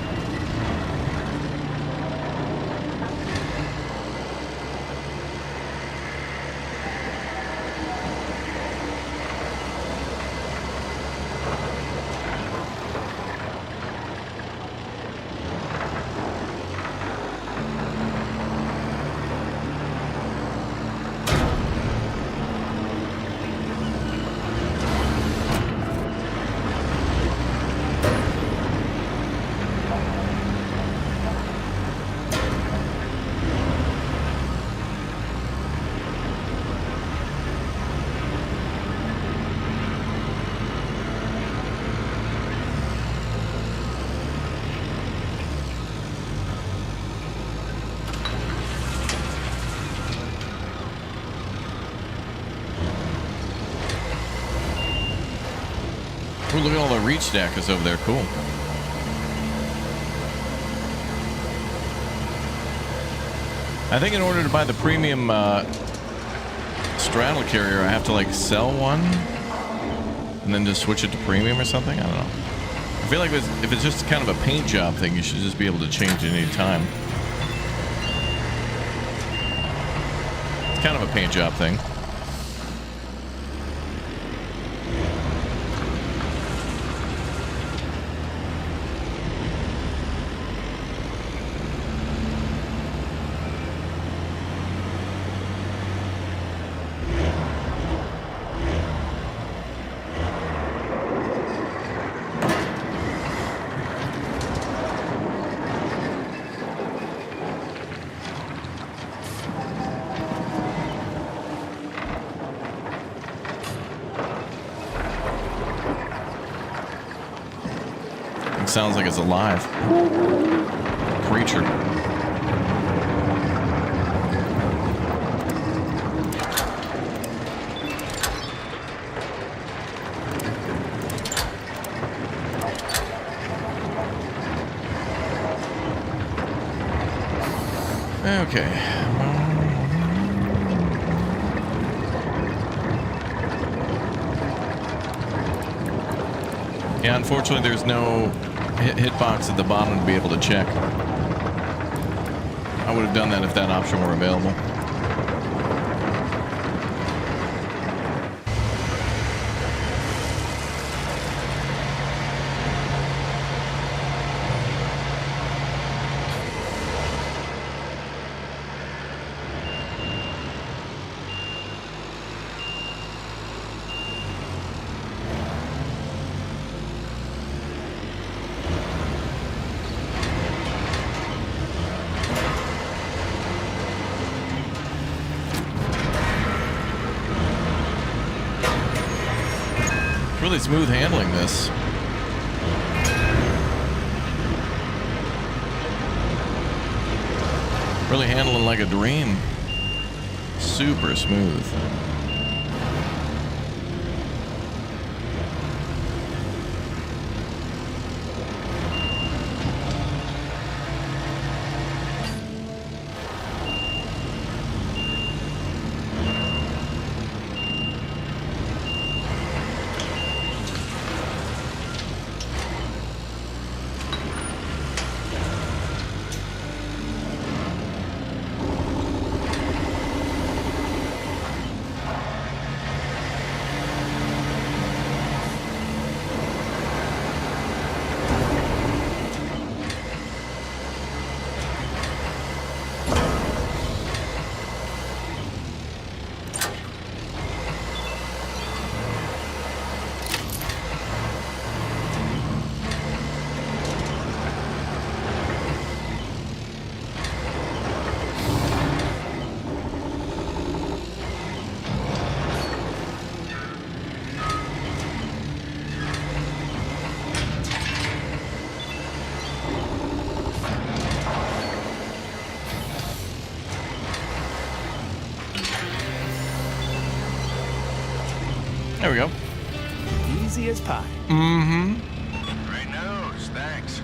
Ooh, look at all the reach stackers over there. Cool. I think in order to buy the premium straddle carrier, I have to like sell one and then just switch it to premium or something. I don't know. I feel like if it's just kind of a paint job thing, you should just be able to change it any time. It's kind of a paint job thing. Sounds like it's alive. Creature. Okay. Yeah, unfortunately there's no hitbox at the bottom to be able to check. I would have done that if that option were available. Really smooth handling this. Really handling like a dream. Super smooth. There we go. Easy as pie. Mm-hmm. Great news, thanks.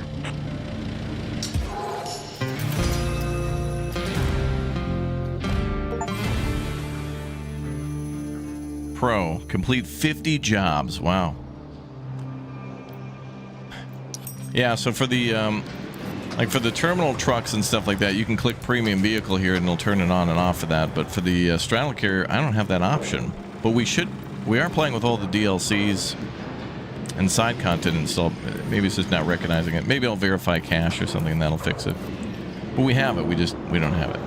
Pro. Complete 50 jobs. Wow. Yeah, so for the like for the terminal trucks and stuff like that, you can click premium vehicle here and it'll turn it on and off for that. But for the straddle carrier, I don't have that option. But we are playing with all the DLCs and side content installed. Maybe it's just not recognizing it. Maybe I'll verify cache or something and that'll fix it. But we have it. We don't have it.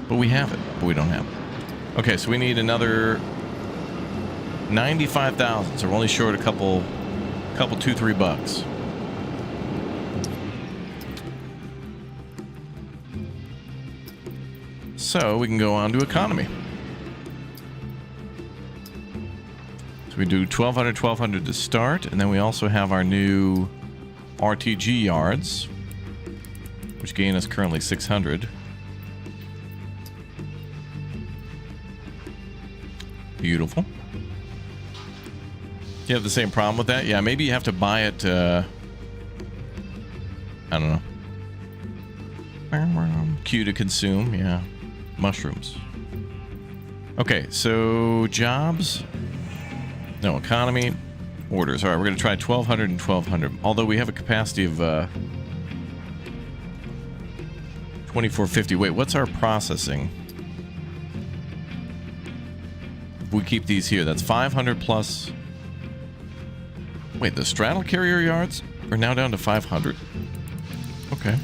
But we have it. But we don't have it. Okay, so we need another 95,000. So we're only short a couple, $2-3. So we can go on to economy. So we do 1,200 to start, and then we also have our new RTG yards, which gain us currently 600. Beautiful. Do you have the same problem with that? Yeah, maybe you have to buy it, I don't know. Q to consume, yeah. Mushrooms. Okay, so jobs. No, economy. Orders. All right, we're going to try 1,200 and 1,200. Although we have a capacity of 2,450. Wait, what's our processing? If we keep these here, that's 500 plus. Wait, the straddle carrier yards are now down to 500. Okay.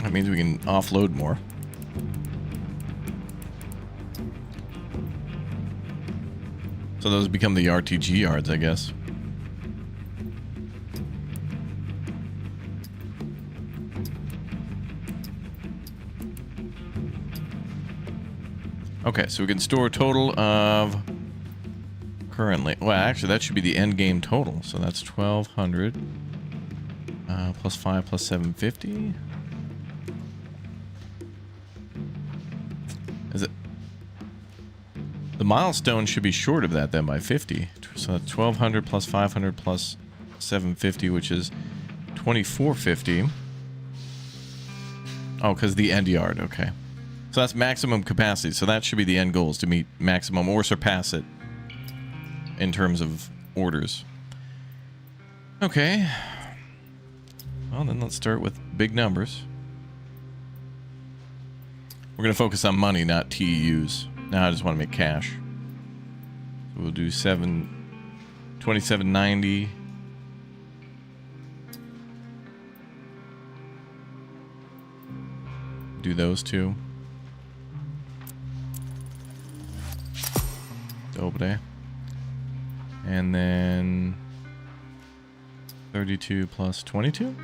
That means we can offload more. So those become the RTG yards, I guess. Okay, so we can store a total of currently. Well, actually, that should be the end game total. So that's 1,200 plus 5 plus 750. Is it? The milestone should be short of that then by 50. So that's 1,200 plus 500 plus 750, which is 2,450. Oh, because the end yard. Okay. So that's maximum capacity. So that should be the end goal, is to meet maximum or surpass it in terms of orders. Okay. Well, then let's start with big numbers. We're going to focus on money, not TEUs. Now I just want to make cash. So we'll do 2790. Do those two. Dobre. And then 32 plus 22.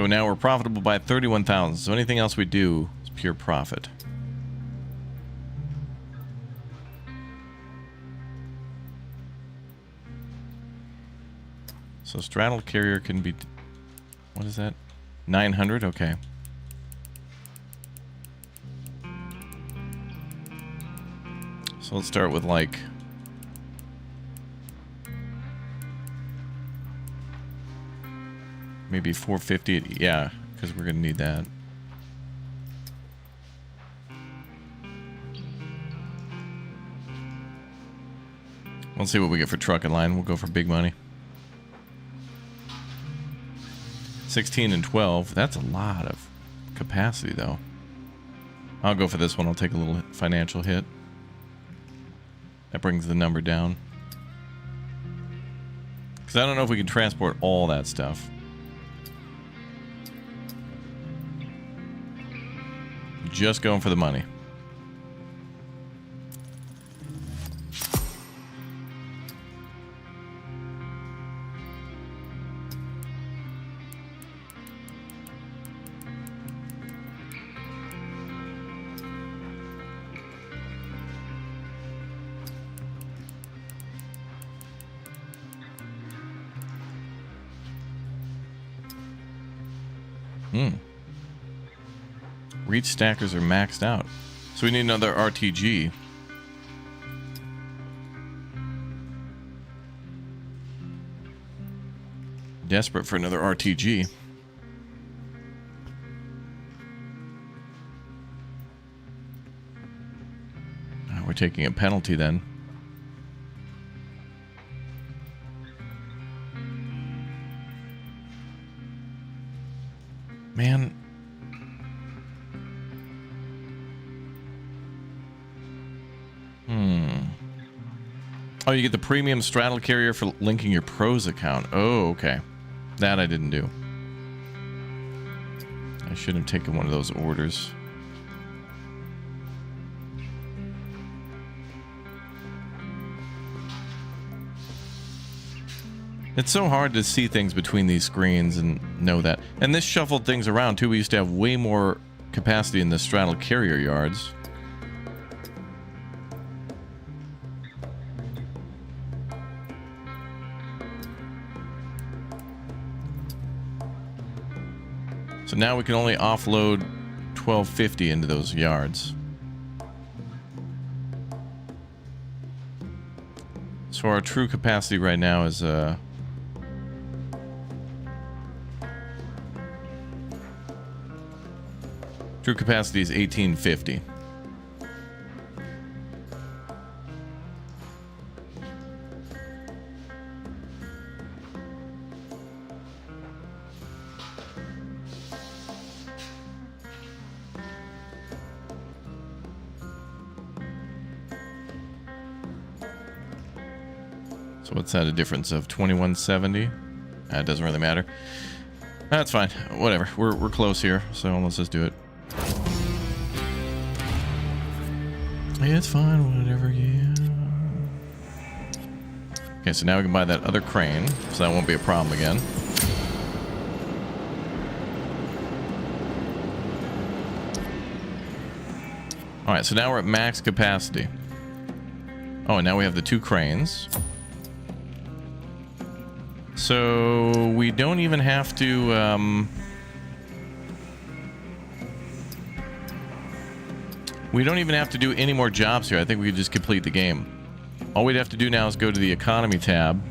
So now we're profitable by 31,000. So anything else we do is pure profit. So straddle carrier can be, what is that? 900, okay. So let's start with like maybe 450. Yeah, because we're gonna need that. Let's see what we get for truck and line. We'll go for big money. 16 and 12. That's a lot of capacity, though. I'll go for this one. I'll take a little financial hit. That brings the number down. Because I don't know if we can transport all that stuff. Just going for the money. Reach stackers are maxed out. So we need another RTG. Desperate for another RTG. We're taking a penalty then. Man. Oh, you get the premium straddle carrier for linking your pros account. Oh, okay. That I didn't do. I should have taken one of those orders. It's so hard to see things between these screens and know that. And this shuffled things around too. We used to have way more capacity in the straddle carrier yards. So now we can only offload 1250 into those yards. So our true capacity right now is true capacity is 1850. So what's that, a difference of 2170? It doesn't really matter. That's fine. Whatever. We're close here, so let's just do it. Yeah, it's fine. Whatever. Yeah. Okay, so now we can buy that other crane, so that won't be a problem again. All right, so now we're at max capacity. Oh, and now we have the two cranes. So we don't even have to do any more jobs here. I think we could just complete the game. All we'd have to do now is go to the economy tab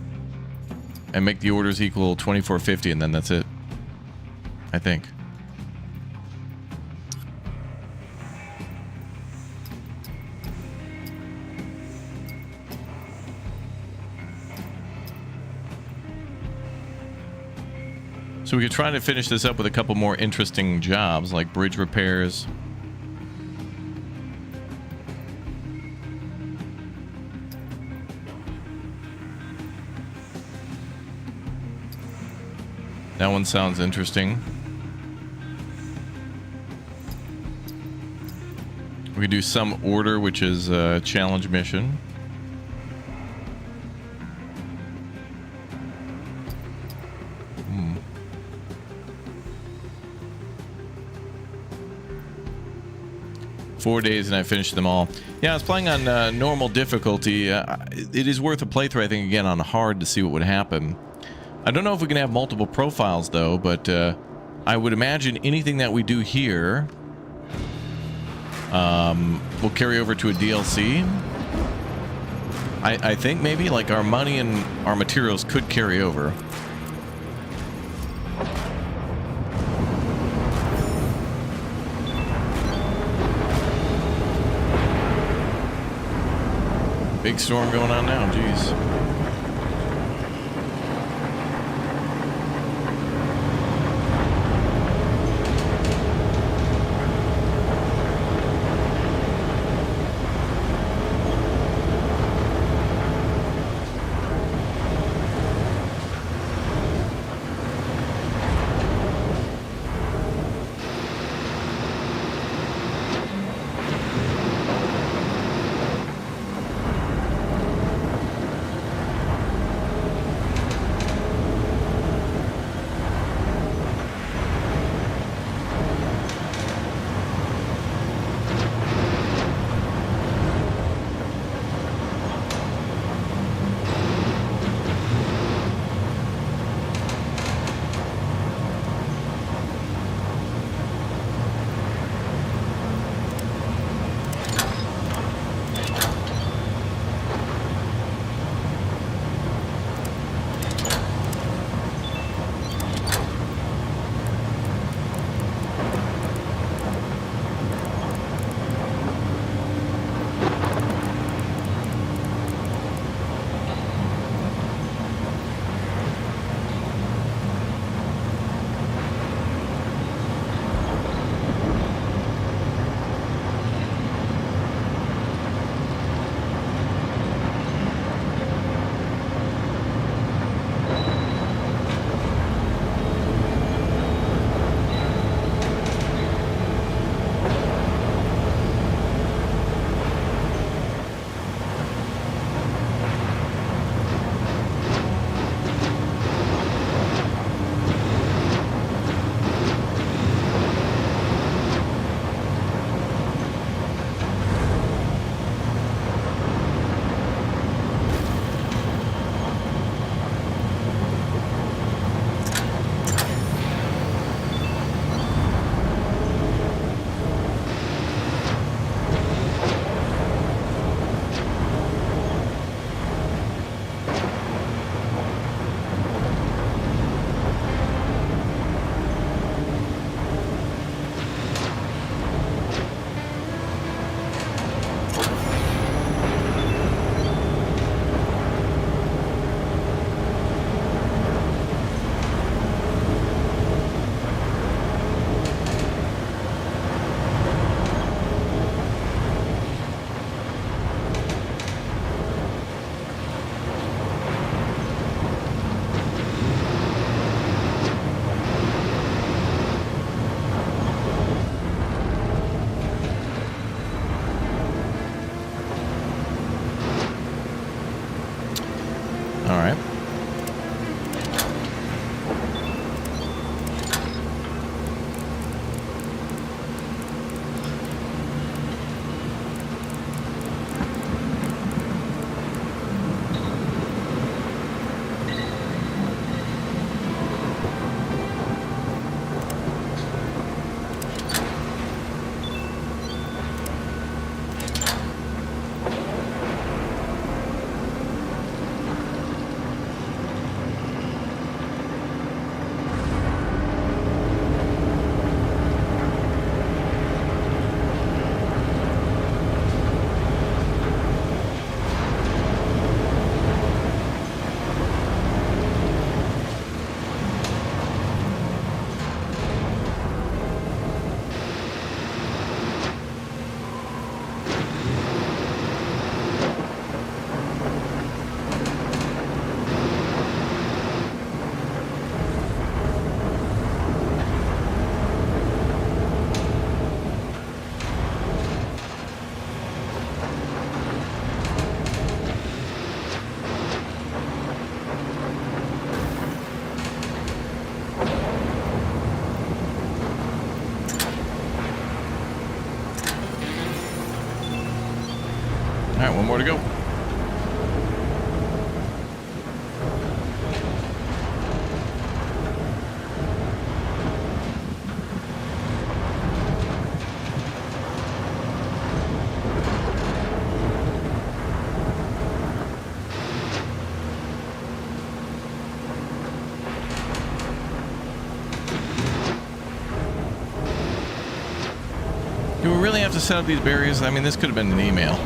and make the orders equal 2450, and then that's it. I think. So we could try to finish this up with a couple more interesting jobs, like bridge repairs. That one sounds interesting. We could do some order, which is a challenge mission. 4 days and I finished them all. Yeah, I was playing on normal difficulty. It is worth a playthrough, I think, again on hard to see what would happen. I don't know if we can have multiple profiles though, but I would imagine anything that we do here will carry over to a DLC. I think maybe like our money and our materials could carry over. Big storm going on now, geez. All right, one more to go. Do we really have to set up these barriers? I mean, this could have been an email.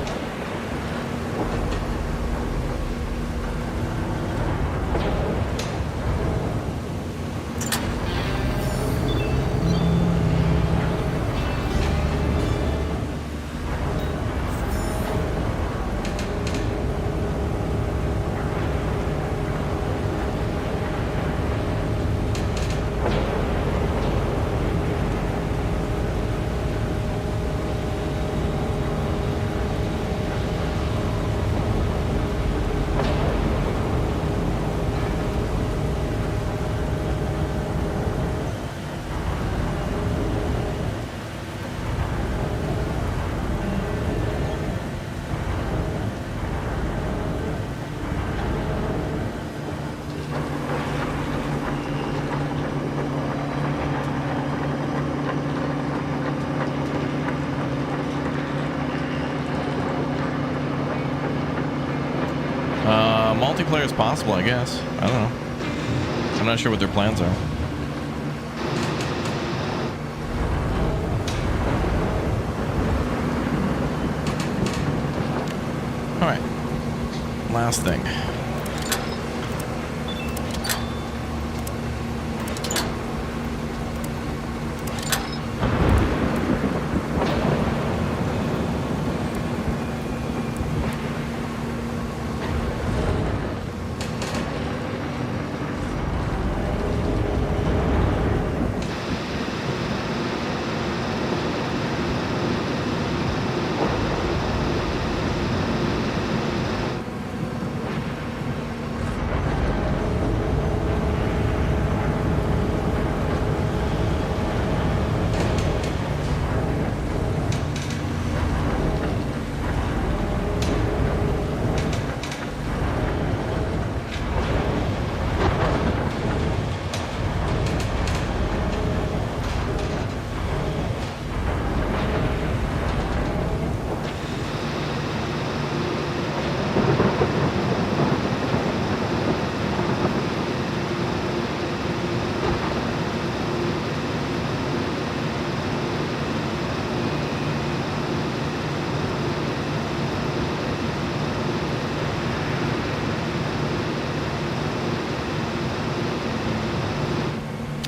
Multiplayer is possible, I guess. I don't know. I'm not sure what their plans are. All right. Last thing.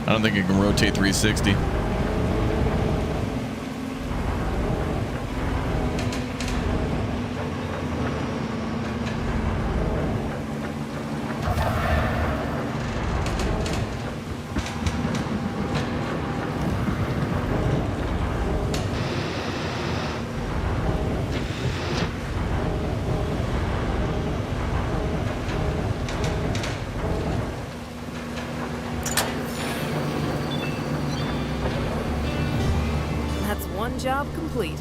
I don't think it can rotate 360. Job complete.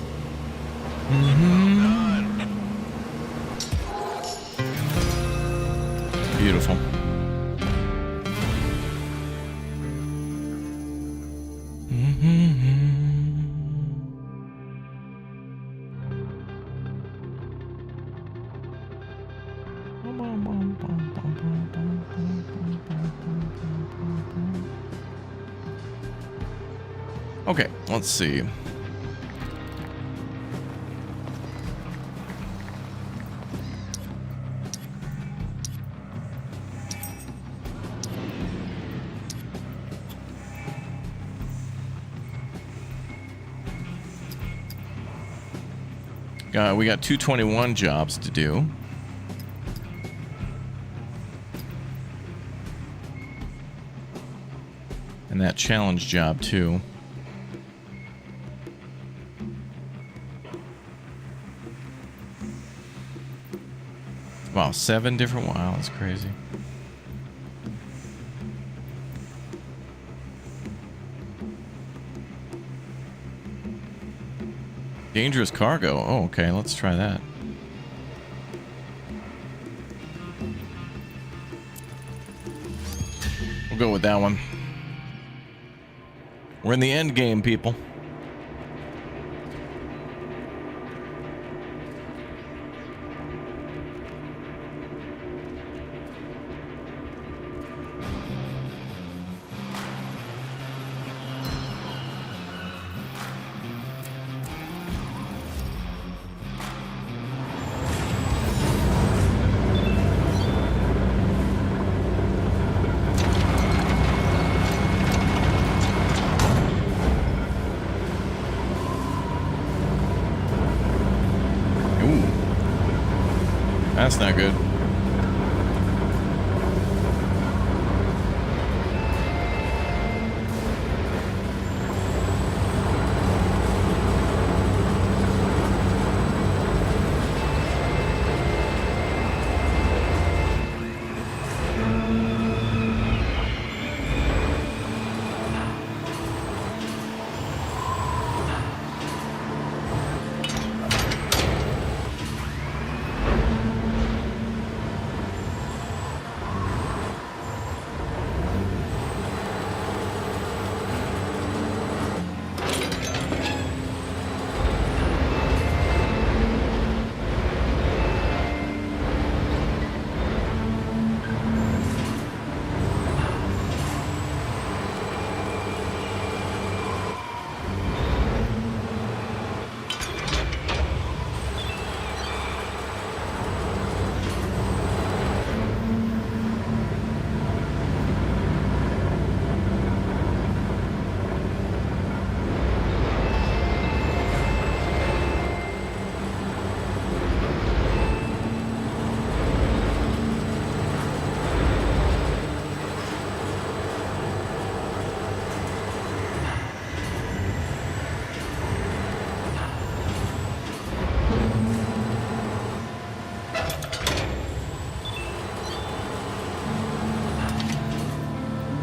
Beautiful. Okay, let's see. We got 221 jobs to do. And that challenge job too. Wow, 7 different. Wow, that's crazy. Dangerous cargo. Oh, okay, let's try that. go with that one. We're in the end game, people. That's not good.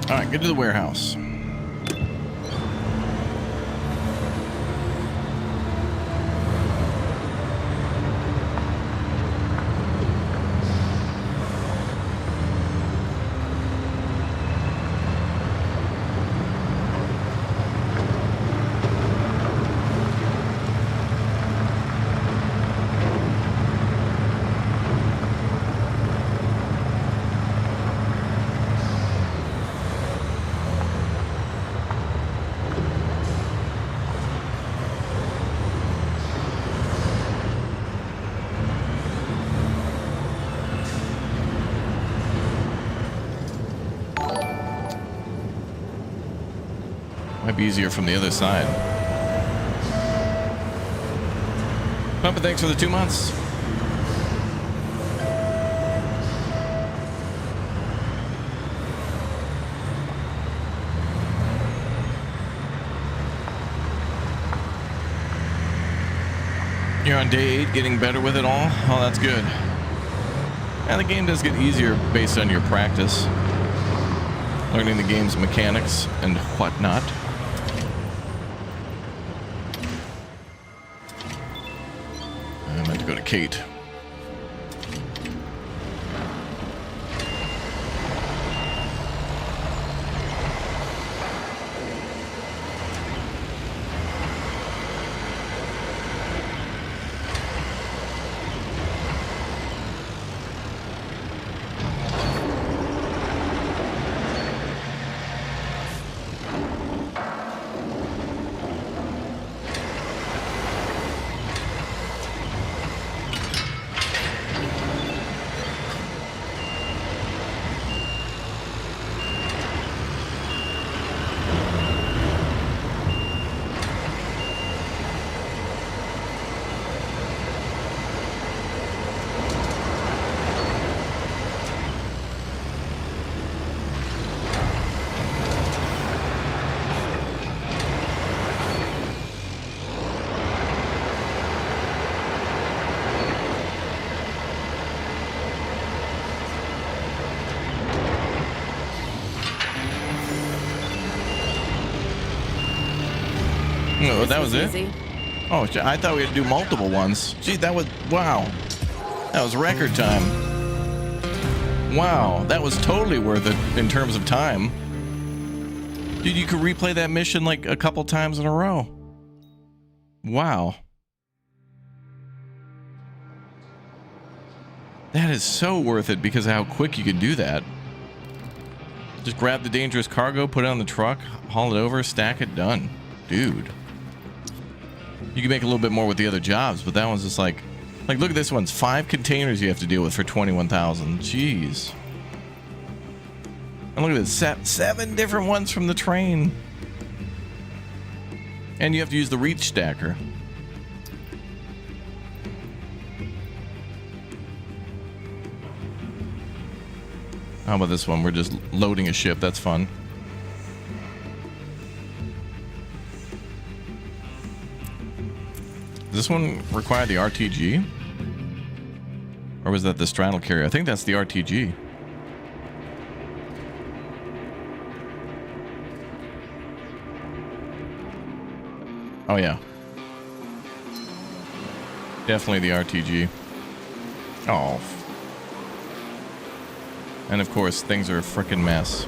All right, get to the warehouse. Might be easier from the other side. Papa, thanks for the 2 months. You're on day 8, getting better with it all? Oh, that's good. Yeah, the game does get easier based on your practice. Learning the game's mechanics and whatnot. I meant to go to Kate. Oh, that was it? Easy. Oh, I thought we had to do multiple ones. Gee, that was, wow. That was record time. Wow, that was totally worth it in terms of time. Dude, you could replay that mission like a couple times in a row. Wow. That is so worth it because of how quick you could do that. Just grab the dangerous cargo, put it on the truck, haul it over, stack it, done. Dude. You can make a little bit more with the other jobs, but that one's just like look at this one's 5 containers you have to deal with for 21,000. Jeez. And look at this, 7 different ones from the train. And you have to use the reach stacker. How about this one? We're just loading a ship. That's fun. Does this one require the RTG? Or was that the straddle carrier? I think that's the RTG. Oh yeah. Definitely the RTG. Oh. And of course, things are a frickin' mess.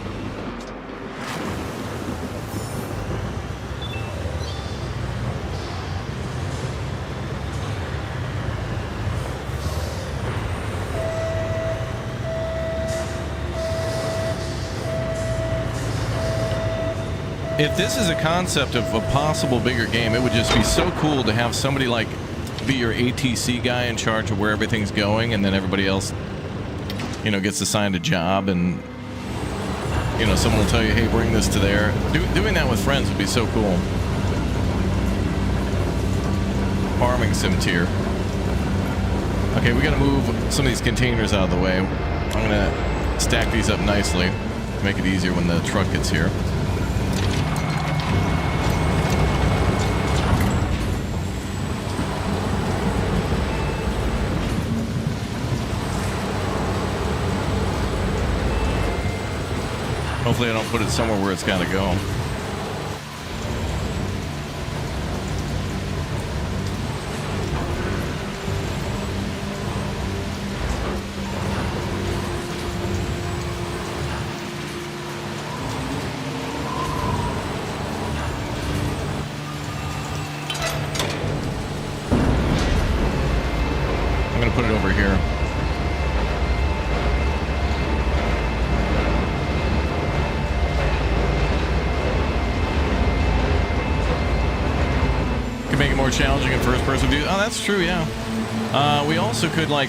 If this is a concept of a possible bigger game, it would just be so cool to have somebody like be your ATC guy in charge of where everything's going, and then everybody else, you know, gets assigned a job, and you know, someone will tell you, hey, bring this to there. Doing that with friends would be so cool. Farming sim tier. Okay, we gotta move some of these containers out of the way. I'm gonna stack these up nicely to make it easier when the truck gets here. Hopefully I don't put it somewhere where it's got to go. I'm going to put it over here. Make it more challenging in first-person view. Oh, that's true, yeah. We also could, like,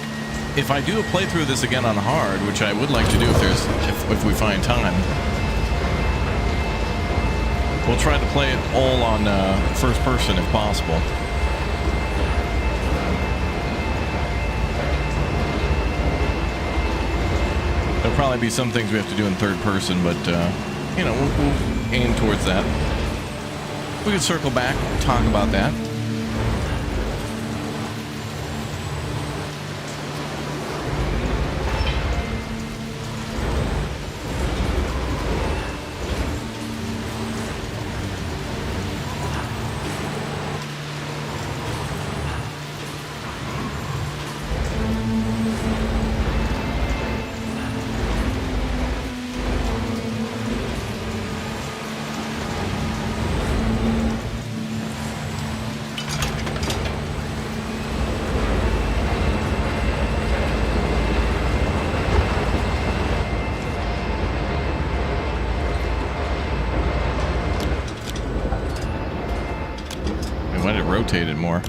if I do a playthrough of this again on hard, which I would like to do if we find time, we'll try to play it all on first-person if possible. There'll probably be some things we have to do in third-person, but you know, we'll aim towards that. We could circle back, talk about that. Rotate it more.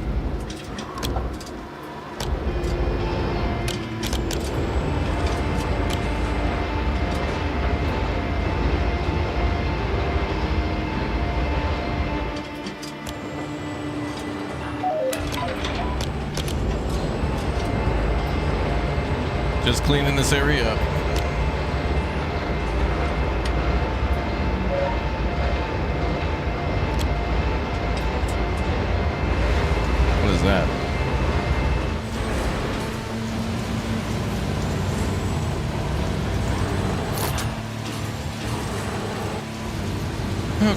Just cleaning this area up. That.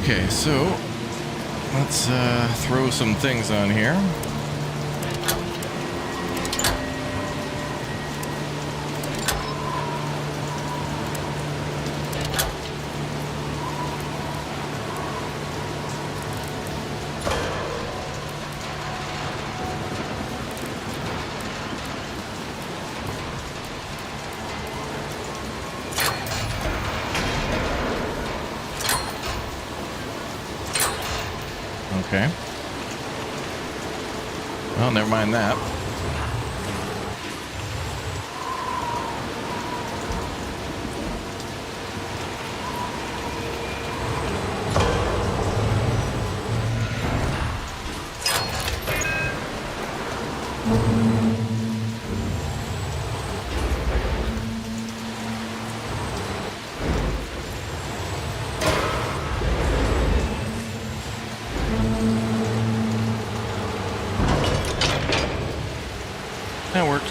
Okay, so let's throw some things on here. Okay. Well, never mind that. That worked.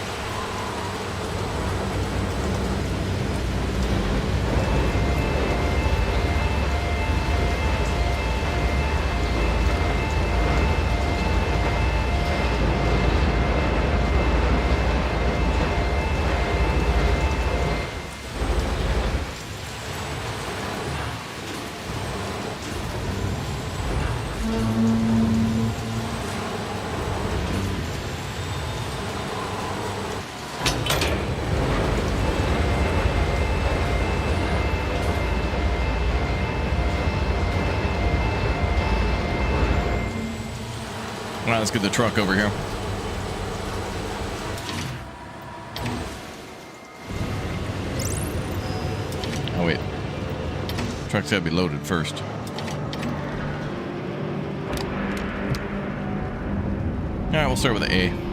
All right, let's get the truck over here. Oh, wait. Truck's gotta be loaded first. All right, we'll start with the A.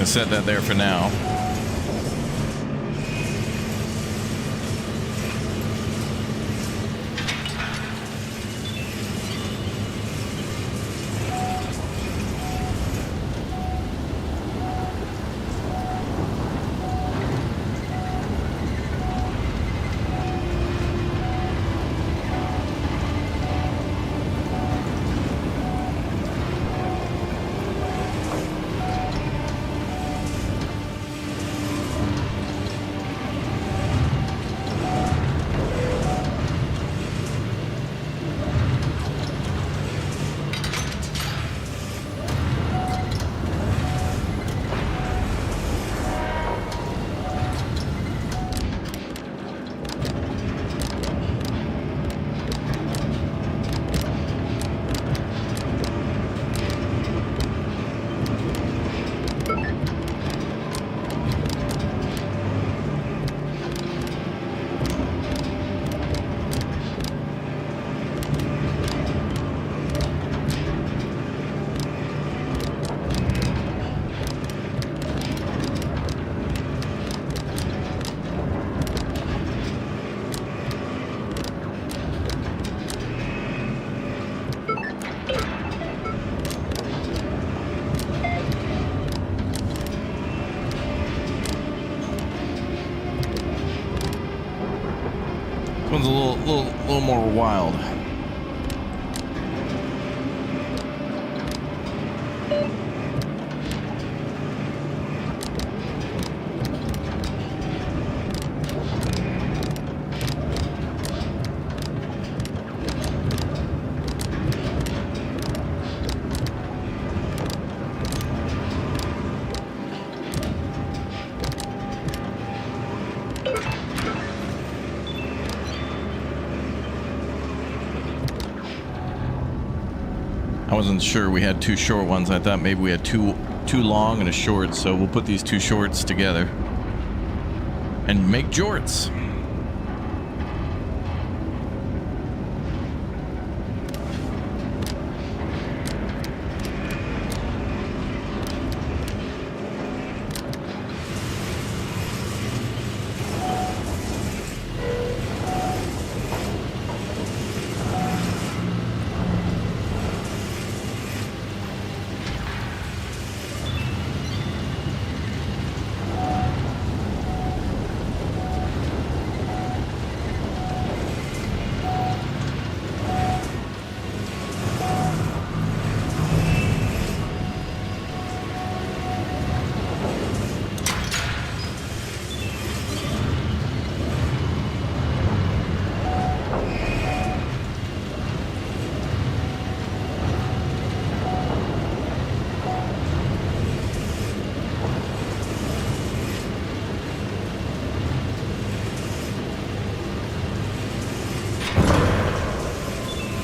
Gonna set that there for now. One's a little more wild. I wasn't sure we had two short ones. I thought maybe we had two long and a short, so we'll put these two shorts together and make jorts.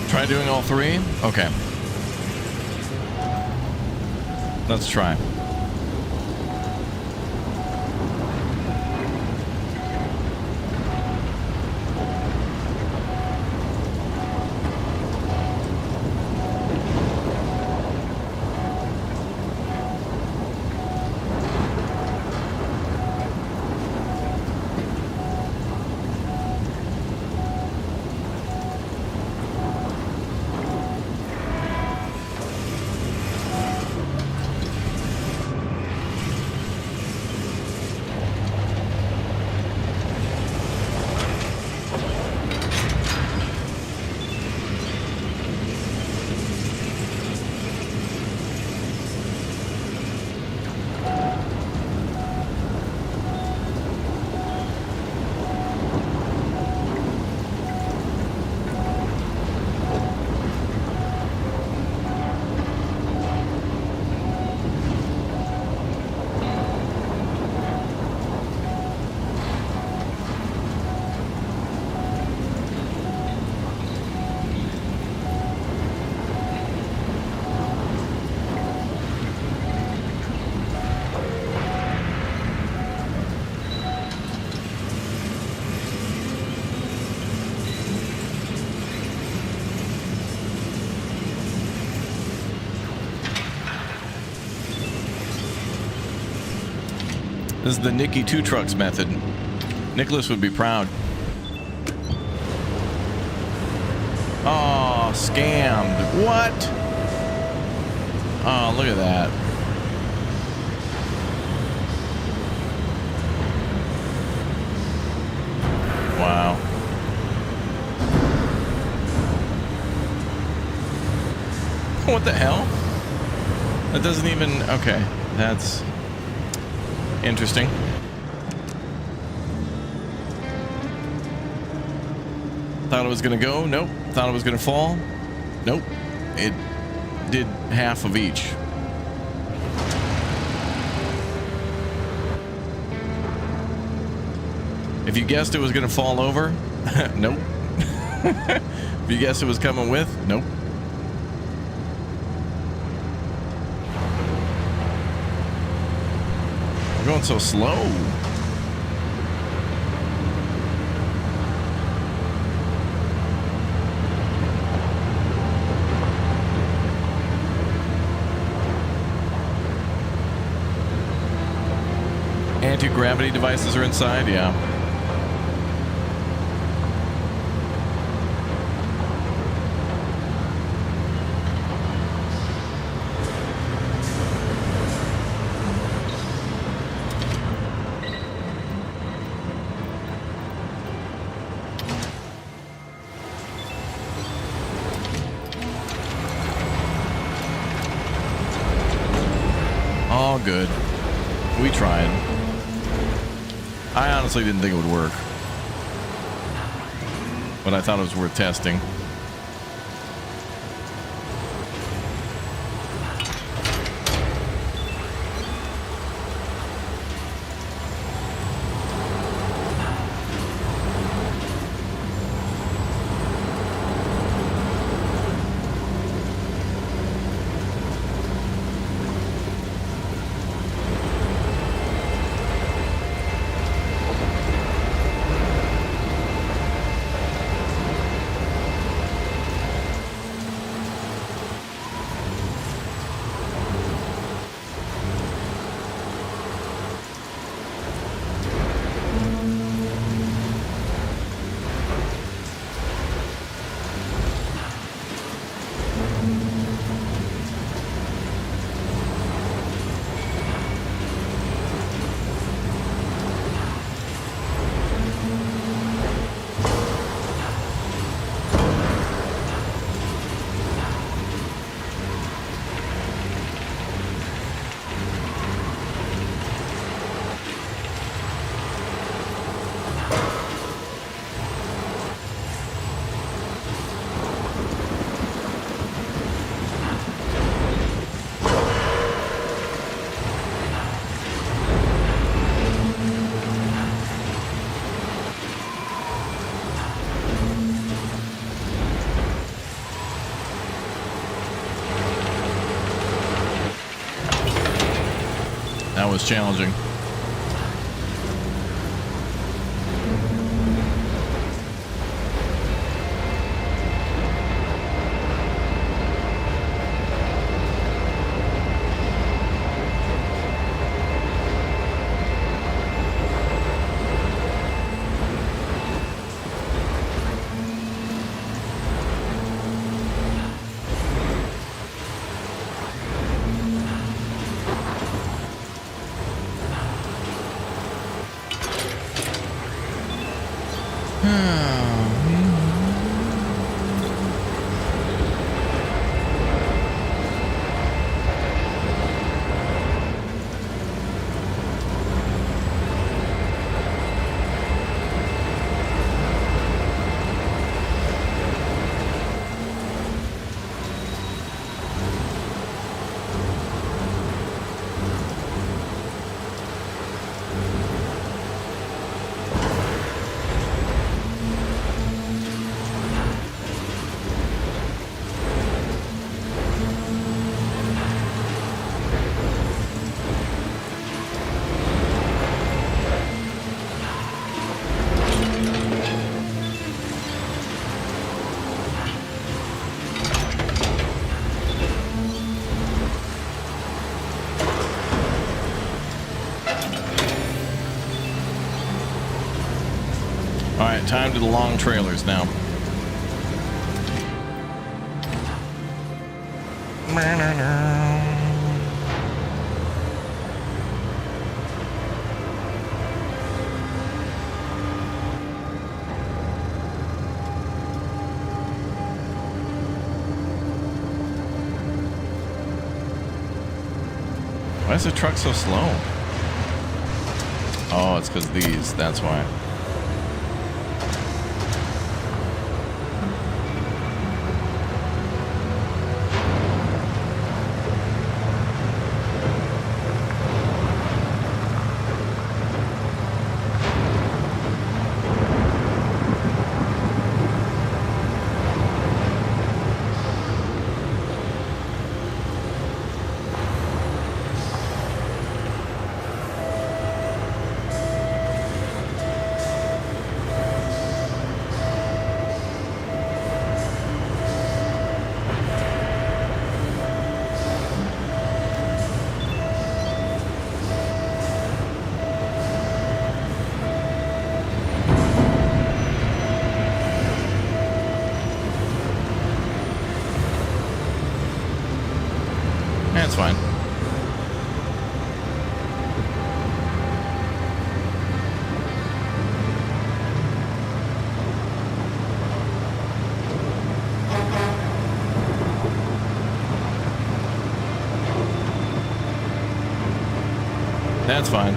Try doing all three? Okay. Let's try. This is the Nicky Two Trucks method. Nicholas would be proud. Oh, scammed. What? Oh, look at that. Wow. What the hell? That doesn't even... Okay, that's... interesting. Thought it was gonna go. Nope. Thought it was gonna fall. Nope. It did half of each. If you guessed it was gonna fall over, nope. If you guessed it was coming with, nope. We're going so slow. Anti-gravity devices are inside, yeah. All good. We tried. I honestly didn't think it would work, but I thought it was worth testing. That was challenging. All right, time to the long trailers now. Why is the truck so slow? Oh, it's because these, that's why. That's fine. That's fine.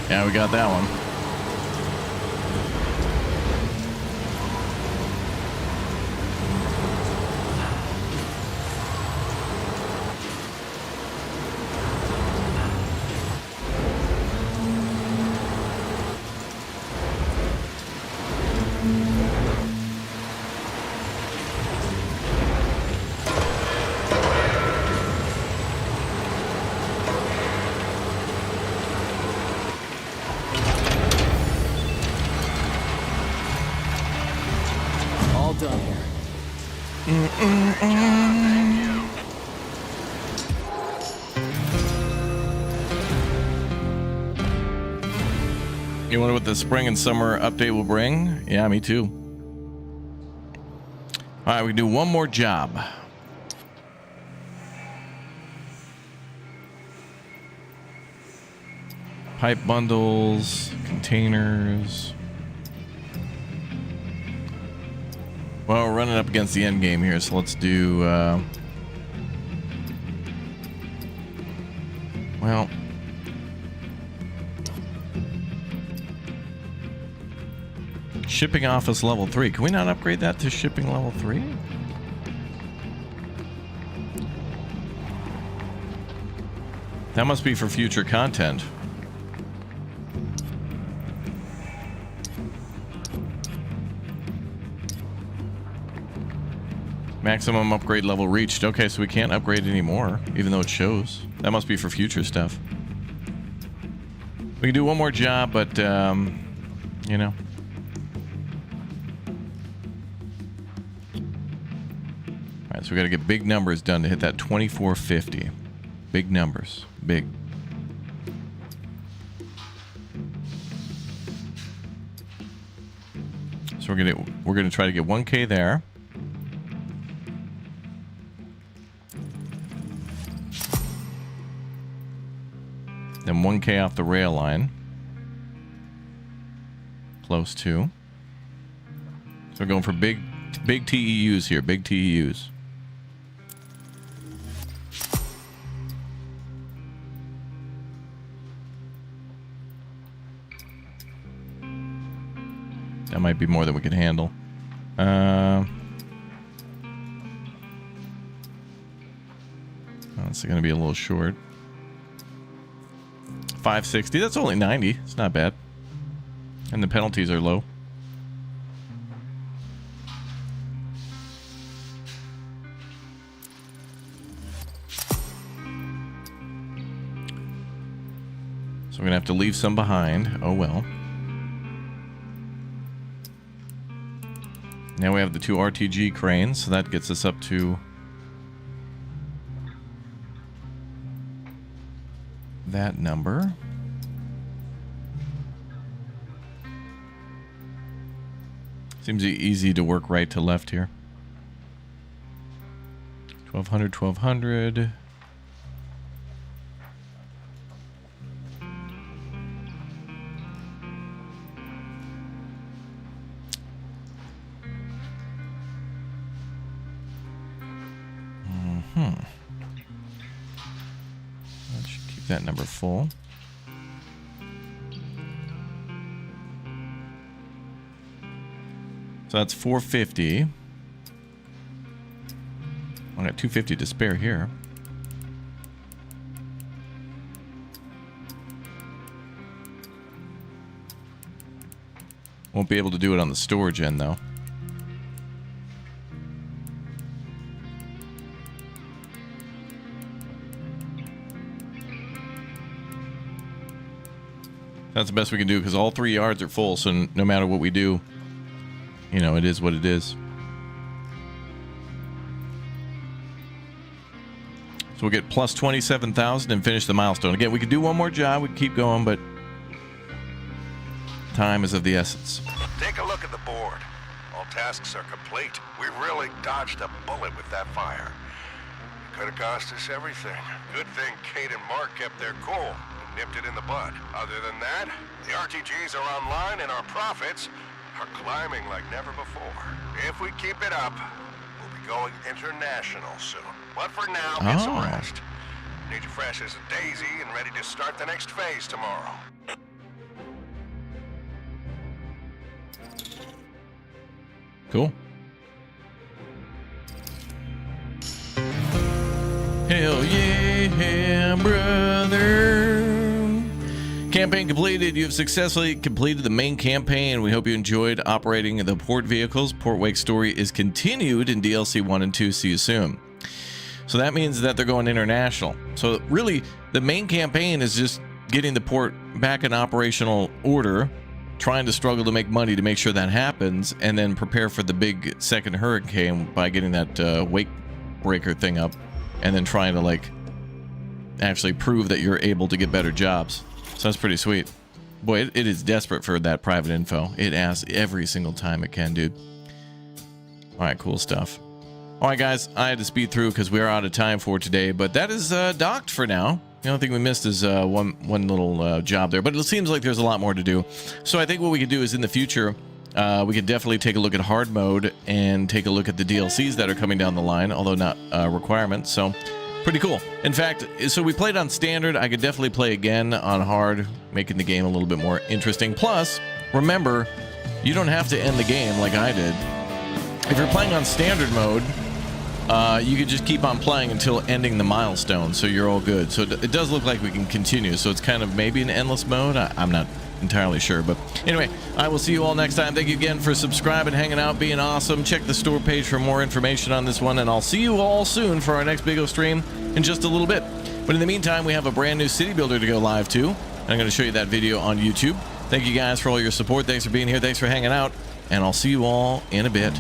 Yeah, we got that one. You wonder what the spring and summer update will bring? Yeah, me too. All right, we can do one more job. Pipe bundles, containers. Well, we're running up against the end game here, so let's do, well, shipping office level 3. Can we not upgrade that to shipping level 3? That must be for future content. Maximum upgrade level reached. Okay, so we can't upgrade anymore, even though it shows. That must be for future stuff. We can do one more job, but, you know. Alright, so we gotta get big numbers done to hit that 2450. Big numbers. Big. So we're gonna try to get 1K there. Then 1K off the rail line. Close to. So we're going for big TEUs here. Big TEUs. That might be more than we can handle. That's going to be a little short. 560. That's only 90. It's not bad. And the penalties are low. So we're going to have to leave some behind. Oh well. Now we have the 2 RTG cranes, so that gets us up to that number. Seems easy to work right to left here. 1200, 1200. That should keep that number full. So that's 450. I got 250 to spare here. Won't be able to do it on the storage end though. That's the best we can do because all 3 yards are full, so no matter what we do, you know, it is what it is. So we'll get plus 27,000 and finish the milestone. Again, we could do one more job, we can keep going, but time is of the essence. Take a look at the board. All tasks are complete. We really dodged a bullet with that fire. It could have cost us everything. Good thing Kate and Mark kept their cool and nipped it in the bud. Other than that, the RTGs are online and our profits are climbing like never before. If we keep it up, we'll be going international soon. But for now, get some rest. Need you fresh as a daisy and ready to start the next phase tomorrow. Cool. Hell yeah, brother. Campaign completed. You have successfully completed the main campaign. We hope you enjoyed operating the port vehicles. Port Wake story is continued in DLC 1 and 2. See you soon. So that means that they're going international. So really, the main campaign is just getting the port back in operational order, trying to struggle to make money to make sure that happens, and then prepare for the big second hurricane by getting that wake breaker thing up, and then trying to like actually prove that you're able to get better jobs. So that's pretty sweet. Boy, it is desperate for that private info. It asks every single time it can, dude. All right, cool stuff. All right, guys, I had to speed through because we're out of time for today, but that is docked for now. The only thing we missed is one little job there, but it seems like there's a lot more to do. So I think what we could do is in the future, we could definitely take a look at hard mode and take a look at the DLCs that are coming down the line, although not requirements. So pretty cool. In fact, so we played on standard. I could definitely play again on hard, making the game a little bit more interesting. Plus, remember, you don't have to end the game like I did. If you're playing on standard mode, you could just keep on playing until ending the milestone, so you're all good. So it does look like we can continue, so it's kind of maybe an endless mode. I'm not entirely sure, but anyway, I will see you all next time. Thank you again for subscribing, hanging out, being awesome. Check the store page for more information on this one, and I'll see you all soon for our next Big O stream in just a little bit. But in the meantime, we have a brand new city builder to go live to, and I'm going to show you that video on YouTube. Thank you guys for all your support. Thanks for being here. Thanks for hanging out, and I'll see you all in a bit.